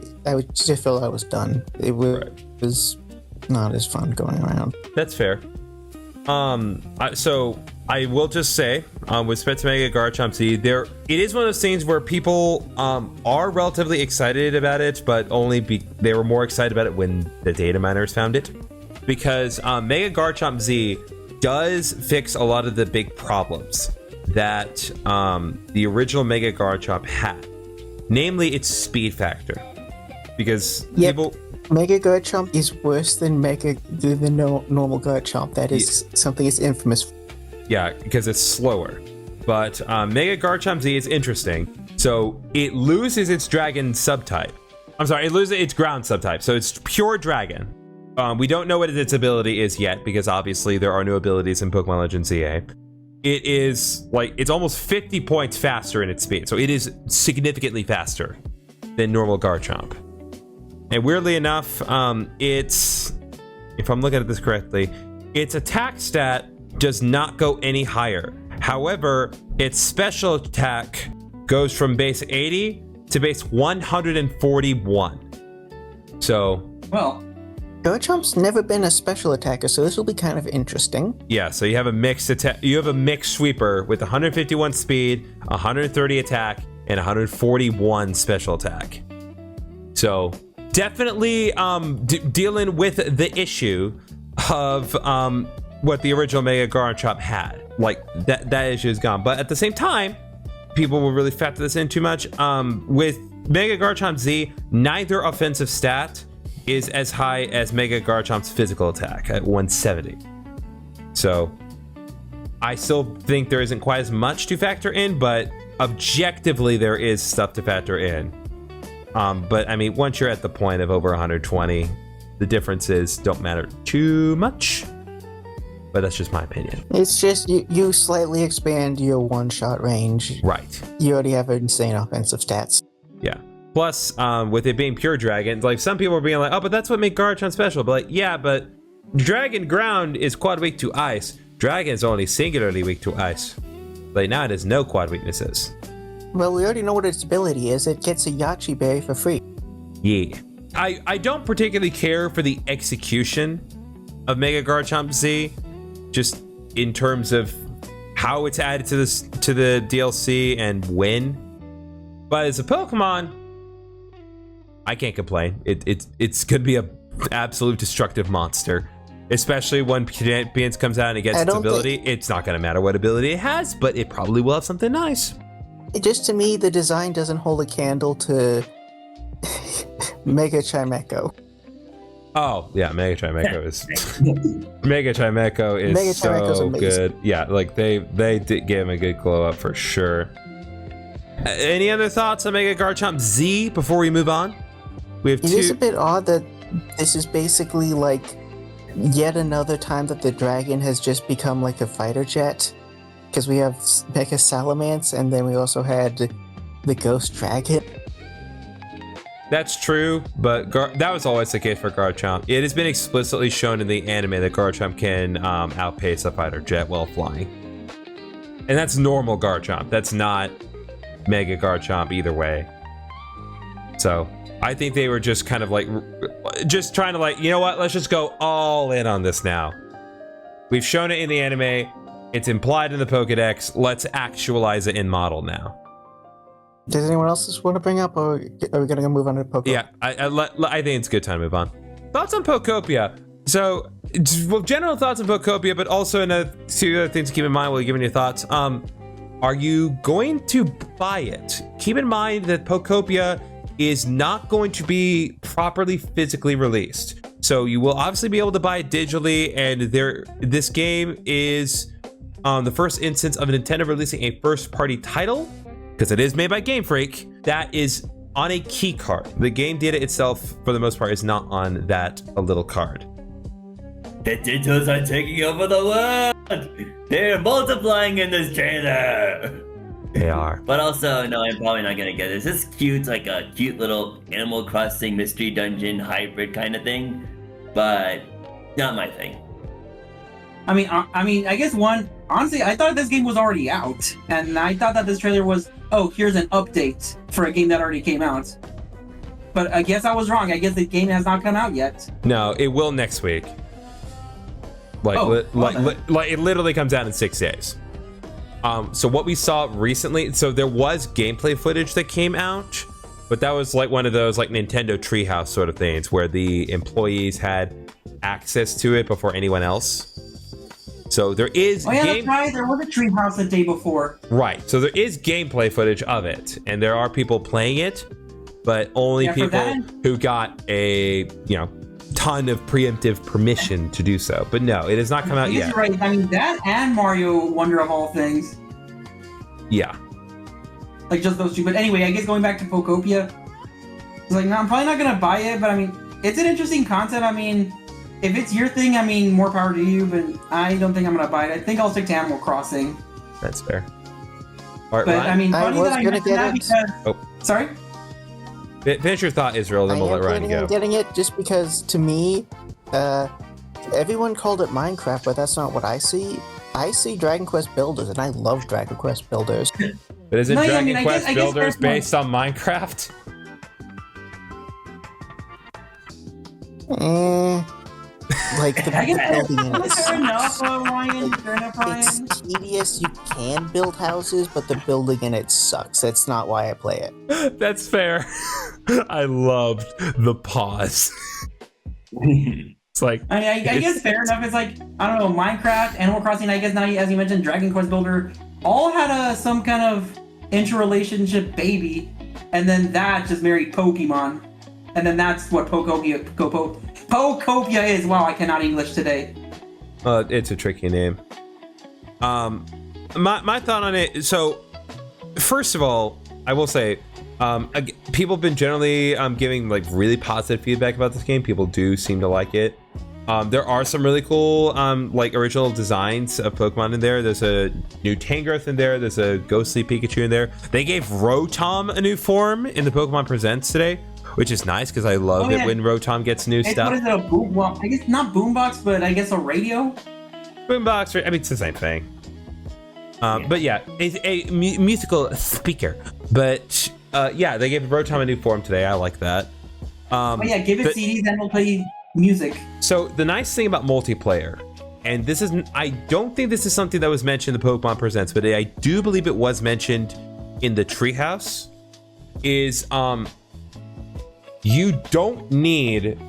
just felt I was done. It was not as fun going around. That's fair. So I will just say, with Spencer Mega Garchomp Z, it is one of those things where people are relatively excited about it, but they were more excited about it when the data miners found it, because Mega Garchomp Z does fix a lot of the big problems that the original Mega Garchomp had, namely its speed factor, because people. Mega Garchomp is worse than the normal Garchomp. That is something it's infamous for. Yeah, because it's slower. But Mega Garchomp Z is interesting. So it loses its dragon subtype. I'm sorry, it loses its ground subtype. So it's pure dragon. We don't know what its ability is yet, because obviously there are no abilities in Pokemon Legends ZA. It is it's almost 50 points faster in its speed. So it is significantly faster than normal Garchomp. And weirdly enough, if I'm looking at this correctly, its attack stat does not go any higher. However, its special attack goes from base 80 to base 141. So, Well, Garchomp's never been a special attacker, so this will be kind of interesting. yeah, so you have a mixed attack. You have a mixed sweeper with 151 speed, 130 attack, and 141 special attack. So definitely dealing with the issue of what the original Mega Garchomp had. Like that issue is gone. But at the same time, people will really factor this in too much. With Mega Garchomp Z, neither offensive stat is as high as Mega Garchomp's physical attack at 170. So I still think there isn't quite as much to factor in, but objectively there is stuff to factor in. But I mean, once you're at the point of over 120, the differences don't matter too much. But that's just my opinion. It's just you slightly expand your one-shot range. Right. You already have insane offensive stats. Yeah. Plus, with it being pure dragon, like some people are being like, oh, but that's what makes Garchomp special. But like, yeah, but dragon ground is quad weak to ice. Dragon is only singularly weak to ice. Like now it has no quad weaknesses. Well, we already know what its ability is. It gets a Yachi Berry for free. Yeah. I don't particularly care for the execution of Mega Garchomp Z, just in terms of how it's added to the DLC and when. But as a Pokemon, I can't complain. It's gonna be a absolute destructive monster, especially when Champions comes out and it gets its ability. It's not gonna matter what ability it has, but it probably will have something nice. Just to me, the design doesn't hold a candle to Mega Chimecho. Oh yeah, Mega Chimecho is Mega Chimecho is Mega Chimecho's so amazing. good. Yeah, like they did give him a good glow up for sure. Any other thoughts on Mega Garchomp Z before we move on? We have It two. is a bit odd that this is basically like yet another time that the dragon has just become like a fighter jet. Because we have Mega Salamence, and then we also had the Ghost Dragon. That's true, but that was always the case for Garchomp. It has been explicitly shown in the anime that Garchomp can outpace a fighter jet while flying. And that's normal Garchomp. That's not Mega Garchomp either way. So I think they were just kind of like, just trying to like, you know what? Let's just go all in on this now. We've shown it in the anime. It's implied in the Pokedex. Let's actualize it in model now. Does anyone else just want to bring up, or are we going to move on to Pokemon? Yeah, I think it's a good time to move on. Thoughts on Pokopia? So, well, general thoughts on Pokopia, but also two other things to keep in mind while you're giving your thoughts. Are you going to buy it? Keep in mind that Pokopia is not going to be properly physically released. So you will obviously be able to buy it digitally, and this game is the first instance of Nintendo releasing a first-party title because it is made by Game Freak, that is on a key card. The game data itself, for the most part, is not on that a little card. The Dittos are taking over the world! They're multiplying in this trailer! They are. But also, no, I'm probably not gonna get this. This is cute, like a cute little Animal Crossing mystery dungeon hybrid kind of thing, but not my thing. I mean, I guess honestly, I thought this game was already out, and I thought that this trailer was, oh, here's an update for a game that already came out. But I guess I was wrong. I guess the game has not come out yet. No, it will next week. Like, like it literally comes out in 6 days. So what we saw recently, so there was gameplay footage that came out, but that was like one of those like Nintendo Treehouse sort of things where the employees had access to it before anyone else. So there is that's right. There was a Treehouse the day before. Right. So there is gameplay footage of it, and there are people playing it, but only people who got a ton of preemptive permission to do so. But no, it has not come out yet. You're right. I mean, that and Mario Wonder of all things. Yeah. Like just those two. But anyway, I guess going back to Pokopia, it's like, no, I'm probably not gonna buy it, but I mean, it's an interesting concept. I mean, if it's your thing, I mean, more power to you, but I don't think I'm gonna buy it. I think I'll stick to Animal Crossing. That's fair. All right, but Ryan? I mean, funny that I mentioned that because... Sorry? Finish your thought, Israel, then we'll let Ryan go. I'm getting it just because, to me, everyone called it Minecraft, but that's not what I see. I see Dragon Quest Builders, and I love Dragon Quest Builders. But isn't Dragon Quest Builders based on Minecraft? Like the building in it. Fair enough, Ryan. It's tedious. You can build houses, but the building in it sucks. That's not why I play it. That's fair. I loved the pause. It's like I guess fair enough. It's like, I don't know, Minecraft, Animal Crossing. I guess now, as you mentioned, Dragon Quest Builder all had some kind of interrelationship baby, and then that just married Pokemon. And then that's what Pokopia is. Wow, I cannot English today. It's a tricky name. My thought on it. So, first of all, I will say, people have been generally giving like really positive feedback about this game. People do seem to like it. There are some really cool like original designs of Pokemon in there. There's a new Tangrowth in there. There's a ghostly Pikachu in there. They gave Rotom a new form in the Pokemon Presents today, which is nice because I love it when Rotom gets new stuff. What is it, a boom? Well, I guess not boombox, but I guess a radio. Boombox, I mean, it's the same thing. But yeah, it's a musical speaker. But yeah, they gave Rotom a new form today. I like that. Give it CDs and we'll play music. So the nice thing about multiplayer, and this is, I don't think this is something that was mentioned in the Pokemon Presents, but I do believe it was mentioned in the Treehouse, is you don't need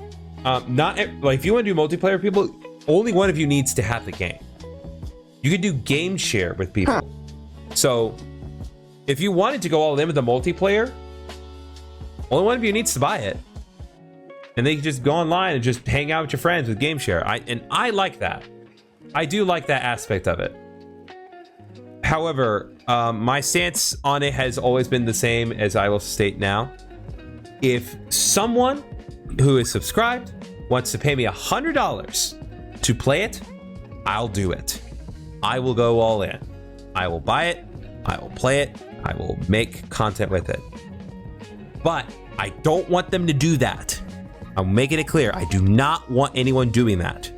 if you want to do multiplayer with people, only one of you needs to have the game. You can do game share with people. So if you wanted to go all in with the multiplayer, only one of you needs to buy it, and they can just go online and just hang out with your friends with game share. I like that. I do like that aspect of it. However, my stance on it has always been the same as I will state now. If someone who is subscribed wants to pay me $100 to play it, I'll do it. I will go all in. I will buy it. I will play it. I will make content with it. But I don't want them to do that. I'm making it clear. I do not want anyone doing that.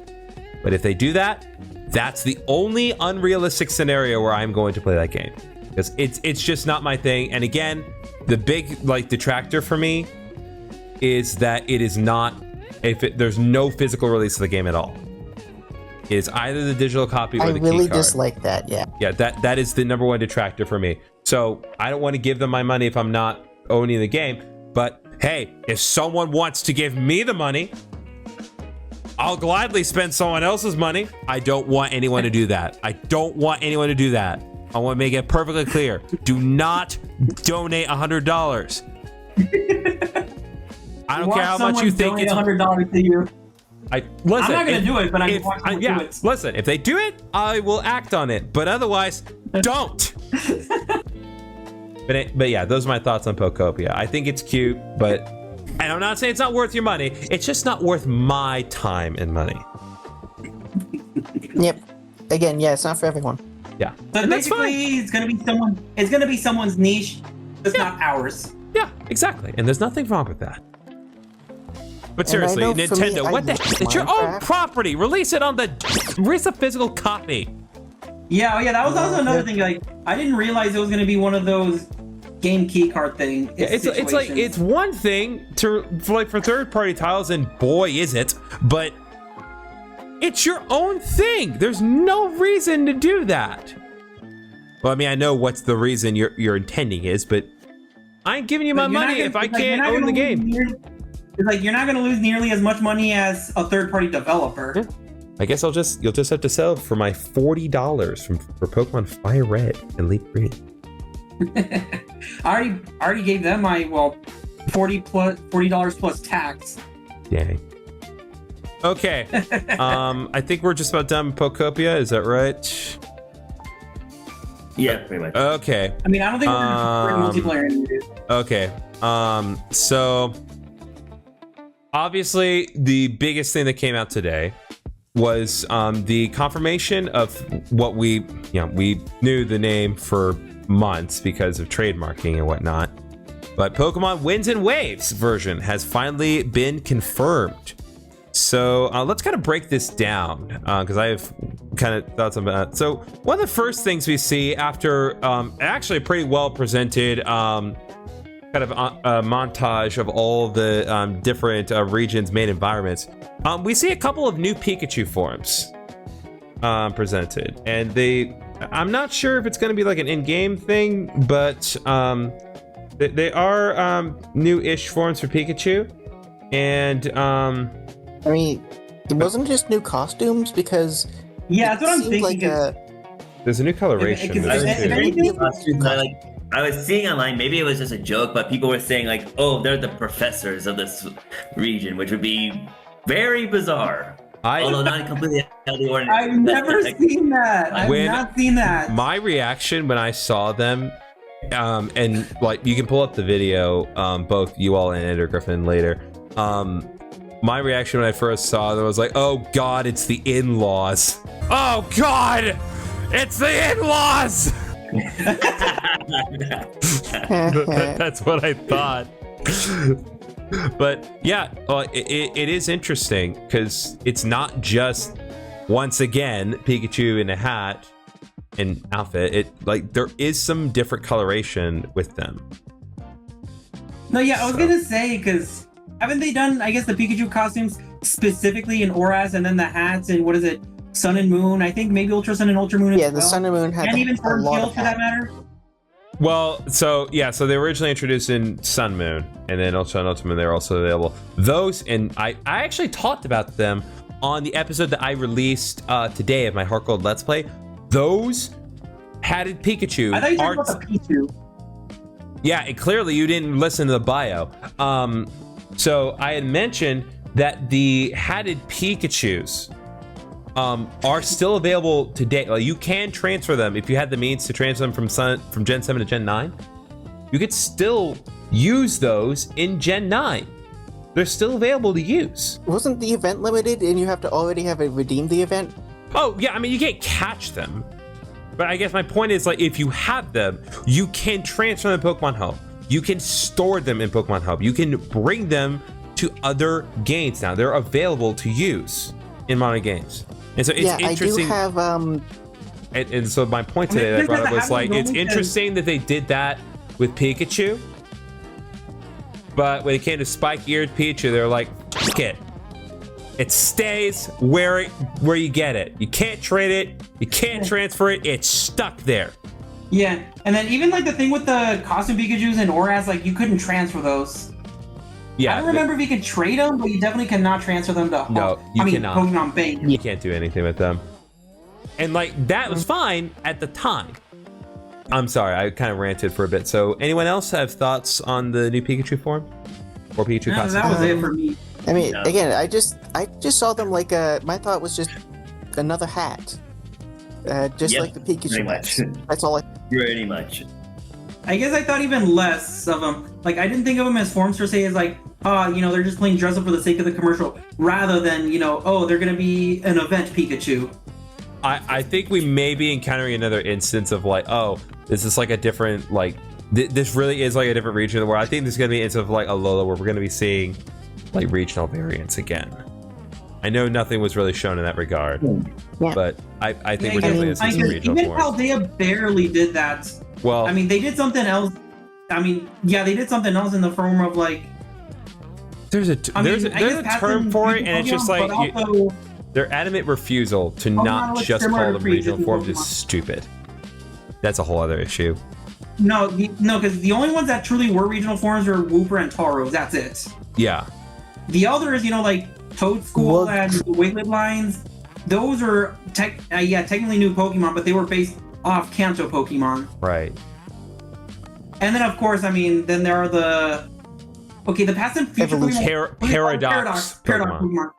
But if they do that, that's the only unrealistic scenario where I'm going to play that game. Because it's just not my thing. And again, the big detractor for me is that it is not, there's no physical release of the game at all. It is either the digital copy or the key card. I really dislike that, yeah. Yeah, that is the number one detractor for me. So I don't want to give them my money if I'm not owning the game. But hey, if someone wants to give me the money, I'll gladly spend someone else's money. I don't want anyone to do that. I don't want anyone to do that. I want to make it perfectly clear. Do not donate $100. I don't care how much you think it's $100 to you. Listen, I'm not going to do it, but I want to do it. Listen, if they do it, I will act on it. But otherwise, don't. But yeah, those are my thoughts on Pokopia. I think it's cute, but and I'm not saying it's not worth your money. It's just not worth my time and money. Yep. Again, yeah, it's not for everyone. Yeah. So And that's fine. basically, it's gonna be someone's niche. It's not ours. Yeah, exactly. And there's nothing wrong with that. But And I seriously, know for me, Nintendo, what the I heck? love It's your own Minecraft. property. Release it on release a physical copy. Yeah, that was also another thing. Like, I didn't realize it was gonna be one of those game key card thing. It's like situations. it's one thing for third-party titles, and boy is it, but it's your own thing. There's no reason to do that. Well, I mean, I know what's the reason you're intending is, but I ain't giving you my Like, you're not money gonna- if I like, can't you're not own gonna the lose game. It's like you're not gonna lose nearly as much money as a third-party developer. Yeah. I guess you'll just have to sell for my $40 for Pokemon Fire Red and Leaf Green. I already gave them my $40 plus tax. Dang. Okay. I think we're just about done with Pokopia. Is that right? Yeah, pretty much. Okay. I mean, I don't think we're multiplayer anymore. Okay. So obviously the biggest thing that came out today was the confirmation of what we knew the name for months because of trademarking and whatnot. But Pokemon Winds and Waves version has finally been confirmed. So let's kind of break this down because I have kind of thoughts about it. So one of the first things we see after actually a pretty well presented kind of a montage of all the different regions' main environments, we see a couple of new Pikachu forms presented, and I'm not sure if it's going to be like an in-game thing, but they are new-ish forms for Pikachu, and I mean, it wasn't just new costumes because Yeah, that's what I'm seemed thinking. like a there's a new coloration. If There's anything- two. I was seeing online, maybe it was just a joke, but people were saying like, "Oh, they're the professors of this region," which would be very bizarre. Although not completely out of the ordinary. I've never seen that. I've When- not seen that. My reaction when I saw them, and like you can pull up the video, both you all and Ender Griffin later. My reaction when I first saw them was like, "Oh God, it's the in-laws! Oh God, it's the in-laws!" That's what I thought. But yeah, it is interesting because it's not just once again Pikachu in a hat and outfit. It like there is some different coloration with them. No, yeah, I was So- gonna say because haven't they done? I guess the Pikachu costumes specifically in Auras, and then the hats and what is it, Sun and Moon? I think maybe Ultra Sun and Ultra Moon. yeah, as the well. Sun and Moon had and even a Sword lot Shield of for that matter. Well, so they were originally introduced in Sun Moon, and then Ultra and Ultra Moon, they're also available. Those, and I actually talked about them on the episode that I released today of my Heart Gold Let's Play. Those hatted Pikachu I thought you are, talked about the Pichu. yeah, and clearly you didn't listen to the bio. So I had mentioned that the hatted Pikachus are still available today. Like you can transfer them if you had the means to transfer them from Gen 7 to Gen 9. You could still use those in Gen 9. They're still available to use. Wasn't the event limited and you have to already have redeemed the event? Oh yeah, I mean you can't catch them, but I guess my point is like if you have them, you can transfer them to Pokemon Hub. You can store them in Pokemon Hub. You can bring them to other games now. They're available to use in modern games. And so it's yeah, interesting. I do have And so my point today that I brought up was like, it's interesting that they did that with Pikachu, but when it came to spike-eared Pikachu, they're like, F it. It stays where you get it. You can't trade it. You can't transfer it. It's stuck there. Yeah, and then even like the thing with the costume Pikachu's and Auras, like you couldn't transfer those. Yeah. I don't remember if you could trade them, but you definitely cannot transfer them to No, you cannot. Pokemon Bank. You can't do anything with them. And like that was fine at the time. I'm sorry, I kind of ranted for a bit. So anyone else have thoughts on the new Pikachu form? Or Pikachu No, costume? that was it for me. I mean, Yeah. again, I just saw them like my thought was just another hat. Just Yep, like the Pikachu pretty hats. much. That's all I Pretty much. I guess I thought even less of them. Like, I didn't think of them as forms per se, as like, they're just playing dress up for the sake of the commercial, rather than, they're gonna be an event Pikachu. I think we may be encountering another instance of like, oh, this is like a different, like, this really is like a different region of the world. I think this is gonna be an instance of like Alola where we're gonna be seeing like regional variants again. I know nothing was really shown in that regard, but I think we're definitely gonna see some regional even forms. Paldea barely did that. Well, I mean, they did something else. I mean, yeah, they did something else in the form of like. There's a term for it, and it's just like their adamant refusal to not just call them regional forms is stupid. That's a whole other issue. No, because the only ones that truly were regional forms were Wooper and Tauros. That's it. Yeah. The others, like Toad School and Wiglet lines, those are technically new Pokemon, but they were based off Kanto Pokemon. Right. And then, of course, I mean, then there are the past and future Pokemon. Paradox Pokemon.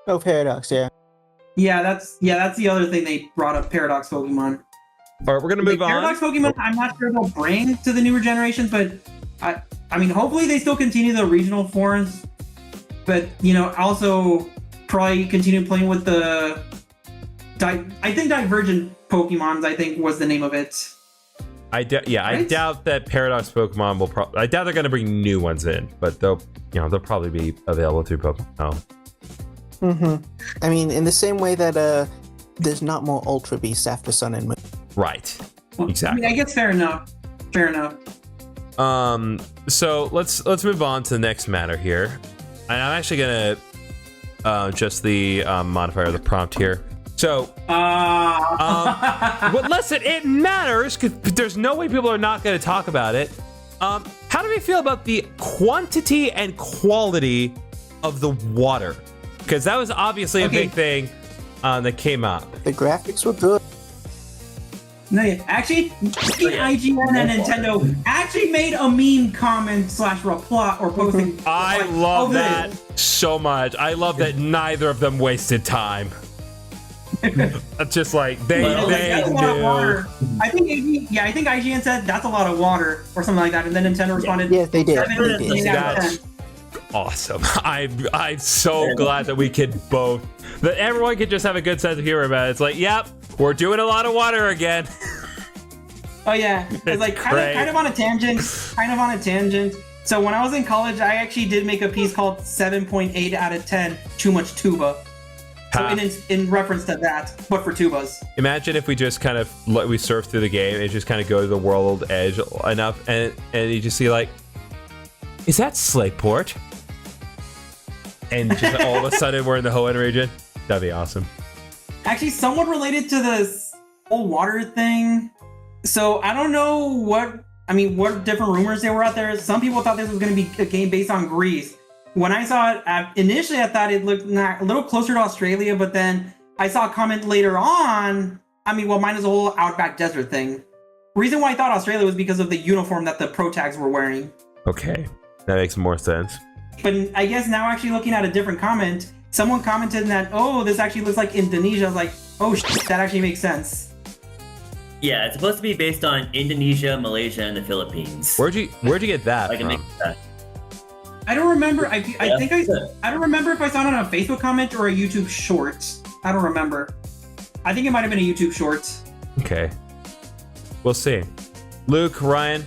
Oh, Paradox, yeah. Yeah, that's the other thing they brought up, Paradox Pokemon. All right, we're gonna move on. Paradox Pokemon, I'm not sure they'll bring to the newer generations, but I mean, hopefully they still continue the regional forms, but also probably continue playing with the. I think Divergent Pokemons, I think, was the name of it. I doubt that Paradox Pokemon will. I doubt they're gonna bring new ones in, but they'll probably be available through Pokemon. I mean, in the same way that there's not more Ultra Beasts after Sun and Moon. Right. Well, Exactly. I mean, I guess fair enough. So let's move on to the next matter here. And I'm actually gonna adjust the modifier of the prompt here. So, well, listen, it matters because there's no way people are not going to talk about it. How do we feel about the quantity and quality of the water? Because that was obviously a big thing that came up. The graphics were good. No, actually, IGN and Nintendo actually made a meme comment / reply or posting. I love that so much. I love that neither of them wasted time. It's just like they that's a lot of knew. water. I think IGN said that's a lot of water or something like that, and then Nintendo responded. Yes, they did. That's awesome. I'm so glad that we could both, that everyone could just have a good sense of humor about it. It's like, yep, we're doing a lot of water again. Oh yeah, it's like kind of on a tangent. So when I was in college, I actually did make a piece called 7.8 out of 10 too much tuba. So in reference to that, but for tubas. Imagine if we just kind of we surf through the game and just kind of go to the world edge enough, and you just see like, is that Slateport? And just all of a sudden we're in the Hoenn region. That'd be awesome. Actually, somewhat related to this whole water thing. So I don't know what different rumors there were out there. Some people thought this was going to be a game based on Greece. When I saw it, initially I thought it looked a little closer to Australia, but then I saw a comment later on. Mine is a whole outback desert thing. Reason why I thought Australia was because of the uniform that the pro tags were wearing. Okay, that makes more sense. But I guess now actually looking at a different comment, someone commented that, oh, this actually looks like Indonesia. I was like, oh, that actually makes sense. Yeah, it's supposed to be based on Indonesia, Malaysia, and the Philippines. Where'd you get that from? I don't remember. I don't remember if I saw it on a Facebook comment or a YouTube short. I don't remember. I think it might have been a YouTube short. Okay. We'll see. Luke, Ryan?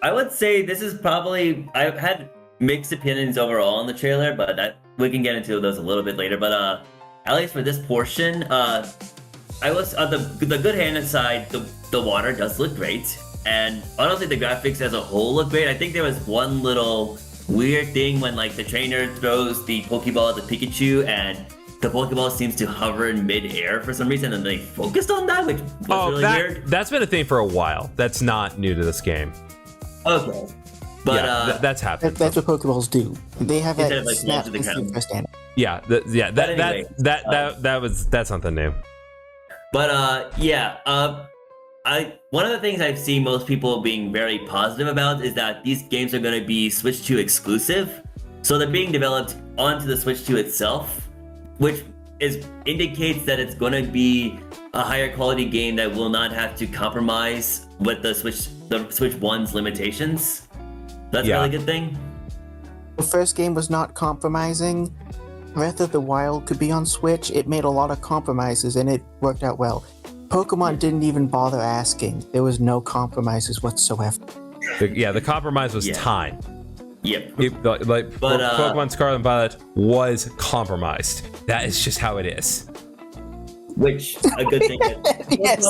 I would say this is probably... I've had mixed opinions overall on the trailer, but we can get into those a little bit later. But at least for this portion, I was on the good hand side, the water does look great. And honestly, the graphics as a whole look great. I think there was one little weird thing when like the trainer throws the Pokeball at the Pikachu and the Pokeball seems to hover in mid-air for some reason, and they focused on that, which was really weird. That's been a thing for a while. That's not new to this game. Okay. But yeah, that's happened. That's what Pokeballs do. They have that like, snap the ground. first animal. Yeah, that's something new. But one of the things I've seen most people being very positive about is that these games are going to be Switch 2 exclusive. So they're being developed onto the Switch 2 itself, which indicates that it's going to be a higher quality game that will not have to compromise with the Switch One's limitations. That's a Yeah. really good thing. The first game was not compromising. Breath of the Wild could be on Switch. It made a lot of compromises and it worked out well. Pokemon didn't even bother asking. There was no compromises whatsoever. The compromise was Yeah. time. Yep. Pokemon Scarlet and Violet was compromised. That is just how it is. Which a good thing. Yes,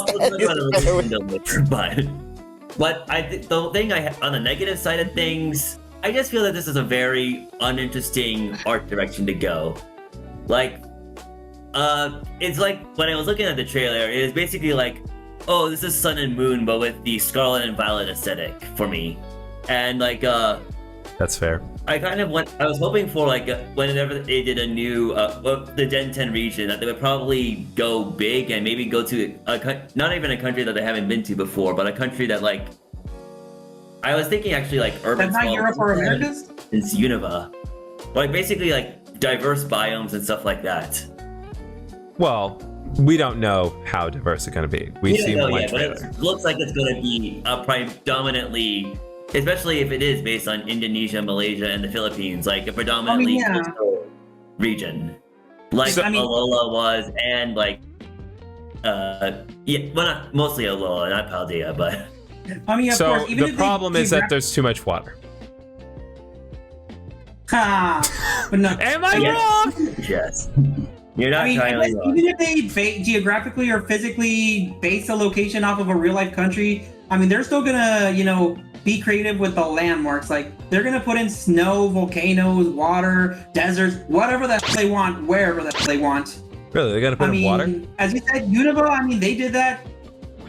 But I think the thing on the negative side of things, I just feel that this is a very uninteresting art direction to go. Like, it's like when I was looking at the trailer, it was basically like, oh, this is Sun and Moon, but with the Scarlet and Violet aesthetic for me, and like, That's fair. I was hoping for like whenever they did a new the Gen 10 region that they would probably go big and maybe go to not even a country that they haven't been to before, but a country that like I was thinking actually like urban. That's not Europe or Americas? It's Unova, like basically like diverse biomes and stuff like that. Well, we don't know how diverse it's going to be. We've seen one but trailer. it looks like it's going to be predominantly. Especially if it is based on Indonesia, Malaysia, and the Philippines, like a predominantly coastal region, like Alola was, and like, not mostly Alola, not Paldea, but. I mean, of So course, even the if problem is that there's too much water. But no. Am I wrong? Yes. You're not even wrong. if they geographically or physically base a location off of a real life country, I mean, they're still gonna, be creative with the landmarks. Like, they're gonna put in snow, volcanoes, water, deserts, whatever the hell they want, wherever the hell they want. Really? They're going to put in water? As you said, Unova, I mean, they did that.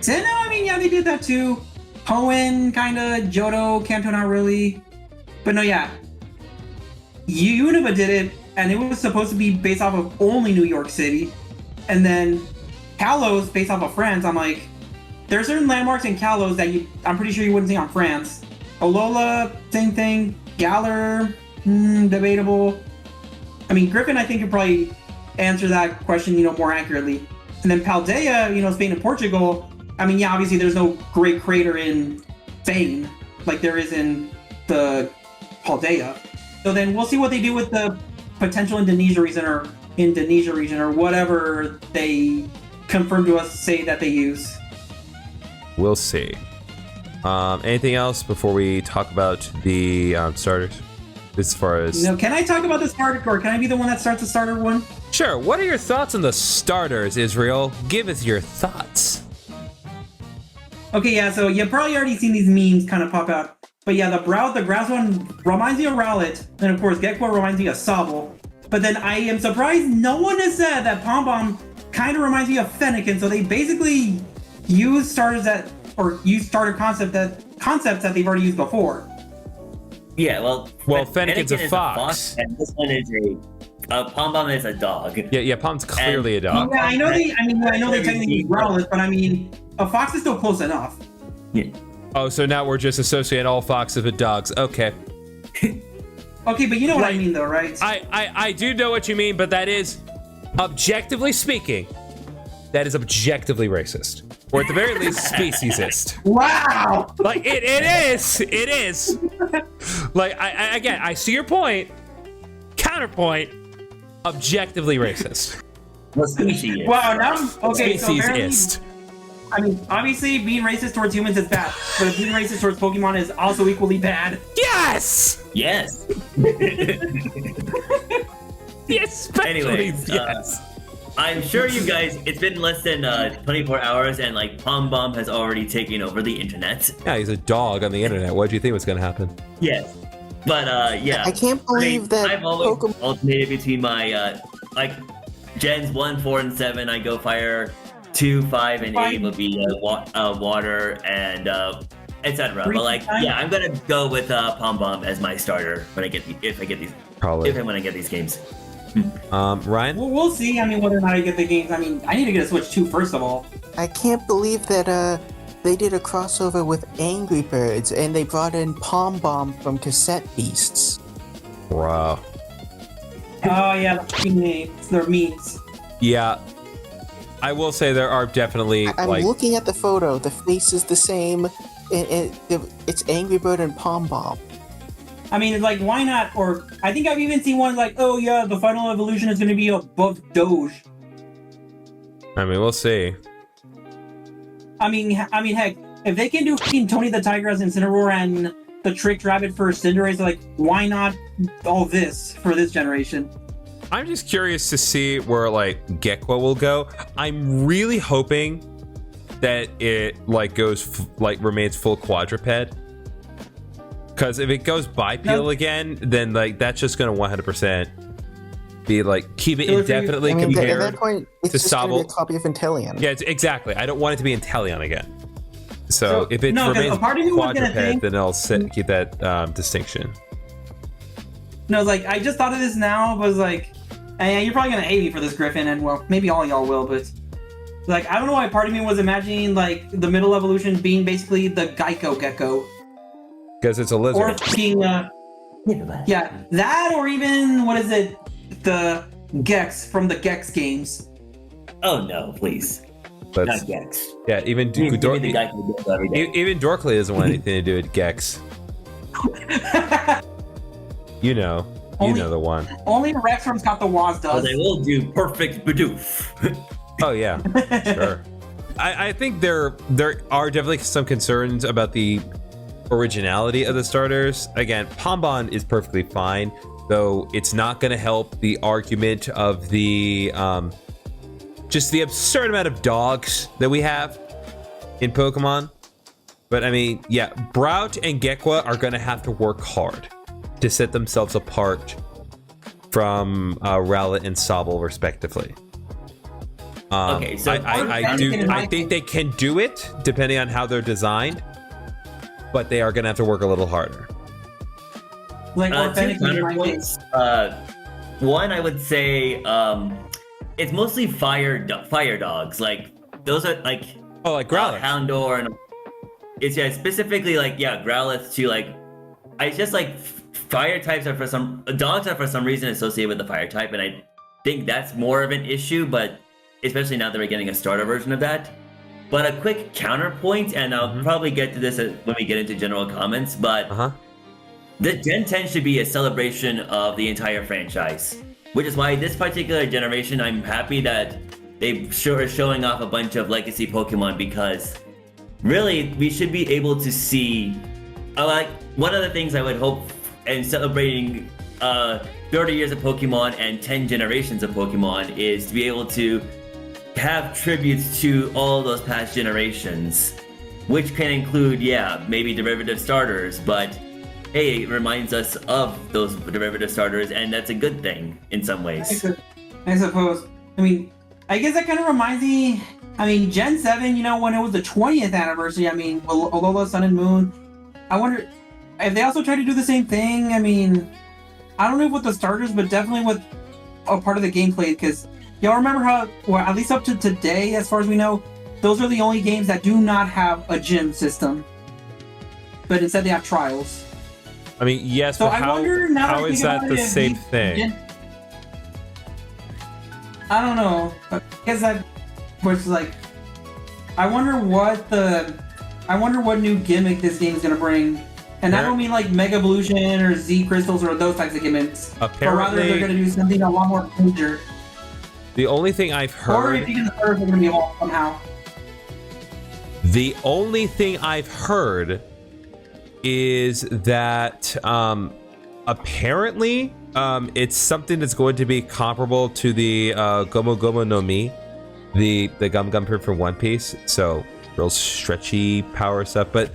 Sinnoh, I mean, yeah, they did that too. Hoenn, kinda. Johto, Kanto, not really. But no, yeah. Unova did it, and it was supposed to be based off of only New York City. And then Kalos, based off of France, I'm like, there are certain landmarks in Kalos that I'm pretty sure you wouldn't see on France. Alola, same thing. Galar, debatable. I mean, Griffin, I think could probably answer that question, more accurately. And then Paldea, Spain and Portugal. I mean, yeah, obviously there's no great crater in Spain like there is in the Paldea. So then we'll see what they do with the potential Indonesia region or whatever they confirm to us, say that they use. We'll see. Anything else before we talk about the starters? As far as... No, can I talk about the starter, or can I be the one that starts the starter one? Sure. What are your thoughts on the starters, Israel? Give us your thoughts. Okay, yeah, so you've probably already seen these memes kind of pop out. But yeah, the grass one reminds me of Rowlet, and of course Gekko reminds me of Sobble. But then I am surprised no one has said that Pom Pom kind of reminds me of Fennekin, so they basically use starter concepts that they've already used before. Yeah, well, Fennekin's a fox. And this one is Pom Pom is a dog. Yeah, Pom's clearly a dog. Yeah, I know they technically use Rowlet, but I mean, a fox is still close enough. Yeah. Oh, so now we're just associating all foxes with dogs. Okay. Okay, but you know what I mean, though, right? I do know what you mean, but that is, objectively speaking, that is objectively racist. Or at the very least, speciesist. Wow! Like, it is. Like, I see your point. Counterpoint, objectively racist. Well, species. Wow, now, okay, so apparently, Speciesist. I mean, obviously, being racist towards humans is bad, but being racist towards Pokemon is also equally bad. Yes! Yes. Especially Anyways, yes. I'm sure you guys, it's been less than 24 hours and like Pom Pom has already taken over the internet. Yeah, he's a dog on the internet. What do you think was going to happen? Yes. But yeah. I can't believe that I've always Pokemon... alternated between my like Gens 1, 4, and 7. I go fire 2, 5, and 8 will be water and etc. But like, yeah, I'm gonna go with Pom Pom as my starter when I get if I get these games. Ryan? Well, we'll see. I mean, whether or not I get the games. I mean, I need to get a Switch 2 first of all. I can't believe that they did a crossover with Angry Birds and they brought in Pom Bomb from Cassette Beasts. Wow. Oh yeah, the names. They're memes. Yeah. I will say there are definitely I'm looking at the photo. The face is the same. It's Angry Bird and Pom Bomb. I mean, it's like, why not? Or I think I've even seen one like, oh yeah, the final evolution is going to be above Doge. I mean, we'll see. I mean, heck, if they can do fucking Tony the Tiger as Incineroar and the Tricked Rabbit for Cinderace, like, why not all this for this generation? I'm just curious to see where like Gekwa will go. I'm really hoping that it like remains full quadruped. Because if it goes bipedal again, then like that's just gonna 100% be like keep it indefinitely compared at that point, it's to just gonna be a Sobble. copy of Inteleon. Yeah, exactly. I don't want it to be Inteleon again. So if it 'cause remains a part of me was gonna quadruped, think- then I'll keep that distinction. No, like, I just thought of this now, but like, and you're probably gonna hate me for this, Griffin, and well, maybe all y'all will, but like, I don't know why part of me was imagining like the middle evolution being basically the Geico Gecko. Because it's a lizard. Or fucking, yeah, that, or even, what is it, the Gex from the Gex games. Oh no, please. But Not Gex. yeah, even Give me the guy who does every day. even Dorkly doesn't want anything to do with Gex. You know the one. Only Rex from Scott the Waz But does. they will do perfect Bidoof. Oh yeah, sure. I think there are definitely some concerns about the originality of the starters. Again, Pombon is perfectly fine, though it's not going to help the argument of the just the absurd amount of dogs that we have in Pokemon. But I mean, yeah, Brout and Gekwa are going to have to work hard to set themselves apart from Rowlet and Sobble, respectively. Okay, so I think they can do it depending on how they're designed, but they are going to have to work a little harder. Like, two authentic counterpoints. One, I would say it's mostly fire dogs. Like those are like Growlithe. Houndour, and it's specifically like Growlithe too. Like it's just like fire types are dogs are for some reason associated with the fire type, and I think that's more of an issue. But especially now that we're getting a starter version of that. But a quick counterpoint, and I'll probably get to this when we get into general comments. But the Gen 10 should be a celebration of the entire franchise, which is why this particular generation, I'm happy that they are showing off a bunch of legacy Pokemon, because really we should be able to see, like, one of the things I would hope in celebrating 30 years of Pokemon and 10 generations of Pokemon is to be able to have tributes to all those past generations, which can include, maybe derivative starters, but hey, it reminds us of those derivative starters, and that's a good thing in some ways. I suppose. I mean, I guess that kind of reminds me, I mean, Gen 7, when it was the 20th anniversary, I mean, Alola Sun and Moon, I wonder if they also try to do the same thing. I mean, I don't know with the starters, but definitely with a part of the gameplay, because y'all remember how, well, at least up to today, as far as we know, those are the only games that do not have a gym system, but instead they have trials. I mean, yes, So but I wonder, now how I is think that about the it, same thing? I don't know. I guess that was like, I wonder what new gimmick this game is gonna bring. And I don't mean like Mega Evolution or Z Crystals or those types of gimmicks. But rather they're gonna do something a lot more major. The only thing I've Or if heard, even the third are gonna be evolved somehow. the only thing I've heard is that apparently it's something that's going to be comparable to the Gomu Gomu no Mi, the Gum Gum print from One Piece. So real stretchy power stuff, but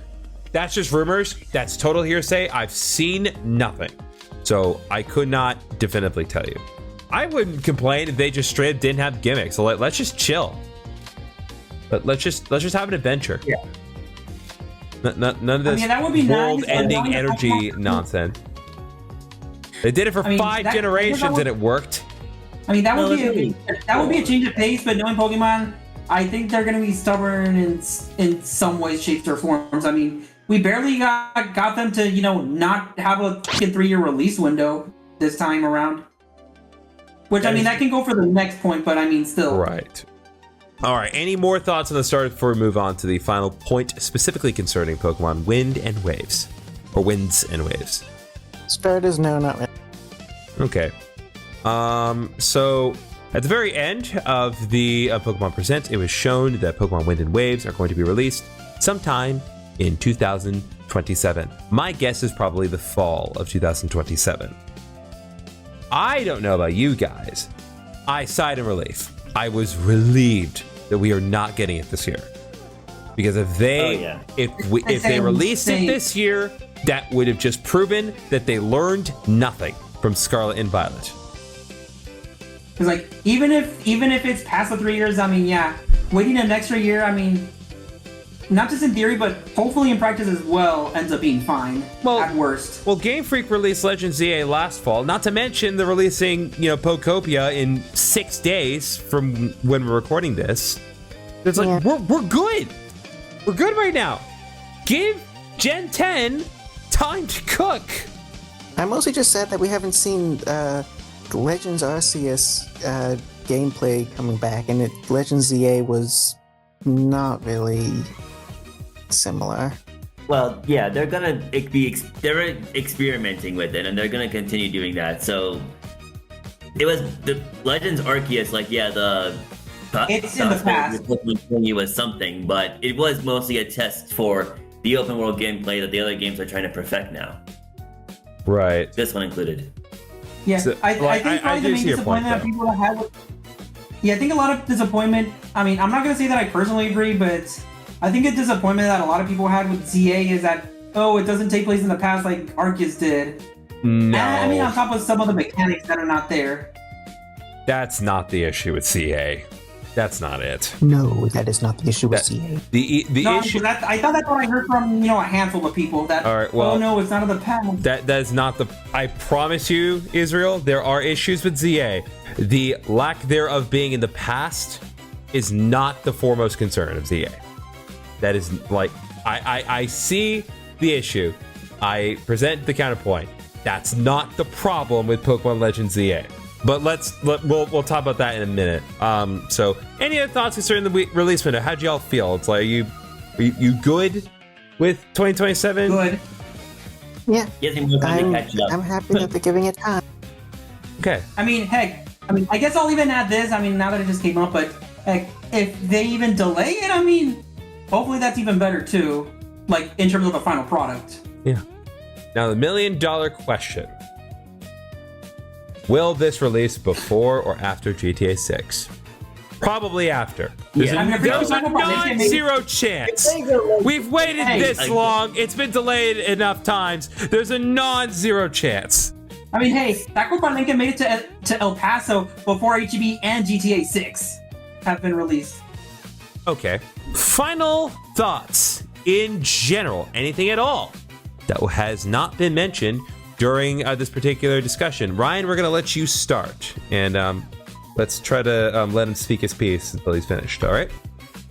that's just rumors. That's total hearsay. I've seen nothing, so I could not definitively tell you. I wouldn't complain if they just straight up didn't have gimmicks. So let's just chill. But let's just have an adventure. Yeah. None of this that would be nice, world-ending but energy nonsense. They did it for 5 generations and it worked. I mean, that No, would be that's that would be a change of pace, but knowing Pokemon, I think they're gonna be stubborn in some ways, shapes, or forms. I mean, we barely got them to not have a 3-year release window this time around. Which I mean, that can go for the next point, but I mean, still. Right. All right, any more thoughts on the start before we move on to the final point specifically concerning Pokemon Wind and Waves? Or Winds and Waves? Starters, no, not really. Okay. So at the very end of the Pokemon Presents, it was shown that Pokemon Wind and Waves are going to be released sometime in 2027. My guess is probably the fall of 2027. I don't know about you guys. I sighed in relief. I was relieved that we are not getting it this year. Because if they if they released it this year, that would have just proven that they learned nothing from Scarlet and Violet. Because like even if it's past the 3 years, I mean, yeah, waiting an extra year, I mean, not just in theory, but hopefully in practice as well, ends up being fine. Well, at worst. Well, Game Freak released Legends ZA last fall. Not to mention they're releasing, Pokopia in 6 days from when we're recording this. It's like we're good. We're good right now. Give Gen 10 time to cook. I'm mostly just sad that we haven't seen Legends Arceus gameplay coming back, and Legends ZA was not really similar. Well, yeah, they're gonna they're experimenting with it, and they're gonna continue doing that. So it was the Legends Arceus, it's in the past. It was something, but it was mostly a test for the open world gameplay that the other games are trying to perfect now. Right. This one included. Yeah, so, I think probably the main disappointment that people have had. I think a lot of disappointment. I mean, I'm not gonna say that I personally agree, but I think a disappointment that a lot of people had with ZA is that it doesn't take place in the past like Arceus did. No. I mean, on top of some of the mechanics that are not there. That's not the issue with CA. That's not it. No, that is not the issue with CA. The issue. I thought that's what I heard from a handful of people. That all right, well, no, it's not in the past. That is not the. I promise you, Israel, there are issues with ZA. The lack thereof being in the past is not the foremost concern of ZA. That is like I see the issue. I present the counterpoint. That's not the problem with Pokemon Legends ZA. But we'll talk about that in a minute. So any other thoughts concerning the release window? How'd y'all feel? It's like you good with 2027? Good. Yeah. I'm happy that they're giving it time. Okay. I mean, heck. I guess I'll even add this. I mean, now that it just came up, but heck, if they even delay it, I mean, hopefully that's even better too. Like in terms of the final product. Yeah. Now the $1 million question. Will this release before or after GTA 6? Probably after. There's a non-zero chance. We've waited this long. It's been delayed enough times. There's a non-zero chance. I mean, hey, Sakura Lincoln made it to El Paso before HEB and GTA 6 have been released. Okay. Final thoughts in general. Anything at all that has not been mentioned during this particular discussion. Ryan, we're going to let you start, and let's try to let him speak his piece until he's finished, all right?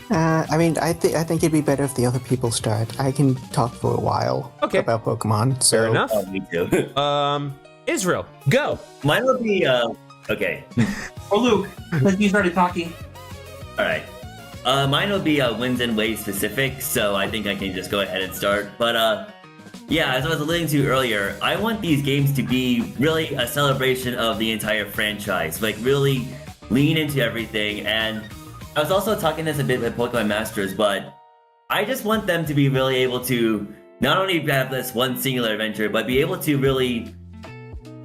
I mean, I think it'd be better if the other people start. I can talk for a while about Pokemon. So. Fair enough. Oh, me too. Israel, go. Mine will be, okay. Or Luke, since you started talking. All right. Mine will be Winds and Waves specific, so I think I can just go ahead and start. But, yeah, as I was alluding to earlier, I want these games to be really a celebration of the entire franchise, like really lean into everything. And I was also talking this a bit with Pokemon Masters, but I just want them to be really able to not only have this one singular adventure, but be able to really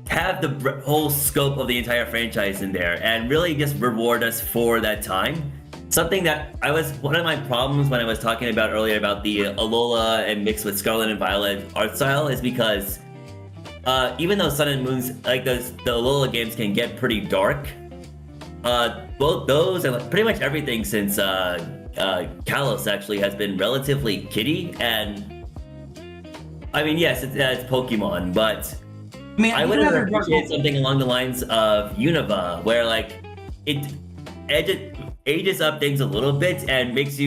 have the whole scope of the entire franchise in there and really just reward us for that time. Something that one of my problems when I was talking about earlier about the Alola and mixed with Scarlet and Violet art style is because even though Sun and Moon's, like the Alola games can get pretty dark, both those and pretty much everything since Kalos actually has been relatively kiddie. And I mean, yes, it's Pokemon, but I would have appreciated something along the lines of Unova, where like it ages up things a little bit and gives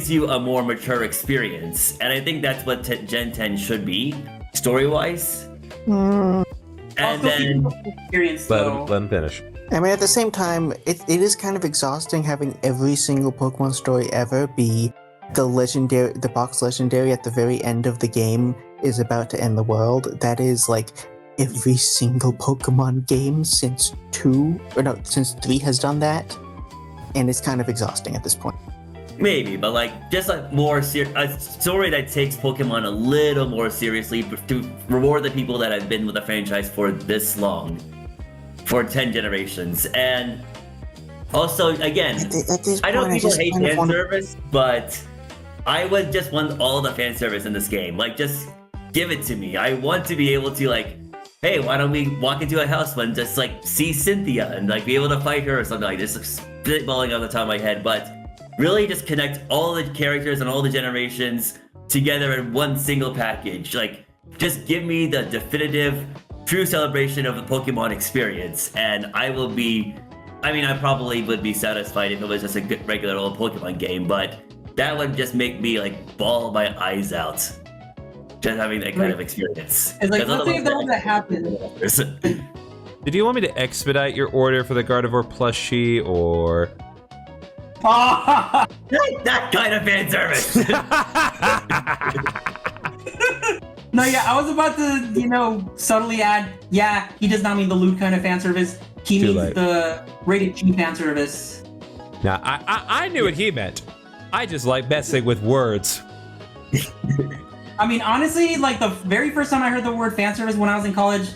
you a more mature experience. And I think that's what Gen 10 should be, story-wise. And then let him finish. I mean, at the same time, it is kind of exhausting having every single Pokemon story ever be the box legendary at the very end of the game is about to end the world. That is like every single Pokemon game since 3 has done that, and it's kind of exhausting at this point. Maybe, but like just like a story that takes Pokemon a little more seriously to reward the people that have been with the franchise for this long, for 10 generations. And also, again, at this I know point, people hate fan service, but I would just want all the fan service in this game. Like, just give it to me. I want to be able to, like, hey, why don't we walk into a house and just like see Cynthia and like be able to fight her or something like this, spitballing off the top of my head, but really just connect all the characters and all the generations together in one single package. Like, just give me the definitive, true celebration of the Pokemon experience, and I probably would be satisfied if it was just a good regular old Pokemon game, but that would just make me like bawl my eyes out. Just having that kind of experience. It's like, let's say if that happened. Did you want me to expedite your order for the Gardevoir plushie, or... That kind of fan service! No, yeah, I was about to, subtly add, yeah, he does not mean the loot kind of fan service. He means the rated G fan service. Now, I knew what he meant. I just like messing with words. I mean, honestly, like the very first time I heard the word fan service when I was in college,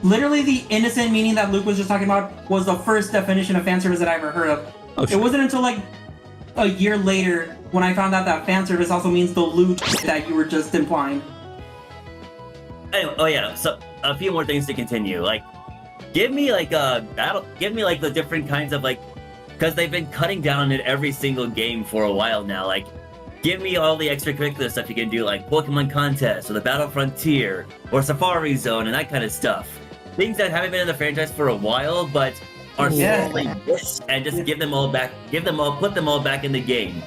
literally the innocent meaning that Luke was just talking about was the first definition of fan service that I ever heard of. Oh, it wasn't until like a year later when I found out that fan service also means the loot that you were just implying. Anyway, oh yeah, so a few more things to continue. Like, give me like the different kinds of like, because they've been cutting down in every single game for a while now. Like, give me all the extracurricular stuff you can do, like Pokemon Contest or the Battle Frontier or Safari Zone and that kind of stuff. Things that haven't been in the franchise for a while, but are simply this, and just give them all back. Put them all back in the game.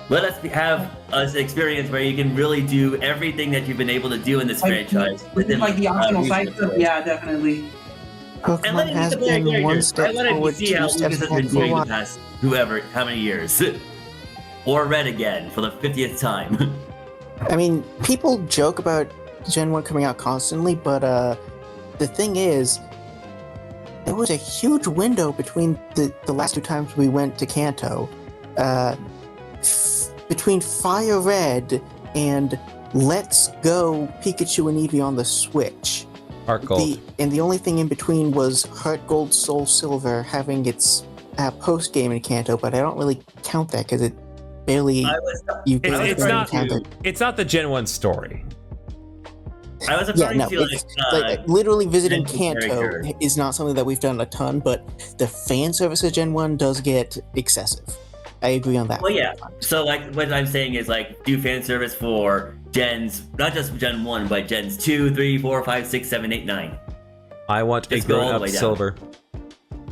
Let us have an experience where you can really do everything that you've been able to do in this franchise. Within, like the optional side stuff, yeah, definitely. Pokemon has been one step forward, see how two steps Lucas has back been for a doing the while. past how many years. Or Red again for the 50th time. I mean, people joke about Gen 1 coming out constantly, but the thing is, there was a huge window between the last 2 times we went to Kanto. Between Fire Red and Let's Go Pikachu and Eevee on the Switch. Heart Gold. And the only thing in between was Heart Gold Soul Silver having its post-game in Kanto, but I don't really count that because it barely... It's not the Gen 1 story. I was referring to like literally visiting Gen 2 Kanto character. is not something that we've done a ton, but the fan service of Gen 1 does get excessive. I agree on that. Well, yeah. So, like, what I'm saying is, like, do fan service for gens, not just Gen 1, but Gens 2, 3, 4, 5, 6, 7, 8, 9. I want Just a go all the grown-up way down. Silver.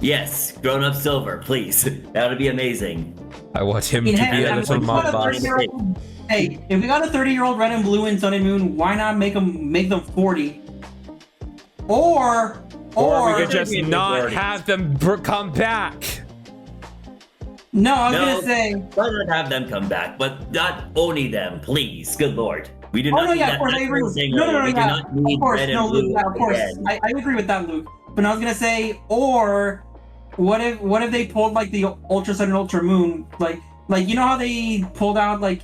Yes, grown up Silver, please. That would be amazing. I want him I mean, to hey, be I a mean, little if we mom got a boss. 30-year-old Hey, if we got a 30-year-old Red and Blue in Sun and Moon, why not make them 40? Or Or we could just Maybe not 40. have them come back. No, I was gonna say. Why not have them come back, but not only them, please. Good lord. We do Oh not no, need yeah, that. of course, I That's agree. what I'm saying No, earlier. We do yeah, not need of course, Red no, and Blue Luke, yeah, of course, again. I agree with that, Luke. But I was gonna say, or what if they pulled like the Ultra Sun and Ultra Moon, like you know how they pulled out like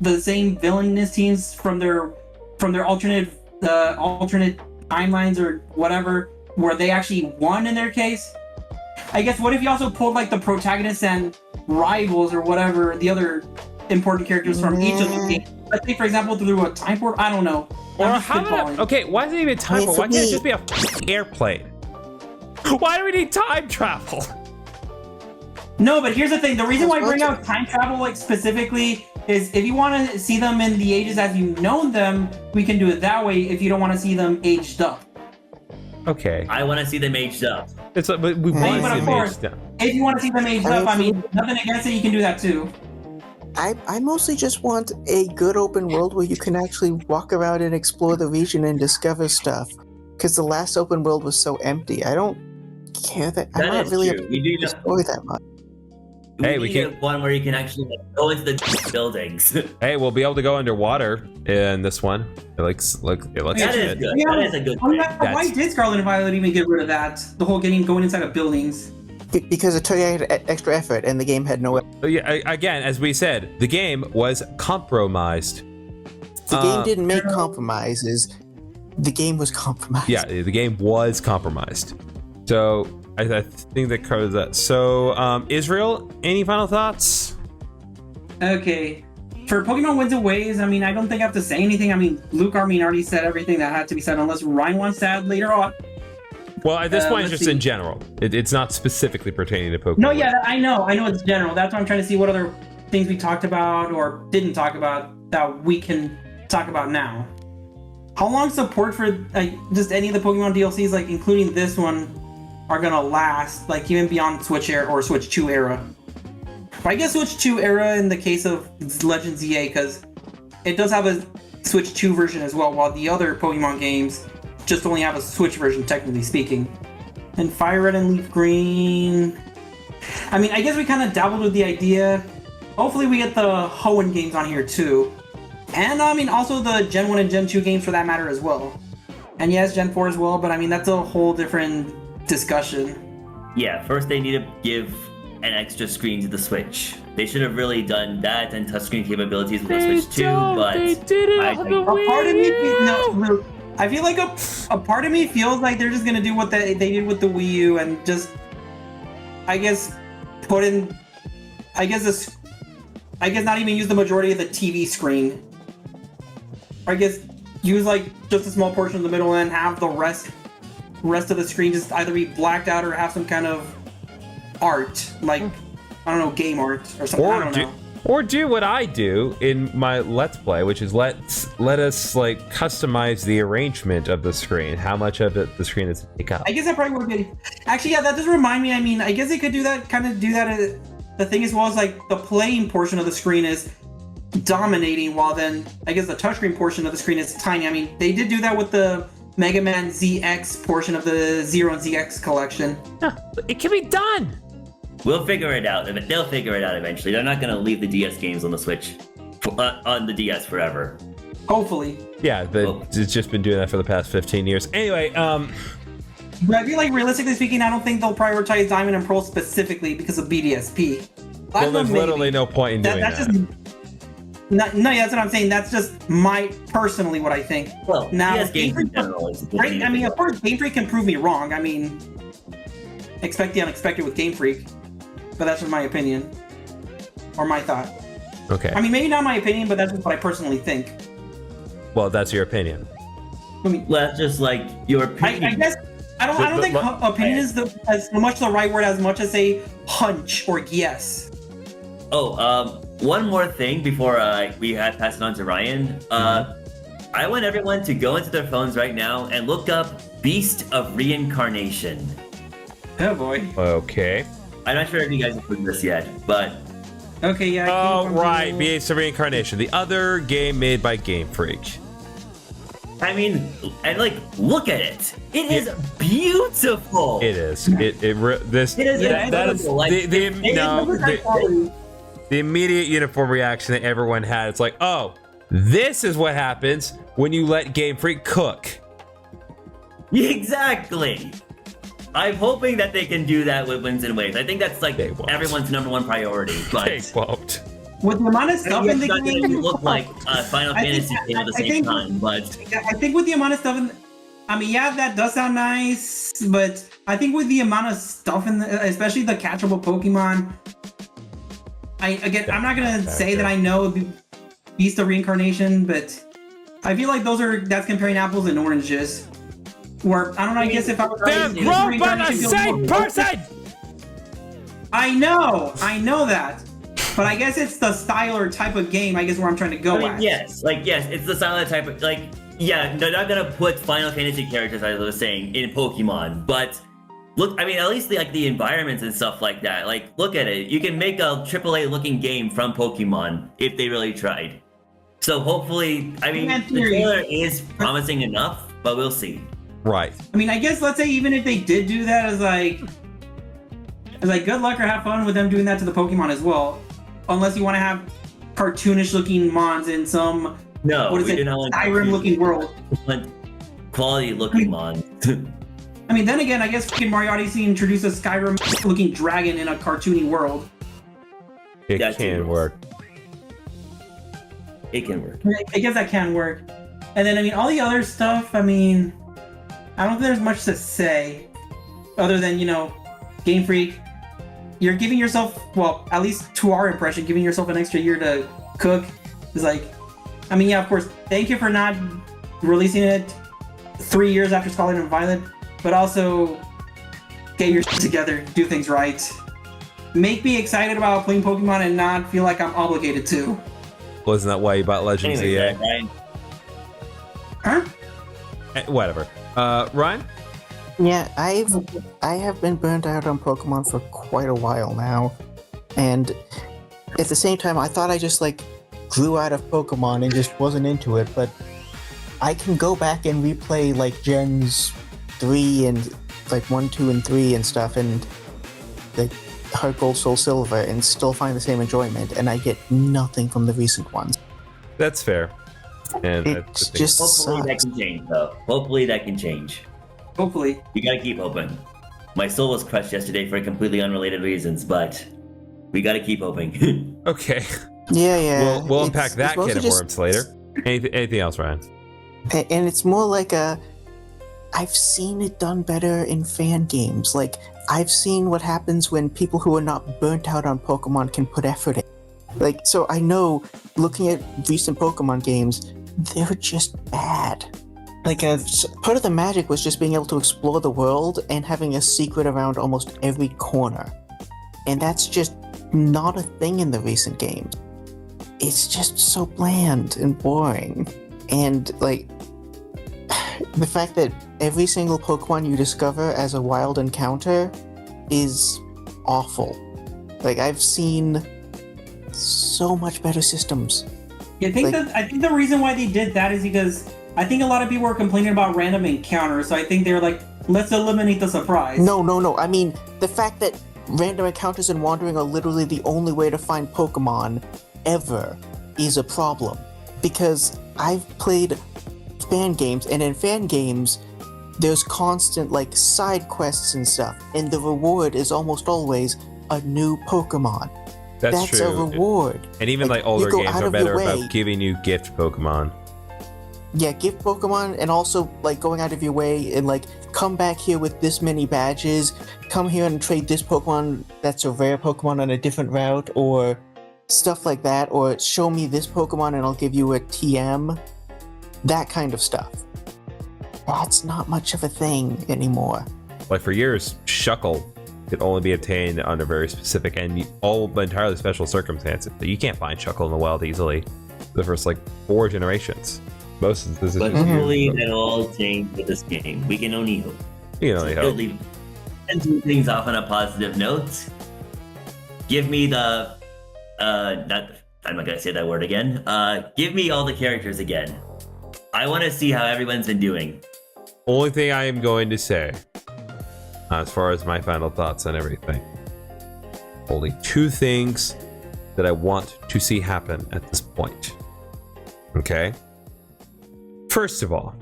the same villainous teams from their alternate timelines or whatever, where they actually won in their case. I guess what if you also pulled like the protagonists and rivals or whatever, the other important characters from each of the games. Let's say, for example, through a time portal. I don't know. Or I'm just how spitballing. about okay? Why is it even time travel? Why can't it just be a airplane? Why do we need time travel? No, but here's the thing. The reason why I bring out time travel like specifically is if you want to see them in the ages as you've known them, we can do it that way. If you don't want to see them aged up. Okay, I want to see them aged up. it's like, we want Hey, to but see of them course. aged down. If you want to see them aged up, I mean, nothing against it. You can do that too. I mostly just want a good open world where you can actually walk around and explore the region and discover stuff. Because the last open world was so empty. I don't care that. I'm That not is really true. We do a story that much. Hey, we we need one where you can actually go into the buildings. Hey, we'll be able to go underwater in this one. It looks That is good. good. Yeah. That is a good Oh, thing. yeah, why did Scarlet and Violet even get rid of that? The whole going inside of buildings. Because it took extra effort, and the game had no. Yeah, again, as we said, the game was compromised. The game didn't make compromises. The game was compromised. Yeah, the game was compromised. So I think that covers that. So Israel, any final thoughts? Okay. For Pokemon Winds and Waves, I mean, I don't think I have to say anything. I mean, Luke Armin already said everything that had to be said, unless Ryan wants to add later on. Well, at this point, let's it's just see. in general. It's not specifically pertaining to Pokemon. No, yeah, I know it's general. That's why I'm trying to see what other things we talked about or didn't talk about that we can talk about now. How long support for just any of the Pokemon DLCs, like including this one, are gonna last, like even beyond Switch era or Switch 2 era? I guess Switch 2 era in the case of Legends EA, because it does have a Switch 2 version as well, while the other Pokemon games just only have a Switch version, technically speaking. And Fire Red and Leaf Green, I mean, I guess we kind of dabbled with the idea. Hopefully we get the Hoenn games on here too. And I mean, also the Gen 1 and Gen 2 games for that matter as well. And yes, Gen 4 as well, but I mean, that's a whole different discussion. Yeah, first they need to give an extra screen to the Switch. They should have really done that and touchscreen capabilities with the Switch 2, but They did it on the A part of me, Wii U. no, I feel like a part of me feels like they're just gonna do what they did with the Wii U and just, I guess, put in, I guess not even use the majority of the TV screen. I guess use like just a small portion of the middle and have the rest of the screen just either be blacked out or have some kind of art, like I don't know, game art or something. I don't know. Or do what I do in my Let's Play, which is let us like customize the arrangement of the screen, how much of it the screen is to take up. I guess that probably would be. Actually, yeah, that does remind me. I mean, I guess they could do that. Kind of do that. The thing as well as like the playing portion of the screen is dominating, while then I guess the touchscreen portion of the screen is tiny. I mean, they did do that with the Mega Man ZX portion of the Zero and ZX collection. Yeah, it can be done. we'll figure it out. They'll figure it out eventually. They're not gonna leave the DS games on the Switch, on the DS forever. Hopefully. Yeah, it's just been doing that for the past 15 years. Anyway, But I feel like realistically speaking, I don't think they'll prioritize Diamond and Pearl specifically because of BDSP. well, there's literally no point in doing That's that. just no, yeah, that's what I'm saying. That's just my personally what I think. Well, Now, DS games in general is Right? I mean, of course, Game Freak can prove me wrong. I mean, expect the unexpected with Game Freak, but that's just my opinion or my thought. Okay. I mean, maybe not my opinion, but that's just what I personally think. Well, that's your opinion. I mean, well, that's just like your opinion. I guess I don't think opinion is as much the right word as much as a hunch or guess. Oh, one more thing before we had passed it on to Ryan. I want everyone to go into their phones right now and look up Beast of Reincarnation. Oh boy. Okay. I'm not sure if you guys have heard this yet, but Okay, yeah. Oh, right. Beast of Reincarnation, the other game made by Game Freak. I mean, and like, look at it. It is beautiful. It is. It is that is incredible. Like, the immediate uniform reaction that everyone had. It's like, oh, this is what happens when you let Game Freak cook. Exactly. I'm hoping that they can do that with Winds and Waves. I think that's like everyone's #1 priority. But They won't. With the amount of stuff in the not game, gonna look like a Final Fantasy game at the same time. But I think with the amount of stuff in, I mean, yeah, that does sound nice, but I think with the amount of stuff in, especially the catchable Pokemon, I'm not gonna say that I know the Beast of Reincarnation, but I feel like that's comparing apples and oranges. Where I don't know, I guess if I was They're grown by the same person. I know that. But I guess it's the style or type of game, I guess, where I'm trying to go at. yes, it's the silent type of, like, yeah, they're not gonna put Final Fantasy characters, as I was saying, in Pokemon, but look, I mean, at least the environments and stuff like that, like, look at it. You can make a AAA looking game from Pokemon if they really tried. So hopefully, I mean, the trailer is promising enough, but we'll see. Right. I mean, I guess let's say even if they did do that, as like good luck or have fun with them doing that to the Pokemon as well. Unless you want to have cartoonish looking Mons in some Skyrim looking world. Quality looking Mons. I mean, then again, I guess fucking Mario Odyssey introduced a Skyrim looking dragon in a cartoony world. It can work. It can work. I guess that can work. And then, I mean, all the other stuff, I mean, I don't think there's much to say. Other than, you know, Game Freak, you're giving yourself, well, at least to our impression, giving yourself an extra year to cook is like, I mean, yeah, of course, thank you for not releasing it 3 years after Scarlet and Violet, but also get your shit together, do things right. Make me excited about playing Pokemon and not feel like I'm obligated to. Wasn't that why you bought Legends EA? Huh? Whatever. Ryan? Yeah, I have been burned out on Pokemon for quite a while now, and at the same time, I thought I just like grew out of Pokemon and just wasn't into it. But I can go back and replay like Gens 3 and like 1, 2, and 3 and stuff, and like Heart Gold, Soul Silver, and still find the same enjoyment. And I get nothing from the recent ones. That's fair. And it's just hopefully sucks. that can change, though. Hopefully that can change. Hopefully. You gotta keep hoping. My soul was crushed yesterday for completely unrelated reasons, but we gotta keep hoping. Okay. Yeah. We'll unpack that can of worms later. Anything else, Ryan? And it's more like I've seen it done better in fan games. Like, I've seen what happens when people who are not burnt out on Pokemon can put effort in. Like, so I know, looking at recent Pokemon games, they're just bad. Like, part of the magic was just being able to explore the world and having a secret around almost every corner. And that's just not a thing in the recent games. It's just so bland and boring. And, like, the fact that every single Pokemon you discover as a wild encounter is awful. Like, I've seen so much better systems. Yeah, I think the reason why they did that is because I think a lot of people were complaining about random encounters, so I think they were like, let's eliminate the surprise. No. I mean, the fact that random encounters and wandering are literally the only way to find Pokemon ever is a problem. Because I've played fan games, and in fan games, there's constant, like, side quests and stuff, and the reward is almost always a new Pokemon. That's true. a reward. And even like older go games out are of better your way. about giving you gift Pokemon. Yeah, gift Pokemon, and also like going out of your way and like come back here with this many badges, come here and trade this Pokemon that's a rare Pokemon on a different route, or stuff like that, or show me this Pokemon and I'll give you a TM. That kind of stuff. That's not much of a thing anymore. Like for years, Shuckle could only be obtained under very specific and entirely special circumstances. So you can't find Shuckle in the wild easily. The first like 4 generations. Most of this is but hopefully that'll all change with this game. We can only hope. You can only hope. And do things off on a positive note. Give me the I'm not gonna say that word again. Give me all the characters again. I want to see how everyone's been doing. Only thing I am going to say, as far as my final thoughts on everything, only 2 things that I want to see happen at this point. Okay? First of all,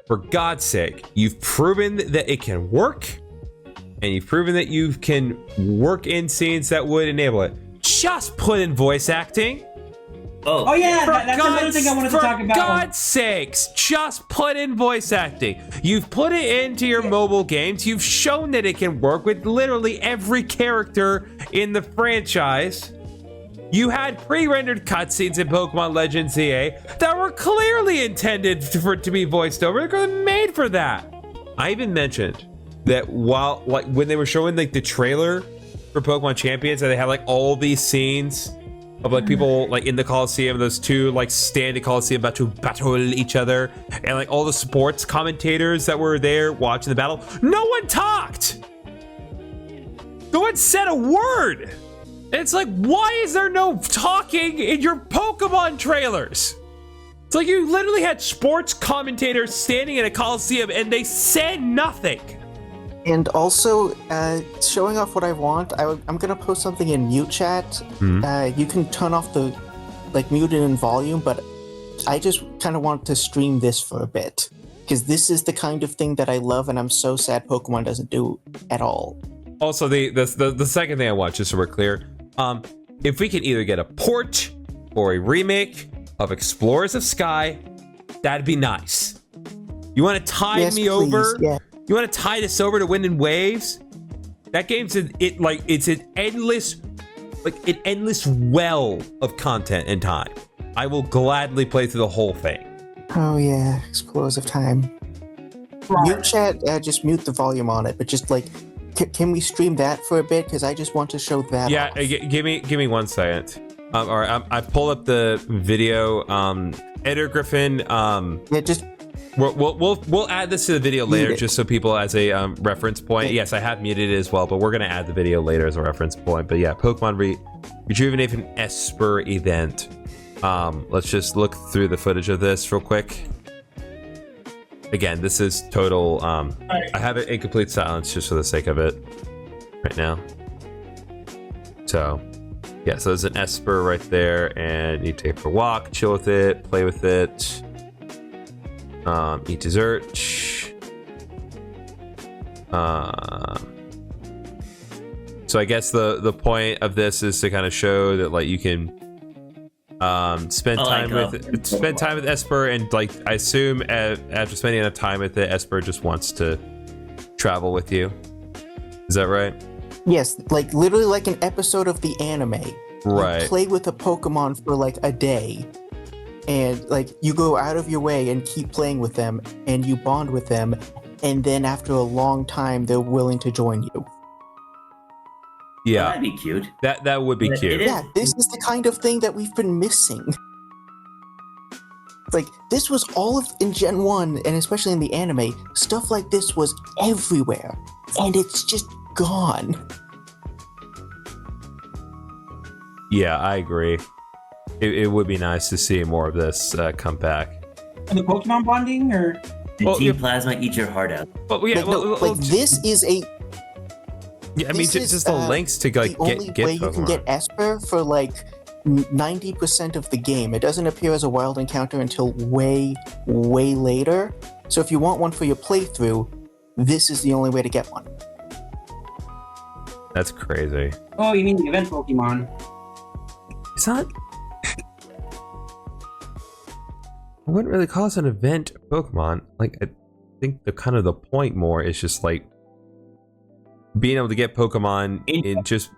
for God's sake, you've proven that it can work, and you've proven that you can work in scenes that would enable it. Just put in voice acting. Oh yeah, that's another thing I wanted to talk about. For God's sakes, just put in voice acting. You've put it into your mobile games. You've shown that it can work with literally every character in the franchise. You had pre-rendered cutscenes in Pokemon Legends EA that were clearly intended to be voiced over. They're made for that. I even mentioned that while, like, when they were showing like the trailer for Pokemon Champions, and they had like all these scenes of like people like in the Coliseum, those 2 like stand in Coliseum about to battle each other, and like all the sports commentators that were there watching the battle. No one talked. No one said a word. It's like, why is there no talking in your Pokemon trailers? It's like you literally had sports commentators standing in a coliseum and they said nothing. And also, showing off what I want, I'm gonna post something in mute chat. You can turn off the mute it in volume, but I just kind of want to stream this for a bit because this is the kind of thing that I love, and I'm so sad Pokemon doesn't do at all. Also, the second thing I want, just so we're clear, if we can either get a port or a remake of Explorers of Sky, that'd be nice. You want to tide me over? Yeah. You want to tie this over to Wind and Waves? That game's it's an endless well of content and time. I will gladly play through the whole thing. Oh yeah, Explorers of Time. Mute chat, just mute the volume on it, but just can we stream that for a bit? Because I just want to show that. Yeah, give me 1 second. All right, I pull up the video. Editor Griffin. Yeah, just. We'll add this to the video later, just so people as a reference point. Yes, I have muted it as well, but we're gonna add the video later as a reference point. But yeah, Pokemon Rejuvenation Esper event. Let's just look through the footage of this real quick. Again, this is total. I have it in complete silence just for the sake of it right now. So yeah, so there's an Esper right there, and you take it for a walk, chill with it, play with it. Eat dessert. So I guess the point of this is to kind of show that you can spend time with Esper, and I assume after spending enough time with it, Esper just wants to travel with you. Is that right? Yes, literally like an episode of the anime. Right. You play with a Pokemon for a day. And you go out of your way and keep playing with them, and you bond with them, and then after a long time, they're willing to join you. Yeah, that'd be cute. That would be cute. Yeah, this is the kind of thing that we've been missing. This was all in Gen 1, and especially in the anime, stuff like this was everywhere, and it's just gone. Yeah, I agree. It would be nice to see more of this come back. And the Pokemon bonding, or Team Plasma eat your heart out. But yeah, this is a. Yeah, I mean, just the links to the only get way Pokemon. You can get Esper for 90% of the game. It doesn't appear as a wild encounter until way later. So if you want one for your playthrough, this is the only way to get one. That's crazy. Oh, you mean the event Pokemon? It's not. I wouldn't really call this an event Pokemon. I think the point more is just being able to get Pokemon in just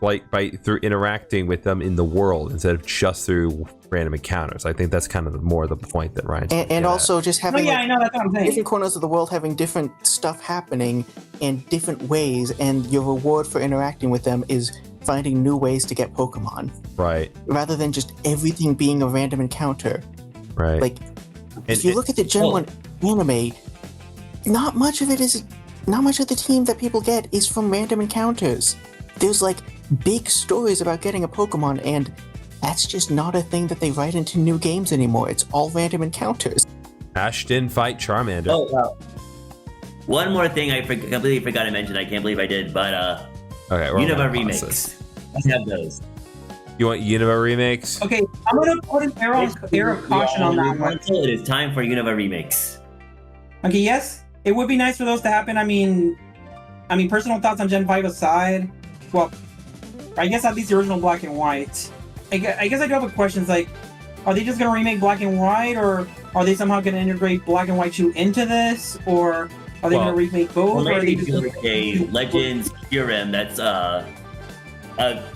through interacting with them in the world instead of just through random encounters. I think that's kind of more the point that Ryan's and also just having I know, that's what I'm saying. different corners of the world having different stuff happening in different ways, and your reward for interacting with them is finding new ways to get Pokemon. Right. Rather than just everything being a random encounter. Right. If you look at the Gen 1 anime, not much of the team that people get is from random encounters. There's big stories about getting a Pokemon, and that's just not a thing that they write into new games anymore. It's all random encounters. Ash didn't fight Charmander. Oh, wow. One more thing I completely forgot to mention. I can't believe I did, but okay, Unova remakes. Let's have those. You want Unova remakes? Okay, I'm gonna put an air of caution on that one. It is time for Unova remakes. Okay, yes, it would be nice for those to happen. I mean, personal thoughts on Gen 5 aside, well, I guess at least the original Black and White. I guess I do have a question. It's are they just gonna remake Black and White, or are they somehow gonna integrate Black and White 2 into this, or are they gonna remake both? Or are they maybe just a Legends Kyurem that's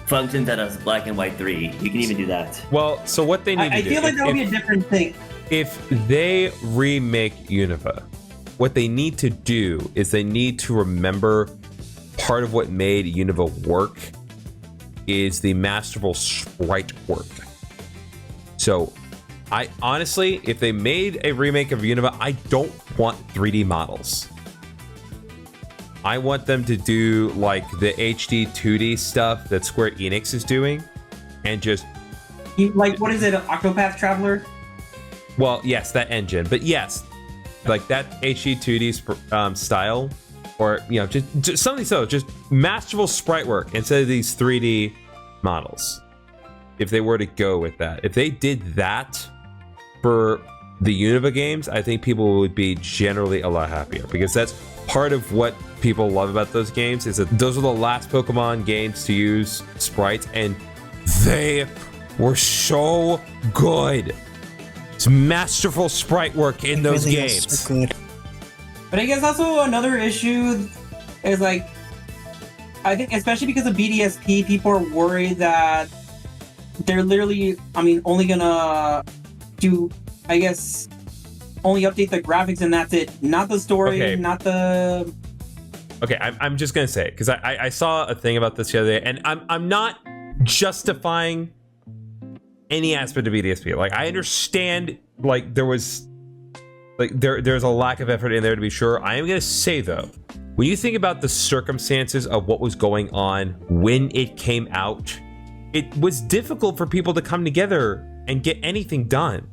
functions as Black and White 3. You can even do that. Well, so what they need to do... I feel like that would be a different thing. If they remake Unova, what they need to do is they need to remember part of what made Unova work is the masterful sprite work. So, I honestly, if they made a remake of Unova, I don't want 3D models. I want them to do the HD 2D stuff that Square Enix is doing, and just What is it, Octopath Traveler? Well, yes, that engine, but yes, like that HD 2D style, or just something just masterful sprite work instead of these 3D models. If they were to go with that, if they did that for the Unova games, I think people would be generally a lot happier, because that's part of what people love about those games, is that those are the last Pokemon games to use sprites, and they were so good. It's masterful sprite work in those really games. So good. But I guess also another issue is like, I think especially because of BDSP, people are worried that they're literally, only gonna do, I guess, only update the graphics and that's it. Not the story, Okay. not the... Okay, I'm just gonna say it, because I saw a thing about this the other day, and I'm not justifying any aspect of BDSP. Like, I understand, like, there's a lack of effort in there, to be sure. I am gonna say, though, when you think about the circumstances of what was going on when it came out, it was difficult for people to come together and get anything done.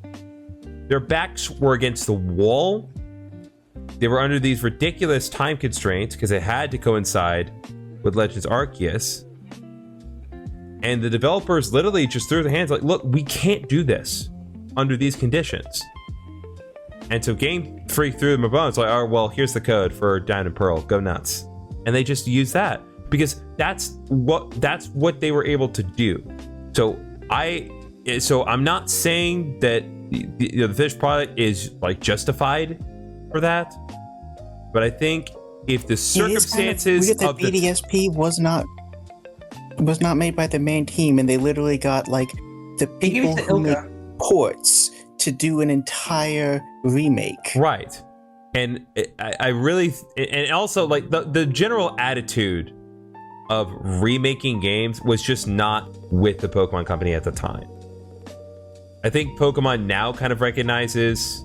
Their backs were against the wall. They were under these ridiculous time constraints because it had to coincide with Legends Arceus. And the developers literally just threw their hands like, look, we can't do this under these conditions. And so Game Freak threw them a bone. It's like, oh, well, here's the code for Diamond and Pearl. Go nuts. And they just used that because that's what they were able to do. So I'm not saying that the finished product is like justified for that, but I think if the circumstances it is kind of weird that BDSP was not made by the main team, and they literally got like the people who make ports to do an entire remake. Right. And I really, and also like the general attitude of remaking games was just not with the Pokemon Company at the time. I think Pokemon now kind of recognizes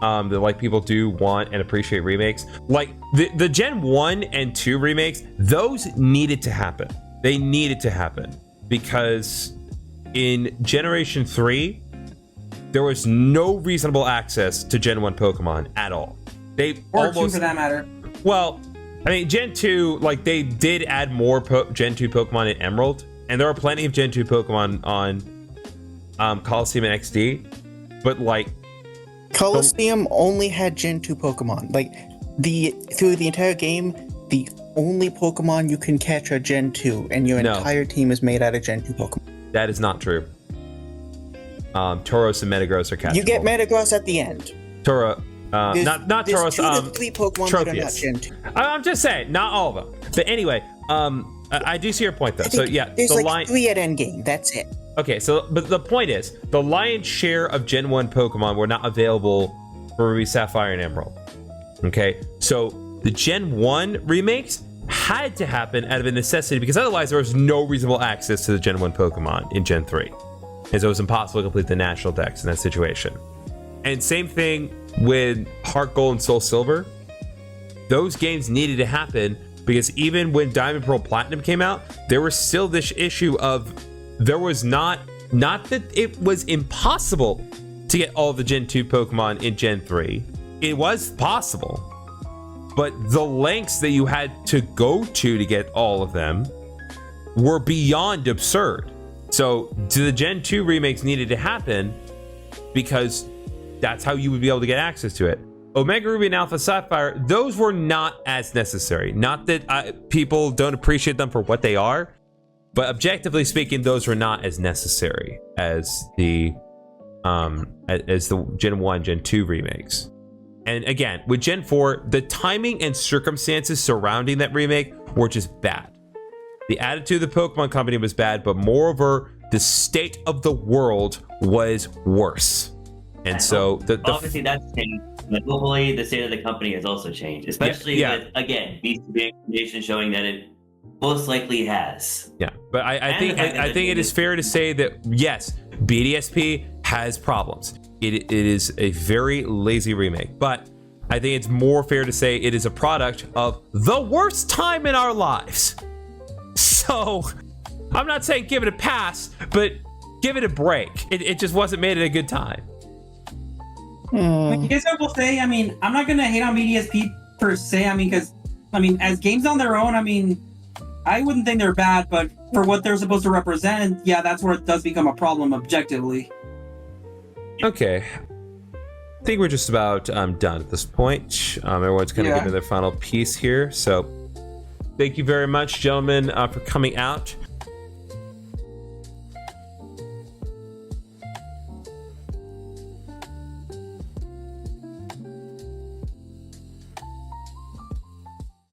that like people do want and appreciate remakes. Like the Gen 1 and 2 remakes, those needed to happen. They needed to happen because in Generation 3, there was no reasonable access to Gen 1 Pokemon at all. Or 2 for that matter. Well, I mean, Gen 2, like, they did add more Gen 2 Pokemon in Emerald, and there are plenty of Gen 2 Pokemon on Coliseum and XD, but, like... Coliseum only had Gen 2 Pokemon. Like, through the entire game, the only Pokemon you can catch are Gen 2, and your entire team is made out of Gen 2 Pokemon. That is not true. Tauros and Metagross are catchable. You get Metagross at the end. Not Tauros. 2 to 3 Pokemon Tropius. that are not Gen 2. I'm just saying, not all of them. But anyway, I do see your point though. So yeah, there's like 3 at endgame. That's it. Okay, so but the point is, the lion's share of Gen 1 Pokemon were not available for Ruby, Sapphire, and Emerald. Okay, so the Gen 1 remakes had to happen out of a necessity because otherwise there was no reasonable access to the Gen 1 Pokemon in Gen 3. And so it was impossible to complete the national dex in that situation. And same thing with Heart Gold and Soul Silver. Those games needed to happen because even when Diamond Pearl Platinum came out, there was still this issue of there was not that it was impossible to get all of the Gen 2 Pokemon in Gen 3. It was possible. But the lengths that you had to go to get all of them were beyond absurd. So the Gen 2 remakes needed to happen because that's how you would be able to get access to it. Omega Ruby and Alpha Sapphire, those were not as necessary. Not that people don't appreciate them for what they are, but objectively speaking, those were not as necessary as the Gen 1, Gen 2 remakes. And again, with Gen 4, the timing and circumstances surrounding that remake were just bad. The attitude of the Pokemon Company was bad, but moreover, the state of the world was worse. And so obviously that's changed. But hopefully the state of the company has also changed, especially with, again, BCB information showing that it most likely has. Yeah, but I think it is fair to say that yes, BDSP has problems. It is a very lazy remake, but I think it's more fair to say it is a product of the worst time in our lives. So I'm not saying give it a pass, but give it a break. It just wasn't made at a good time. I guess I will say, I mean, I'm not gonna hate on BDSP per se. I mean, because as games on their own, I mean, I wouldn't think they're bad, but for what they're supposed to represent, yeah, that's where it does become a problem objectively. Okay. I think we're just about done at this point. Everyone's kind of giving their final piece here. So thank you very much, gentlemen, for coming out.